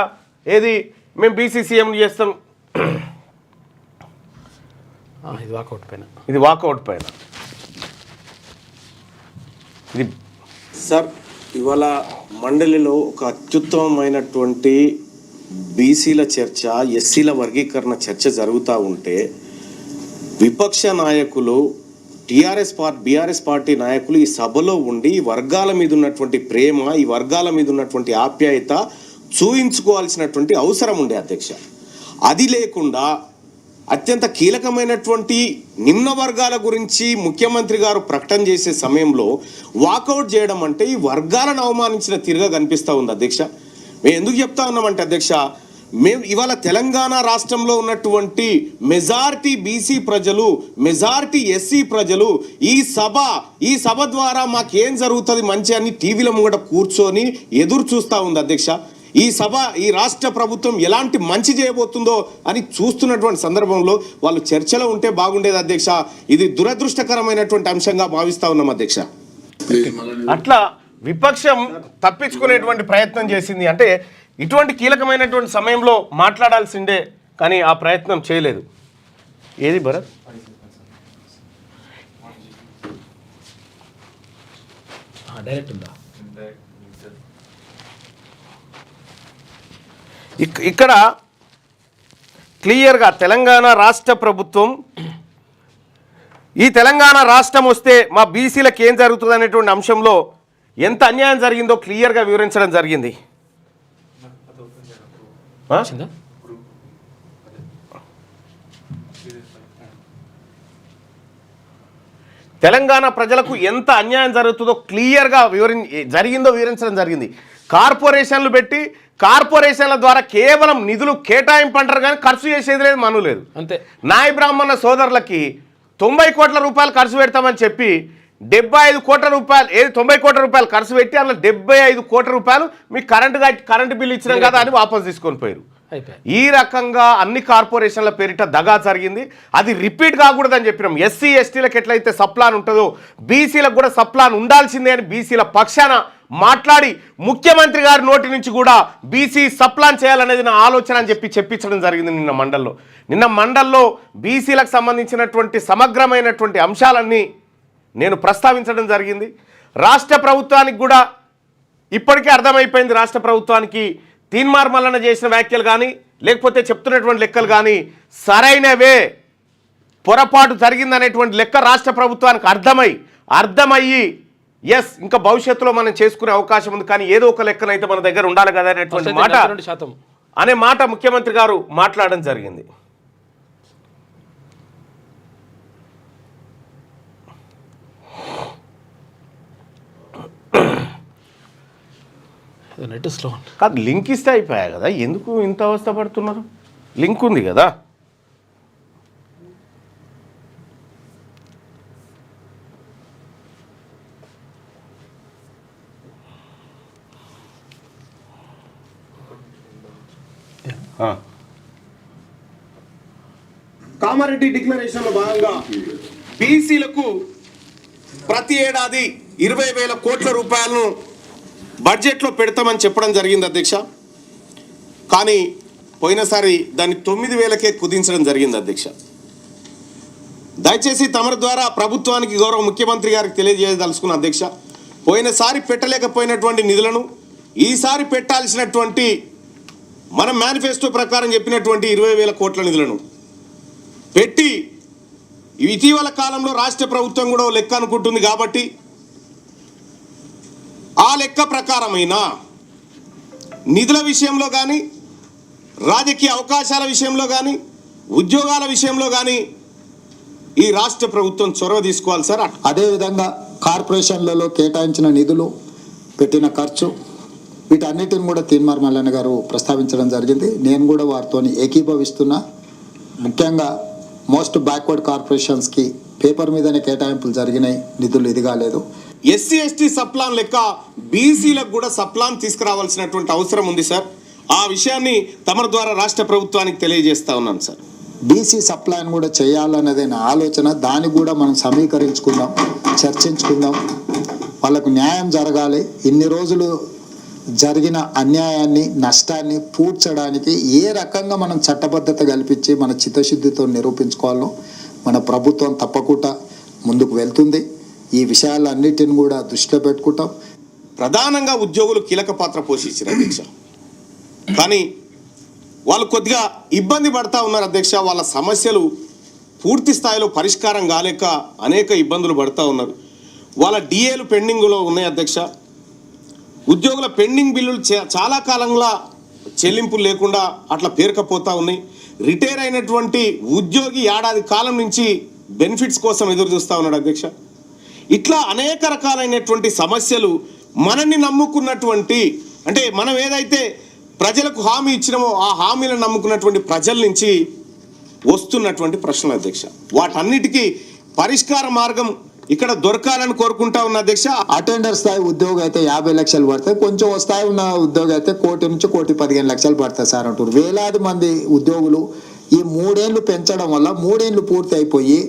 ఏది, మేము బీసీసీఎం చేస్తాం, ఇది వాకౌట్ పైన ఇది సార్. ఇవాళ మండలిలో ఒక అత్యుత్తమమైనటువంటి బీసీల చర్చ, ఎస్సీల వర్గీకరణ చర్చ జరుగుతూ ఉంటే విపక్ష నాయకులు, బీఆర్ఎస్ పార్టీ నాయకులు ఈ సభలో ఉండి ఈ వర్గాల మీద ఉన్నటువంటి ప్రేమ, ఈ వర్గాల మీద ఉన్నటువంటి ఆప్యాయత చూయించుకోవాల్సినటువంటి అవసరం ఉండే అధ్యక్ష. అది లేకుండా అత్యంత కీలకమైనటువంటి నిమ్న వర్గాల గురించి ముఖ్యమంత్రి గారు ప్రకటన చేసే సమయంలో వాకౌట్ చేయడం అంటే ఈ వర్గాలను అవమానించిన తీరుగా కనిపిస్తూ ఉంది అధ్యక్ష. మేము ఎందుకు చెప్తా ఉన్నామంటే అధ్యక్ష, మేము ఇవాళ తెలంగాణ రాష్ట్రంలో ఉన్నటువంటి మెజారిటీ బీసీ ప్రజలు, మెజారిటీ ఎస్సీ ప్రజలు ఈ సభ ద్వారా మాకేం జరుగుతుంది మంచి అని టీవీల ముంగట కూర్చొని ఎదురు చూస్తూ ఉంది అధ్యక్ష. ఈ రాష్ట్ర ప్రభుత్వం ఎలాంటి మంచి చేయబోతుందో అని చూస్తున్నటువంటి సందర్భంలో వాళ్ళు చర్చలో ఉంటే బాగుండేది అధ్యక్ష. ఇది దురదృష్టకరమైనటువంటి అంశంగా భావిస్తా ఉన్నాం అధ్యక్ష. అట్లా విపక్షం తప్పించుకునేటువంటి ప్రయత్నం చేసింది. అంటే ఇటువంటి కీలకమైనటువంటి సమయంలో మాట్లాడాల్సిందే, కానీ ఆ ప్రయత్నం చేయలేదు. ఏది భరత్? డైరెక్ట్ ఉందా? ఇక్కడ క్లియర్గా తెలంగాణ రాష్ట్ర ప్రభుత్వం, ఈ తెలంగాణ రాష్ట్రం వస్తే మా బీసీలకు ఏం జరుగుతుంది అనేటువంటి అంశంలో ఎంత అన్యాయం జరిగిందో క్లియర్గా వివరించడం జరిగింది. తెలంగాణ ప్రజలకు ఎంత అన్యాయం జరుగుతుందో క్లియర్గా జరిగిందో వివరించడం జరిగింది. కార్పొరేషన్లు పెట్టి కార్పొరేషన్ల ద్వారా కేవలం నిధులు కేటాయింపు అంటారు కానీ ఖర్చు చేసేది లేదు, మను లేదు. అంతే. నాయ బ్రాహ్మణ సోదరులకి 90 కోట్ల రూపాయలు ఖర్చు పెడతామని చెప్పి 75 కోట్ల రూపాయలు, 90 కోట్ల రూపాయలు ఖర్చు పెట్టి అందులో 75 కోట్ల రూపాయలు మీకు కరెంటు బిల్లు ఇచ్చినాం కదా అని వాపసు తీసుకొని పోయారు. ఈ రకంగా అన్ని కార్పొరేషన్ల పేరిట దగా జరిగింది. అది రిపీట్ కాకూడదని చెప్పినాం. ఎస్సీ ఎస్టీలకు ఎట్లయితే సప్లాన్ ఉంటుందో బీసీలకు కూడా సప్లాన్ ఉండాల్సిందే అని బీసీల పక్షాన మాట్లాడి ముఖ్యమంత్రి గారి నోటి నుంచి కూడా బీసీ సప్లాన్ చేయాలనేది నా ఆలోచన అని చెప్పించడం జరిగింది నిన్న మండల్లో బీసీలకు సంబంధించినటువంటి సమగ్రమైనటువంటి అంశాలన్నీ నేను ప్రస్తావించడం జరిగింది. రాష్ట్ర ప్రభుత్వానికి కూడా ఇప్పటికే అర్థమైపోయింది, రాష్ట్ర ప్రభుత్వానికి తీన్మార్ మల్లన్న చేసిన వ్యాఖ్యలు కానీ లేకపోతే చెప్తున్నటువంటి లెక్కలు కానీ సరైనవే, పొరపాటు జరిగిందనేటువంటి లెక్క రాష్ట్ర ప్రభుత్వానికి అర్థమయ్యి ఎస్ ఇంకా భవిష్యత్తులో మనం చేసుకునే అవకాశం ఉంది, కానీ ఏదో ఒక లెక్కనైతే మన దగ్గర ఉండాలి కదా అనే మాట ముఖ్యమంత్రి గారు మాట్లాడడం జరిగింది. నెట్ స్లో కాదు, లింక్ ఇస్తే అయిపోయా కదా, ఎందుకు ఇంత అవస్థ పడుతున్నారు? లింక్ ఉంది కదా. కామారెడ్డి డిక్లరేషన్లో భాగంగా బీసీలకు ప్రతి ఏడాది 20,000 కోట్ల రూపాయలను బడ్జెట్లో పెడతామని చెప్పడం జరిగింది అధ్యక్ష. కానీ పోయినసారి దాన్ని 9,000కే కుదించడం జరిగింది అధ్యక్ష. దయచేసి తమరి ద్వారా ప్రభుత్వానికి గౌరవ ముఖ్యమంత్రి గారికి తెలియజేయదలుచుకున్న అధ్యక్ష, పోయినసారి పెట్టలేకపోయినటువంటి నిధులను ఈసారి పెట్టాల్సినటువంటి మన మేనిఫెస్టో ప్రకారం చెప్పినటువంటి 20,000 కోట్ల నిధులను పెట్టి ఇటీవల కాలంలో రాష్ట్ర ప్రభుత్వం కూడా లెక్క అనుకుంటుంది కాబట్టి ఆ లెక్క ప్రకారమైన నిధుల విషయంలో కానీ రాజకీయ అవకాశాల విషయంలో కానీ ఉద్యోగాల విషయంలో కానీ ఈ రాష్ట్ర ప్రభుత్వం చొరవ తీసుకోవాలి సార్. అదేవిధంగా కార్పొరేషన్లలో కేటాయించిన నిధులు, పెట్టిన ఖర్చు, వీటన్నిటిని కూడా తీన్మార్ మల్లన్న గారు ప్రస్తావించడం జరిగింది. నేను కూడా వారితో ఏకీభవిస్తున్నా. ముఖ్యంగా మోస్ట్ బ్యాక్వర్డ్ కార్పొరేషన్స్కి పేపర్ మీదనే కేటాయింపులు జరిగినాయి, నిధులు ఇది కాలేదు. ఎస్సీ ఎస్టీ సప్లాన్ లెక్క బీసీలకు కూడా సప్లాన్ తీసుకురావాల్సినటువంటి అవసరం ఉంది సార్. ఆ విషయాన్ని తమరి ద్వారా రాష్ట్ర ప్రభుత్వానికి తెలియజేస్తా ఉన్నాను సార్. బీసీ సప్లైని కూడా చేయాలన్నదే నా ఆలోచన. దాన్ని కూడా మనం సమీకరించుకుందాం, చర్చించుకుందాం. వాళ్ళకు న్యాయం జరగాలి. ఇన్ని రోజులు జరిగిన అన్యాయాన్ని, నష్టాన్ని పూడ్చడానికి ఏ రకంగా మనం చట్టబద్ధత కల్పించి మన చిత్తశుద్ధితో నిరూపించుకోవాలో మన ప్రభుత్వం తప్పకుండా ముందుకు వెళ్తుంది. ఈ విషయాలన్నిటిని కూడా దృష్టిలో పెట్టుకుంటాం. ప్రధానంగా ఉద్యోగులు కీలక పాత్ర పోషించారు అధ్యక్ష. కానీ వాళ్ళు కొద్దిగా ఇబ్బంది పడతా ఉన్నారు అధ్యక్ష. వాళ్ళ సమస్యలు పూర్తి స్థాయిలో పరిష్కారం కాలేక అనేక ఇబ్బందులు పడతా ఉన్నారు. వాళ్ళ డిఏలు పెండింగ్లో ఉన్నాయి అధ్యక్ష. ఉద్యోగుల పెండింగ్ బిల్లులు చాలా కాలంగా చెల్లింపులు లేకుండా అట్లా పేరుకపోతూ ఉన్నాయి. రిటైర్ అయినటువంటి ఉద్యోగి ఏడాది కాలం నుంచి బెనిఫిట్స్ కోసం ఎదురు చూస్తూ ఉన్నాడు అధ్యక్ష. ఇట్లా అనేక రకాలైనటువంటి సమస్యలు మనల్ని నమ్ముకున్నటువంటి, అంటే మనం ఏదైతే ప్రజలకు హామీ ఇచ్చినామో ఆ హామీలను నమ్ముకున్నటువంటి ప్రజల నుంచి వస్తున్నటువంటి ప్రశ్నలు అధ్యక్ష. వాటన్నిటికీ పరిష్కార మార్గం ఇక్కడ దొరకాలని కోరుకుంటా ఉన్న అధ్యక్ష. అటెండర్ స్థాయి ఉద్యోగం అయితే 50 లక్షలు పడతాయి, కొంచెం స్థాయి ఉన్న ఉద్యోగం అయితే 1 నుంచి 1,15,00,000 పడతాయి సార్ అంటారు. వేలాది మంది ఉద్యోగులు ఈ 3 ఏళ్ళు పెంచడం వల్ల 3 ఏళ్ళు పూర్తి అయిపోయి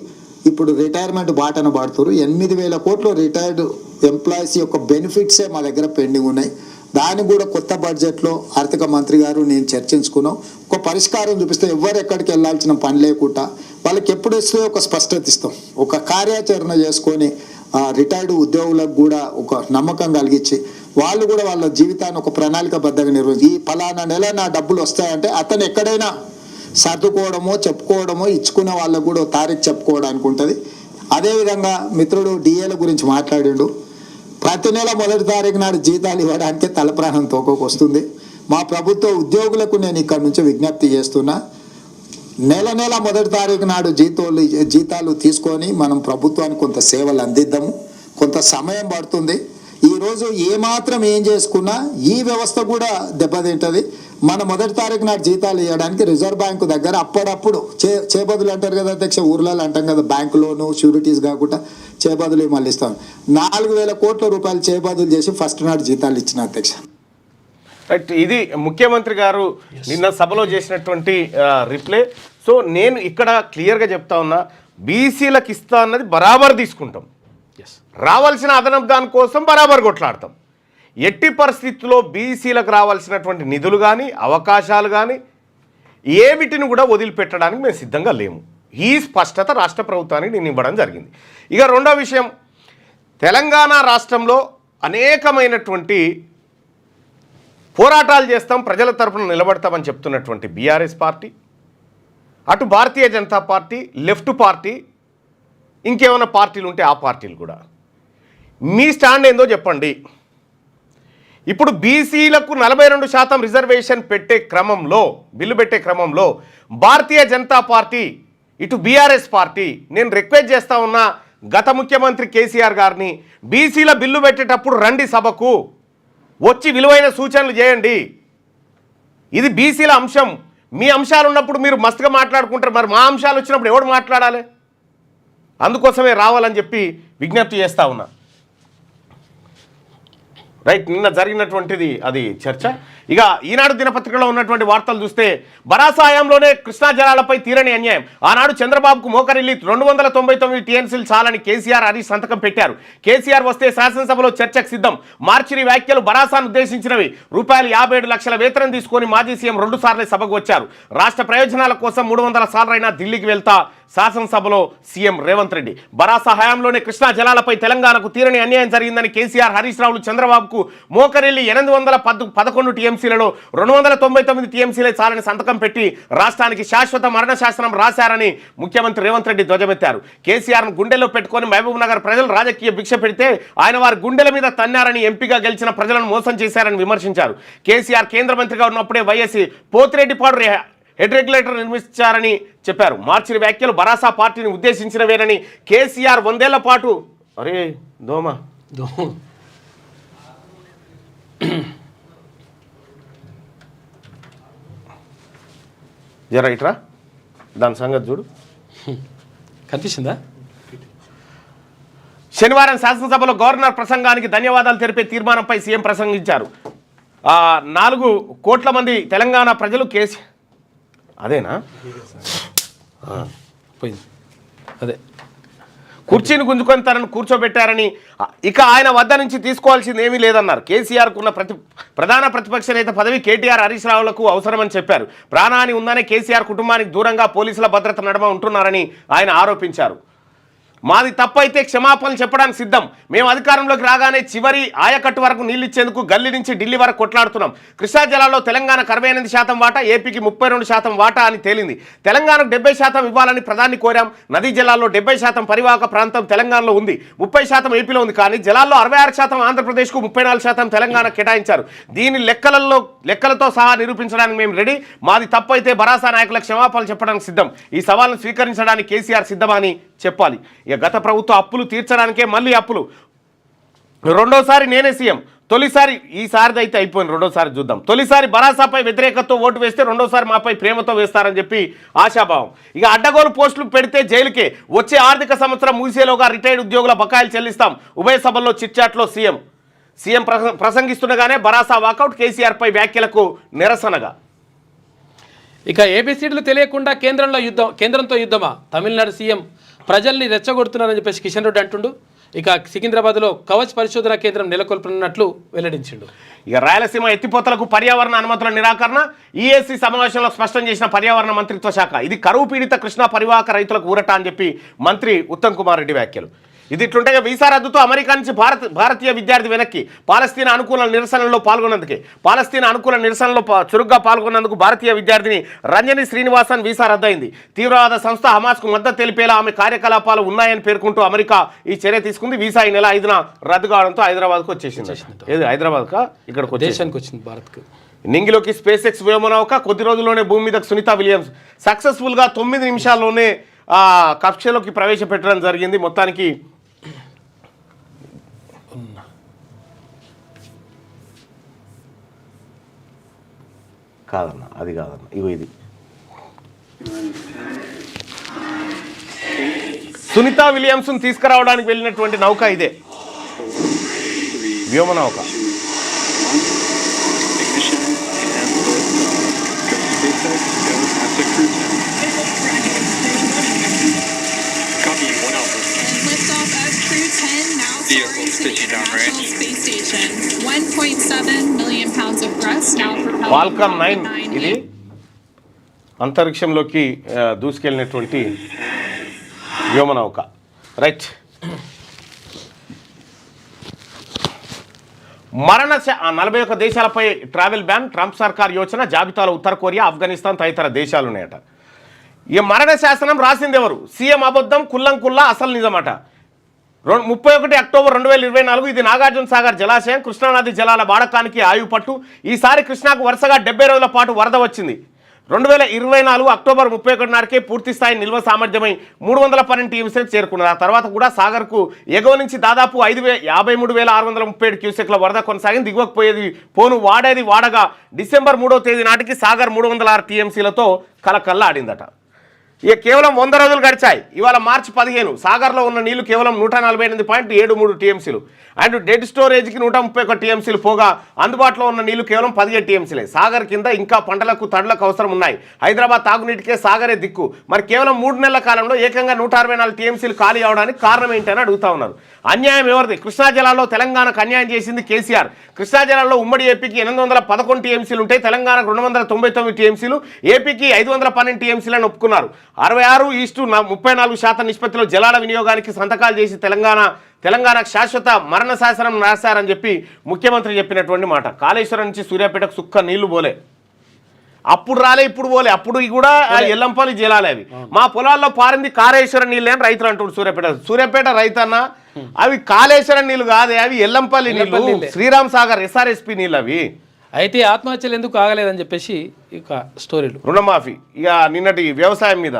ఇప్పుడు రిటైర్మెంట్ బాటన పడుతున్నారు. 8,000 కోట్లు రిటైర్డ్ ఎంప్లాయీస్ యొక్క బెనిఫిట్సే మా దగ్గర పెండింగ్ ఉన్నాయి. దాన్ని కూడా కొత్త బడ్జెట్లో ఆర్థిక మంత్రి గారు నేను చర్చించుకున్నాం. ఒక పరిష్కారం చూపిస్తే ఎవరు ఎక్కడికి వెళ్ళాల్సిన పని లేకుండా వాళ్ళకి ఎప్పుడు ఇస్తే ఒక స్పష్టత ఇస్తాం. ఒక కార్యాచరణ చేసుకొని రిటైర్డ్ ఉద్యోగులకు కూడా ఒక నమ్మకం కలిగించి వాళ్ళు కూడా వాళ్ళ జీవితాన్ని ఒక ప్రణాళికబద్ధంగా నిర్వహించి ఈ ఫలానా నెల నా డబ్బులు వస్తాయంటే అతను ఎక్కడైనా సర్దుకోవడమో చెప్పుకోవడమో ఇచ్చుకునే వాళ్ళకు కూడా తారీఖు చెప్పుకోవడానికి ఉంటుంది. అదేవిధంగా మిత్రుడు డిఏల గురించి మాట్లాడిండు. ప్రతి నెల 1వ తారీఖు నాడు జీతాలు ఇవ్వడానికే తలప్రాణం తోకొస్తుంది. మా ప్రభుత్వ ఉద్యోగులకు నేను ఇక్కడ నుంచి విజ్ఞప్తి చేస్తున్నా, నెల 1వ తారీఖు నాడు జీతాలు తీసుకొని మనం ప్రభుత్వానికి కొంత సేవలు అందిద్దాము. కొంత సమయం పడుతుంది. ఈరోజు ఏమాత్రం ఏం చేసుకున్నా ఈ వ్యవస్థ కూడా దెబ్బతింటుంది. మన 1వ తారీఖు నాడు జీతాలు ఇవ్వడానికి రిజర్వ్ బ్యాంకు దగ్గర అప్పుడప్పుడు చేబదులు అంటారు కదా అధ్యక్ష, ఊర్లలో అంటాం కదా, బ్యాంకు లోను షూరిటీస్ కాకుండా చేబదులు మళ్ళీ ఇస్తాం. 4,000 కోట్ల రూపాయలు చేబదులు చేసి ఫస్ట్ నాడు జీతాలు ఇచ్చిన అధ్యక్ష. రైట్, ఇది ముఖ్యమంత్రి గారు నిన్న సభలో చేసినటువంటి రిప్లై. సో నేను ఇక్కడ క్లియర్గా చెప్తా ఉన్నా, బీసీలకు ఇస్తా అన్నది బరాబర్ తీసుకుంటాం, రావాల్సిన అదనపు దానికోసం బరాబర్ కొట్లాడతాం. ఎట్టి పరిస్థితుల్లో బీసీలకు రావాల్సినటువంటి నిధులు కానీ అవకాశాలు కానీ ఏమిటిని కూడా వదిలిపెట్టడానికి మేము సిద్ధంగా లేము. ఈ స్పష్టత రాష్ట్ర ప్రభుత్వానికి నేను ఇవ్వడం జరిగింది. ఇక రెండో విషయం, తెలంగాణ రాష్ట్రంలో అనేకమైనటువంటి పోరాటాలు చేస్తాం, ప్రజల తరపున నిలబడతామని చెప్తున్నటువంటి బీఆర్ఎస్ పార్టీ, అటు Bharatiya Janata party, left party, ఇంకేమైనా పార్టీలు ఉంటే ఆ పార్టీలు కూడా మీ స్టాండ్ ఏందో చెప్పండి. ఇప్పుడు బీసీలకు 42% రిజర్వేషన్ పెట్టే క్రమంలో, బిల్లు పెట్టే క్రమంలో భారతీయ జనతా పార్టీ, ఇటు బీఆర్ఎస్ పార్టీ, నేను రిక్వెస్ట్ చేస్తా ఉన్నా గత ముఖ్యమంత్రి కేసీఆర్ గారిని, బీసీల బిల్లు పెట్టేటప్పుడు రండి సభకు, వచ్చి విలువైన సూచనలు చేయండి. ఇది బీసీల అంశం. మీ అంశాలు ఉన్నప్పుడు మీరు మస్తుగా మాట్లాడుకుంటారు, మరి మా అంశాలు వచ్చినప్పుడు ఎవడు మాట్లాడాలి? అందుకోసమే రావాలని చెప్పి విజ్ఞప్తి చేస్తా ఉన్నా. రైట్, నిన్న జరిగినటువంటిది అది చర్చ. ఇక ఈనాడు దినపత్రికలో ఉన్నటువంటి వార్తలు చూస్తే బరాస హయాంలోనే కృష్ణా జలాలపై తీరని అన్యాయం. ఆనాడు చంద్రబాబుకు మోకరిల్లి 299 టీఎంసీలు చాలని కేసీఆర్ హరీష్ సంతకం పెట్టారు. కేసీఆర్ వస్తే శాసనసభలో చర్చకు సిద్ధం. మార్చిని వ్యాఖ్యలు బరాసాను ఉద్దేశించినవి. ₹57 లక్షల వేతనం తీసుకొని మాజీ సీఎం 2 సార్లు సభకు వచ్చారు. రాష్ట్ర ప్రయోజనాల కోసం 300 సార్లైనా ఢిల్లీకి వెళ్తా శాసనసభలో సీఎం రేవంత్ రెడ్డి. బరాస హయాంలోనే కృష్ణా జలాలపై తెలంగాణకు తీరని అన్యాయం జరిగిందని కేసీఆర్ హరీష్ రావులు చంద్రబాబుకు మోకరిల్లి 811 టీఎంసీలలో 299 టీఎంసీలే చాలని సంతకం పెట్టి రాష్ట్రానికి శాశ్వత మరణ శాసనం రాశారని ముఖ్యమంత్రి రేవంత్ రెడ్డి ధ్వజమెత్తారు. కేసీఆర్ను గుండెల్లో పెట్టుకొని మహబూబ్ నగర్ ప్రజలు రాజకీయ భిక్ష పెడితే ఆయన వారి గుండెల మీద తన్నారని, ఎంపీగా గెలిచిన ప్రజలను మోసం చేశారని విమర్శించారు. కేసీఆర్ కేంద్ర మంత్రిగా ఉన్నప్పుడే వైఎస్సీ పోతిరెడ్డిపాడు హెడ్ రెగ్యులేటర్ నిర్మించారని చెప్పారు. మార్చిన వ్యాఖ్యలు బరాసా పార్టీని ఉద్దేశించినవేనని కేసీఆర్ 100 ఏళ్ల పాటు జరా ఇట్రా దాని సంగతి చూడు, కనిపిస్తుందా? శనివారం శాసనసభలో గవర్నర్ ప్రసంగానికి ధన్యవాదాలు తెలిపే తీర్మానంపై సీఎం ప్రసంగించారు. 4 కోట్ల మంది తెలంగాణ ప్రజలు అదేనా పోయింది, అదే కుర్చీని గుంజుకొని తనను కూర్చోబెట్టారని, ఇక ఆయన వద్ద నుంచి తీసుకోవాల్సింది ఏమీ లేదన్నారు. కేసీఆర్కు ఉన్న ప్రధాన ప్రతిపక్ష నేత పదవి కేటీఆర్ హరీష్ రావులకు అవసరమని చెప్పారు. ప్రాణహాని ఉందనే కేసీఆర్ కుటుంబానికి దూరంగా పోలీసుల భద్రత నడుమ ఉంటున్నారని ఆయన ఆరోపించారు. మాది తప్పైతే క్షమాపణలు చెప్పడానికి సిద్ధం. మేము అధికారంలోకి రాగానే చివరి ఆయకట్టు వరకు నీళ్ళిచ్చేందుకు గల్లీ నుంచి ఢిల్లీ వరకు కొట్లాడుతున్నాం. కృష్ణా జలాల్లో తెలంగాణకు 68% వాటా, ఏపీకి 32% వాటా అని తేలింది. తెలంగాణకు 70% ఇవ్వాలని ప్రధాని కోరాం. నదీ జలాల్లో 70% పరివాహక ప్రాంతం తెలంగాణలో ఉంది, 30% ఏపీలో ఉంది. కానీ జలాల్లో 66% ఆంధ్రప్రదేశ్కు, 34% తెలంగాణ కేటాయించారు. దీని లెక్కలతో సహా నిరూపించడానికి మేము రెడీ. మాది తప్పైతే బరాసా నాయకులకు క్షమాపణలు చెప్పడానికి సిద్ధం. ఈ సవాల్ను స్వీకరించడానికి కేసీఆర్ సిద్ధమని చెప్పాలి. ఇక గత ప్రభుత్వ అప్పులు తీర్చడానికే మళ్ళీ అప్పులు. రెండోసారి నేనే సీఎం. తొలిసారి ఈసారిది అయితే అయిపోయింది, రెండోసారి చూద్దాం. తొలిసారి బరాసాపై వ్యతిరేకతతో ఓటు వేస్తే రెండోసారి మాపై ప్రేమతో వేస్తారని చెప్పి ఆశాభావం. ఇక అడ్డగోలు పోస్టులు పెడితే జైలుకే. వచ్చే ఆర్థిక సంవత్సరం ముగిసేలోగా రిటైర్డ్ ఉద్యోగుల బకాయిలు చెల్లిస్తాం. ఉభయ సభల్లో చిట్చాట్లో సీఎం ప్రసంగిస్తుండగానే బరాసా వాకౌట్. కేసీఆర్పై వ్యాఖ్యలకు నిరసనగా. ఇక ఏబిసిడీలు తెలియకుండా కేంద్రంతో యుద్ధమా? తమిళనాడు సీఎం ప్రజల్ని రెచ్చగొడుతున్నారని చెప్పేసి కిషన్ రెడ్డి అంటుండు. ఇక సికింద్రాబాద్లో కవచ్ పరిశోధన కేంద్రం నెలకొల్పనున్నట్లు వెల్లడించిండు. ఇక రాయలసీమ ఎత్తిపోతలకు పర్యావరణ అనుమతుల నిరాకరణ ఈఏసీ సమావేశంలో స్పష్టం చేసిన పర్యావరణ మంత్రిత్వ శాఖ. ఇది కరువు పీడిత కృష్ణా పరివాహక రైతులకు ఊరట అని చెప్పి మంత్రి ఉత్తమ్ కుమార్ రెడ్డి వ్యాఖ్యలు. ఇది ఇట్లుంటే వీసా రద్దుతో అమెరికా నుంచి భారతీయ విద్యార్థి వెనక్కి. పాలస్తీనా అనుకూల నిరసనలో చురుగ్గా పాల్గొన్నందుకు భారతీయ విద్యార్థిని రంజని శ్రీనివాసన్ వీసా రద్దయింది. తీవ్రవాద సంస్థ హమాస్కు మద్దతు తెలిపేలా ఆమె కార్యకలాపాలు ఉన్నాయని పేర్కొంటూ అమెరికా ఈ చర్య తీసుకుంది. వీసా ఈ నెల 5న రద్దు కావడంతో హైదరాబాద్కు వచ్చేసింది. ఏది హైదరాబాద్కా ఇక్కడికి దేశానికి వచ్చింది భారత్కు. నింగిలోకి స్పేస్ ఎక్స్ వ్యోమనౌక కొద్ది రోజుల్లోనే భూమి మీదకు సునీత విలియమ్స్ సక్సెస్ఫుల్గా 9 నిమిషాల్లోనే కక్షలోకి ప్రవేశపెట్టడం జరిగింది. మొత్తానికి కాదన్న, అది కాదన్న, ఇది సునీత విలియమ్స్ను తీసుకురావడానికి వెళ్ళినటువంటి నౌక ఇదే, వ్యోమనౌక. వాల్కామ్ 9 ఇది అంతరిక్షంలోకి దూసుకెళ్ళినటువంటి వ్యోమనౌక. రైట్. 41 దేశాలపై ట్రావెల్ బ్యాన్. ట్రంప్ సర్కార్ యోచన. జాబితాలో ఉత్తర కొరియా, ఆఫ్ఘనిస్తాన్ తదితర దేశాలు ఉన్నాయట. ఈ మరణ శాసనం రాసింది ఎవరు? సీఎం అబద్ధం, కుల్లంకుల్లా అసలు నిజమట. 31 అక్టోబర్ 2024. ఇది నాగార్జున సాగర్ జలాశయం. కృష్ణానది జలాల వాడకానికి ఆయుపట్టు. ఈసారి కృష్ణాకు వరుసగా 70 రోజుల పాటు వరద వచ్చింది. 2024 అక్టోబర్ 31 నాటికే పూర్తి స్థాయి నిల్వ సామర్థ్యమై 312 టీఎంసీలకు చేరుకున్నది. ఆ తర్వాత కూడా సాగర్కు ఎగువ నుంచి దాదాపు 53,637 క్యూసెక్ల వరద కొనసాగింది. దిగువకు పోను వాడగా డిసెంబర్ 3వ తేదీ నాటికి సాగర్ 306 టీఎంసీలతో కలకల్లా ఆడిందట. ఇక కేవలం 100 రోజులు గడిచాయి. ఇవాళ మార్చి 15 సాగర్లో ఉన్న నీళ్లు కేవలం 148.73 టీఎంసీలు అండ్ డెడ్ స్టోరేజ్కి 131 టీఎంసీలు పోగా అందుబాటులో ఉన్న నీళ్లు కేవలం 17 టీఎంసీలే. సాగర్ కింద ఇంకా పంటలకు తడులకు అవసరం ఉన్నాయి. హైదరాబాద్ తాగునీటికే సాగరే దిక్కు. మరి కేవలం 3 నెలల కాలంలో ఏకంగా 164 టీఎంసీలు ఖాళీ అవడానికి కారణం ఏంటని అడుగుతా ఉన్నారు. అన్యాయం ఎవరిది? కృష్ణా జిల్లాలో తెలంగాణకు అన్యాయం చేసింది కేసీఆర్. కృష్ణా జిల్లాలో ఉమ్మడి ఏపీకి 811 టీఎంసీలు ఉంటాయి, తెలంగాణకు 299 టీఎంసీలు, ఏపీకి 512 టీఎంసీలను ఒప్పుకున్నారు. 66:34% నిష్పత్తిలో జలాల వినియోగానికి సంతకాలు చేసి తెలంగాణకు శాశ్వత మరణ శాసనం రాశారని చెప్పి ముఖ్యమంత్రి చెప్పినటువంటి మాట. కాళేశ్వరం నుంచి సూర్యాపేటకు సుక్క నీళ్లు పోలే, అప్పుడు రాలే ఇప్పుడు పోలే, అప్పుడు కూడా ఎల్లంపల్లి జలాలే అవి. మా పొలాల్లో పారింది కాళేశ్వరం నీళ్ళు అని రైతులు అంటున్నారు. సూర్యాపేట రైతన్న అవి కాళేశ్వరం నీళ్ళు కాదే, అవి ఎల్లంపల్లి నీళ్ళు, శ్రీరామ్ సాగర్ ఎస్ఆర్ఎస్పి నీళ్ళు అవి. అయితే ఆత్మహత్యలు ఎందుకు ఆగలేదని చెప్పేసి ఇక స్టోరీలు. రుణమాఫీ ఇక నిన్నటి వ్యవసాయం మీద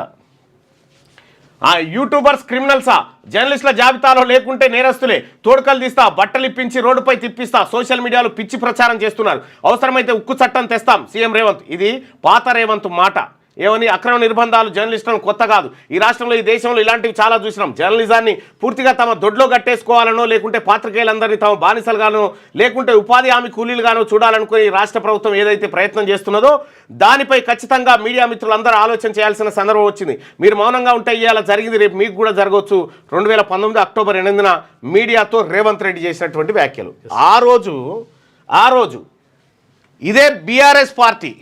యూట్యూబర్స్ క్రిమినల్సా, జర్నలిస్టుల జాబితాలో లేకుంటే నేరస్తులే, తోడుకలు తీస్తా, బట్టలు ఇప్పించి రోడ్డుపై తిప్పిస్తా, సోషల్ మీడియాలో పిచ్చి ప్రచారం చేస్తున్నారు, అవసరమైతే ఉక్కు చట్టం తెస్తాం సీఎం రేవంత్. ఇది పాత రేవంత్ మాట. ఏమని? అక్రమ నిర్బంధాలు జర్నలిస్టులను కొత్త కాదు, ఈ రాష్ట్రంలో ఈ దేశంలో ఇలాంటివి చాలా చూసినాం. జర్నలిజాన్ని పూర్తిగా తమ దొడ్లో కట్టేసుకోవాలనో, లేకుంటే పాత్రికేయులందరినీ తమ బానిసలుగానో, లేకుంటే ఉపాధి హామీ కూలీలుగానో చూడాలనుకుని రాష్ట్ర ప్రభుత్వం ఏదైతే ప్రయత్నం చేస్తున్నదో దానిపై ఖచ్చితంగా మీడియా మిత్రులందరూ ఆలోచన చేయాల్సిన సందర్భం వచ్చింది. మీరు మౌనంగా ఉంటే ఇవాళ జరిగింది రేపు మీకు కూడా జరగవచ్చు. 2019 అక్టోబర్ 8న మీడియాతో రేవంత్ రెడ్డి చేసినటువంటి వ్యాఖ్యలు. ఆ రోజు ఇదే బీఆర్ఎస్ పార్టీ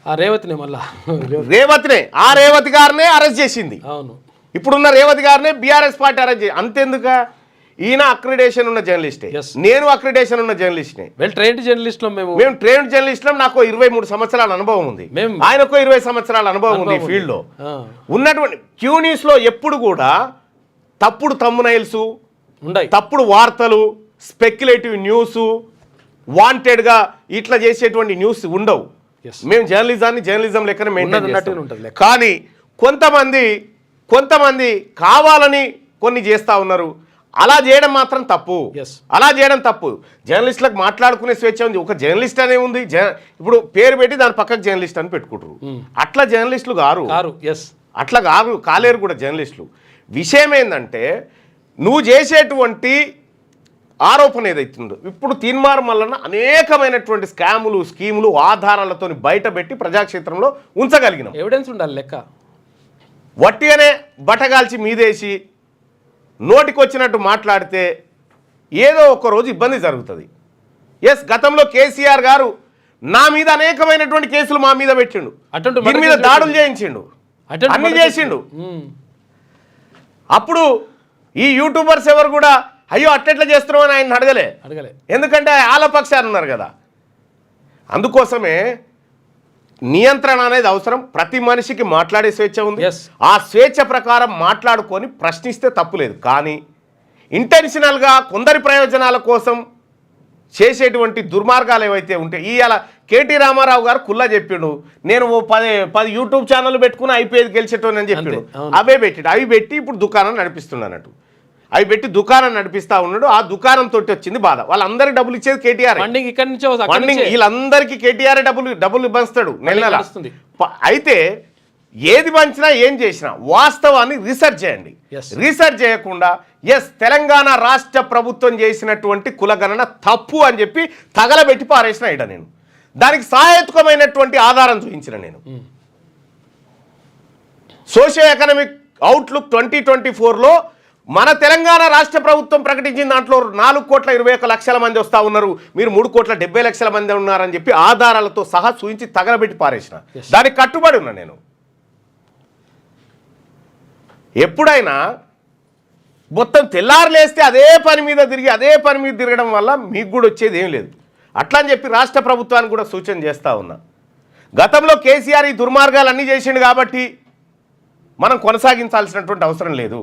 రేవతినే మళ్ళా రేవతి గారినే అరెస్ట్ చేసింది. అవును, ఇప్పుడున్న రేవతి గారినే బీఆర్ఎస్ పార్టీ అరెస్ట్ చేసి. అంతెందుక, ఈయన అక్రిడేషన్ ఉన్న జర్నలిస్టే, నేను అక్రిడేషన్ ఉన్న జర్నలిస్ట్నే, ట్రైన్డ్ జర్నలిస్టులు. మేము ట్రైన్డ్ జర్నలిస్టులం. నాకు 23 సంవత్సరాల అనుభవం ఉంది, ఆయనకు 20 సంవత్సరాల అనుభవం ఉంది ఫీల్డ్ లో. ఉన్నటువంటి క్యూ న్యూస్ లో ఎప్పుడు కూడా తప్పుడు తమ్మునైల్స్, తప్పుడు వార్తలు, స్పెక్యులేటివ్ న్యూస్, వాంటెడ్ గా ఇట్లా చేసేటువంటి న్యూస్ ఉండవు. మేము జర్నలిజం లెక్కన మెయింటైన్ చేస్తాం. కానీ కొంతమంది కావాలని కొన్ని చేస్తా ఉన్నారు. అలా చేయడం మాత్రం తప్పు. జర్నలిస్టులకు మాట్లాడుకునే స్వేచ్ఛ ఉంది. ఒక జర్నలిస్ట్ అనే ఉంది, ఇప్పుడు పేరు పెట్టి దాని పక్కకు జర్నలిస్ట్ అని పెట్టుకుంటారు. అట్లా జర్నలిస్టులు అట్లా కాలేరు కూడా జర్నలిస్టులు. విషయం ఏంటంటే నువ్వు చేసేటువంటి ఆరోపణ ఏదైతుందో, ఇప్పుడు తీన్మార్ మల్లన్న అనేకమైనటువంటి స్కాములు, స్కీములు ఆధారాలతో బయటపెట్టి ప్రజాక్షేత్రంలో ఉంచగలిగినాం. ఎవిడెన్స్ ఉండాలి లెక్క. వట్టిగానే బట్టగాల్చి మీదేసి నోటికొచ్చినట్టు మాట్లాడితే ఏదో ఒక రోజు ఇబ్బంది జరుగుతుంది. గతంలో కేసీఆర్ గారు నా మీద అనేకమైనటువంటి కేసులు మా మీద పెట్టిండు, దీని మీద దాడులు చేయించిండు, అన్ని చేసిండు. అప్పుడు ఈ యూట్యూబర్స్ ఎవరు కూడా అయ్యో అట్లెట్లా చేస్తున్నావు అని ఆయన అడగలే. ఎందుకంటే ఆలపక్షాలు ఉన్నారు కదా. అందుకోసమే నియంత్రణ అనేది అవసరం. ప్రతి మనిషికి మాట్లాడే స్వేచ్ఛ ఉంది. ఆ స్వేచ్ఛ ప్రకారం మాట్లాడుకొని ప్రశ్నిస్తే తప్పులేదు. కానీ ఇంటెన్షనల్గా కొందరి ప్రయోజనాల కోసం చేసేటువంటి దుర్మార్గాలు ఏవైతే ఉంటాయి, ఇవాళ కేటీ రామారావు గారు కుల్లా చెప్పిండు, నేను 10 యూట్యూబ్ ఛానల్ పెట్టుకుని అయిపోయేది గెలిచేటోని అని చెప్పిండు. అవి పెట్టి ఇప్పుడు దుకాణం నడిపిస్తున్నానట్టు. అవి పెట్టి దుకాణం నడిపిస్తా ఉన్నాడు. ఆ దుకాణంతో వచ్చింది బాధ. వాళ్ళందరికీ డబ్బులు ఇచ్చేది కేటీఆర్. వీళ్ళందరికీ కేటీఆర్ డబ్బులు పంచుతాడు నెల. అయితే ఏది పంచినా ఏం చేసినా వాస్తవాన్ని రీసెర్చ్ చేయండి. రీసెర్చ్ చేయకుండా తెలంగాణ రాష్ట్ర ప్రభుత్వం చేసినటువంటి కులగణన తప్పు అని చెప్పి తగలబెట్టి పారేసిన ఇడ నేను దానికి సహేతుకమైనటువంటి ఆధారం చూపించిన నేను. సోషియో ఎకనామిక్ అవుట్లుక్ 2024లో మన తెలంగాణ రాష్ట్ర ప్రభుత్వం ప్రకటించిన దాంట్లో 4,21,00,000 మంది వస్తూ ఉన్నారు, మీరు 3,70,00,000 మంది ఉన్నారని చెప్పి ఆధారాలతో సహా చూపించి తగలబెట్టి పారేసిన. దానికి కట్టుబడి ఉన్నా నేను. ఎప్పుడైనా మొత్తం తెల్లారులేస్తే అదే పని మీద తిరగడం వల్ల మీకు కూడా వచ్చేది ఏం లేదు. అట్లా అని చెప్పి రాష్ట్ర ప్రభుత్వానికి కూడా సూచన చేస్తూ ఉన్నా. గతంలో కేసీఆర్ ఈ దుర్మార్గాలు అన్నీ చేసిండు కాబట్టి మనం కొనసాగించాల్సినటువంటి అవసరం లేదు.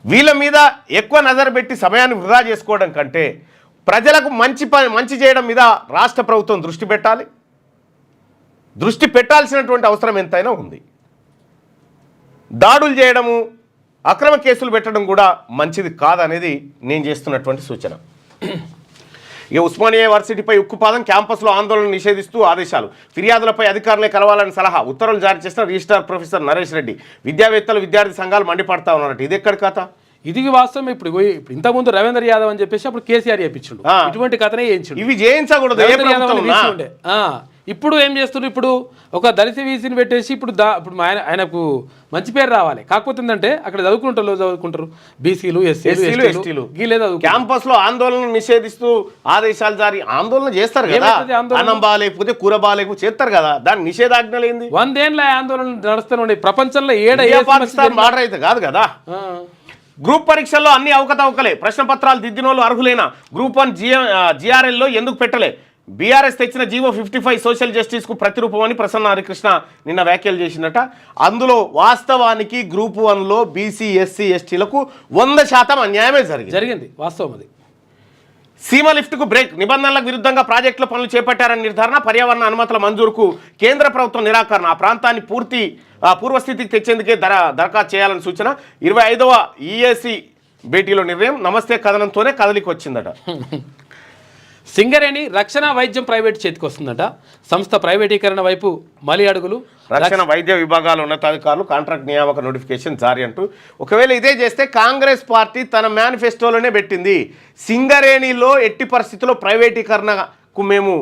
వీళ్ళ మీద ఎక్కువ నజరు పెట్టి సమయాన్ని వృధా చేసుకోవడం కంటే ప్రజలకు మంచి చేయడం మీద రాష్ట్ర ప్రభుత్వం దృష్టి పెట్టాల్సినటువంటి అవసరం ఎంతైనా ఉంది. దాడులు చేయడము, అక్రమ కేసులు పెట్టడం కూడా మంచిది కాదనేది నేను చేస్తున్నటువంటి సూచన. ఇక ఉస్మానియా యూనివర్సిటీపై ఉక్కుపాదం, క్యాంపస్లో ఆందోళన నిషేధిస్తూ ఆదేశాలు, ఫిర్యాదులపై అధికారులే కలవాలని సలహా, ఉత్తర్వులు జారీ చేసిన రిజిస్ట్రార్ ప్రొఫెసర్ నరేష్ రెడ్డి. విద్యావేత్తలు విద్యార్థి సంఘాలు మండిపడతా ఉన్నారట. ఇది ఎక్కడి కథ? ఇది వాస్తవం. ఇప్పుడు ఇంతకుముందు రవీంద్ర యాదవ్ అని చెప్పేసి అప్పుడు కేసీఆర్ చేయించుండు, ఇటువంటి కథనే చేయించుండు. ఇవి చేయించకూడదు. రవీంద్ర యాదవ్ అని వీసీ ఉండే. ఇప్పుడు ఏం చేస్తున్నారు, ఇప్పుడు ఒక దళిత వీసీని పెట్టేసి ఇప్పుడు ఆయనకు మంచి పేరు రావాలి. కాకపోతే ఏంటంటే అక్కడ చదువుకుంటారు బీసీలు, ఎస్సీలు క్యాంపస్ లో ఆందోళన నిషేధిస్తూ ఆదేశాలు జారీ. ఆందోళన చేస్తారు కదా, అన్నం బాగాలేకపోతే కూర బాగాలేకపోతే చేస్తారు కదా, దాని నిషేధాజ్ఞలు ఏంది? 100 ఏళ్ళ ఆందోళన నడుస్తూనే ప్రపంచంలో పాకిస్తాన్ బార్డర్ అయితే కాదు కదా. గ్రూప్ పరీక్షల్లో అన్ని అవకతవకలే, ప్రశ్న పత్రాలు దిద్దినోళ్ళు అర్హులేనా? గ్రూప్ 1 జిఆర్ఎల్లో ఎందుకు పెట్టలే? బీఆర్ఎస్ తెచ్చిన జీవో 55 సోషల్ జస్టిస్కు ప్రతిరూపం అని ప్రసన్న హరికృష్ణ నిన్న వ్యాఖ్యలు చేసిందట. అందులో వాస్తవానికి గ్రూప్ 1లో బీసీ, ఎస్సీ, ఎస్టీలకు 100% అన్యాయమే జరిగింది. వాస్తవం అది. సీమ లిఫ్ట్కు బ్రేక్, నిబంధనలకు విరుద్ధంగా ప్రాజెక్టుల పనులు చేపట్టారని నిర్ధారణ, పర్యావరణ అనుమతుల మంజూరుకు కేంద్ర ప్రభుత్వం నిరాకరణ, ఆ ప్రాంతాన్ని పూర్వస్థితికి తెచ్చేందుకే దరఖాస్తు చేయాలని సూచన. 25వ ఈఏసీ భేటీలో నిర్ణయం. నమస్తే కథనంతోనే కదలికి వచ్చిందట. సింగరేణి రక్షణ వైద్యం ప్రైవేట్ చేతికి వస్తుందట. సంస్థ ప్రైవేటీకరణ వైపు మలి అడుగులు. రక్షణ వైద్య విభాగాల ఉన్నతాధికారులు కాంట్రాక్ట్ నియామక నోటిఫికేషన్ జారీ అంటూ. ఒకవేళ ఇదే చేస్తే కాంగ్రెస్ పార్టీ తన మేనిఫెస్టోలోనే పెట్టింది, సింగరేణిలో ఎట్టి పరిస్థితుల్లో ప్రైవేటీకరణకు మేము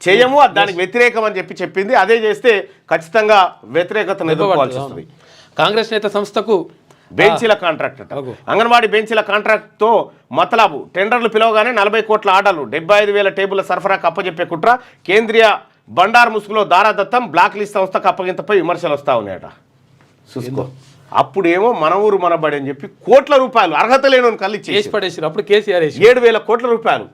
చేయము, దానికి వ్యతిరేకం అని చెప్పింది. అదే చేస్తే ఖచ్చితంగా వ్యతిరేకతను ఎదుర్కోవాల్సి వస్తుంది. కాంగ్రెస్ నేత సంస్థకు బెంచీల కాంట్రాక్ట్ అంట. అంగన్వాడీ బెంచీల కాంట్రాక్ట్తో మతలాబు. టెండర్లు పిలవగానే 40 కోట్ల ఆర్డర్లు, 75,000 టేబుల్ల సరఫరాకు అప్పచెప్పే కుట్ర. కేంద్రీయ బండార్ ముసుగులో దారాదత్తం. బ్లాక్ లిస్ట్ సంస్థకు అప్పగింతపై విమర్శలు వస్తూ ఉన్నాయట. చూసుకో, అప్పుడేమో మన ఊరు మనబడి అని చెప్పి కోట్ల రూపాయలు అర్హత లేని కళ్ళు ఇచ్చేసి పడేసారు. అప్పుడు కేసీఆర్ 7,000 కోట్ల రూపాయలు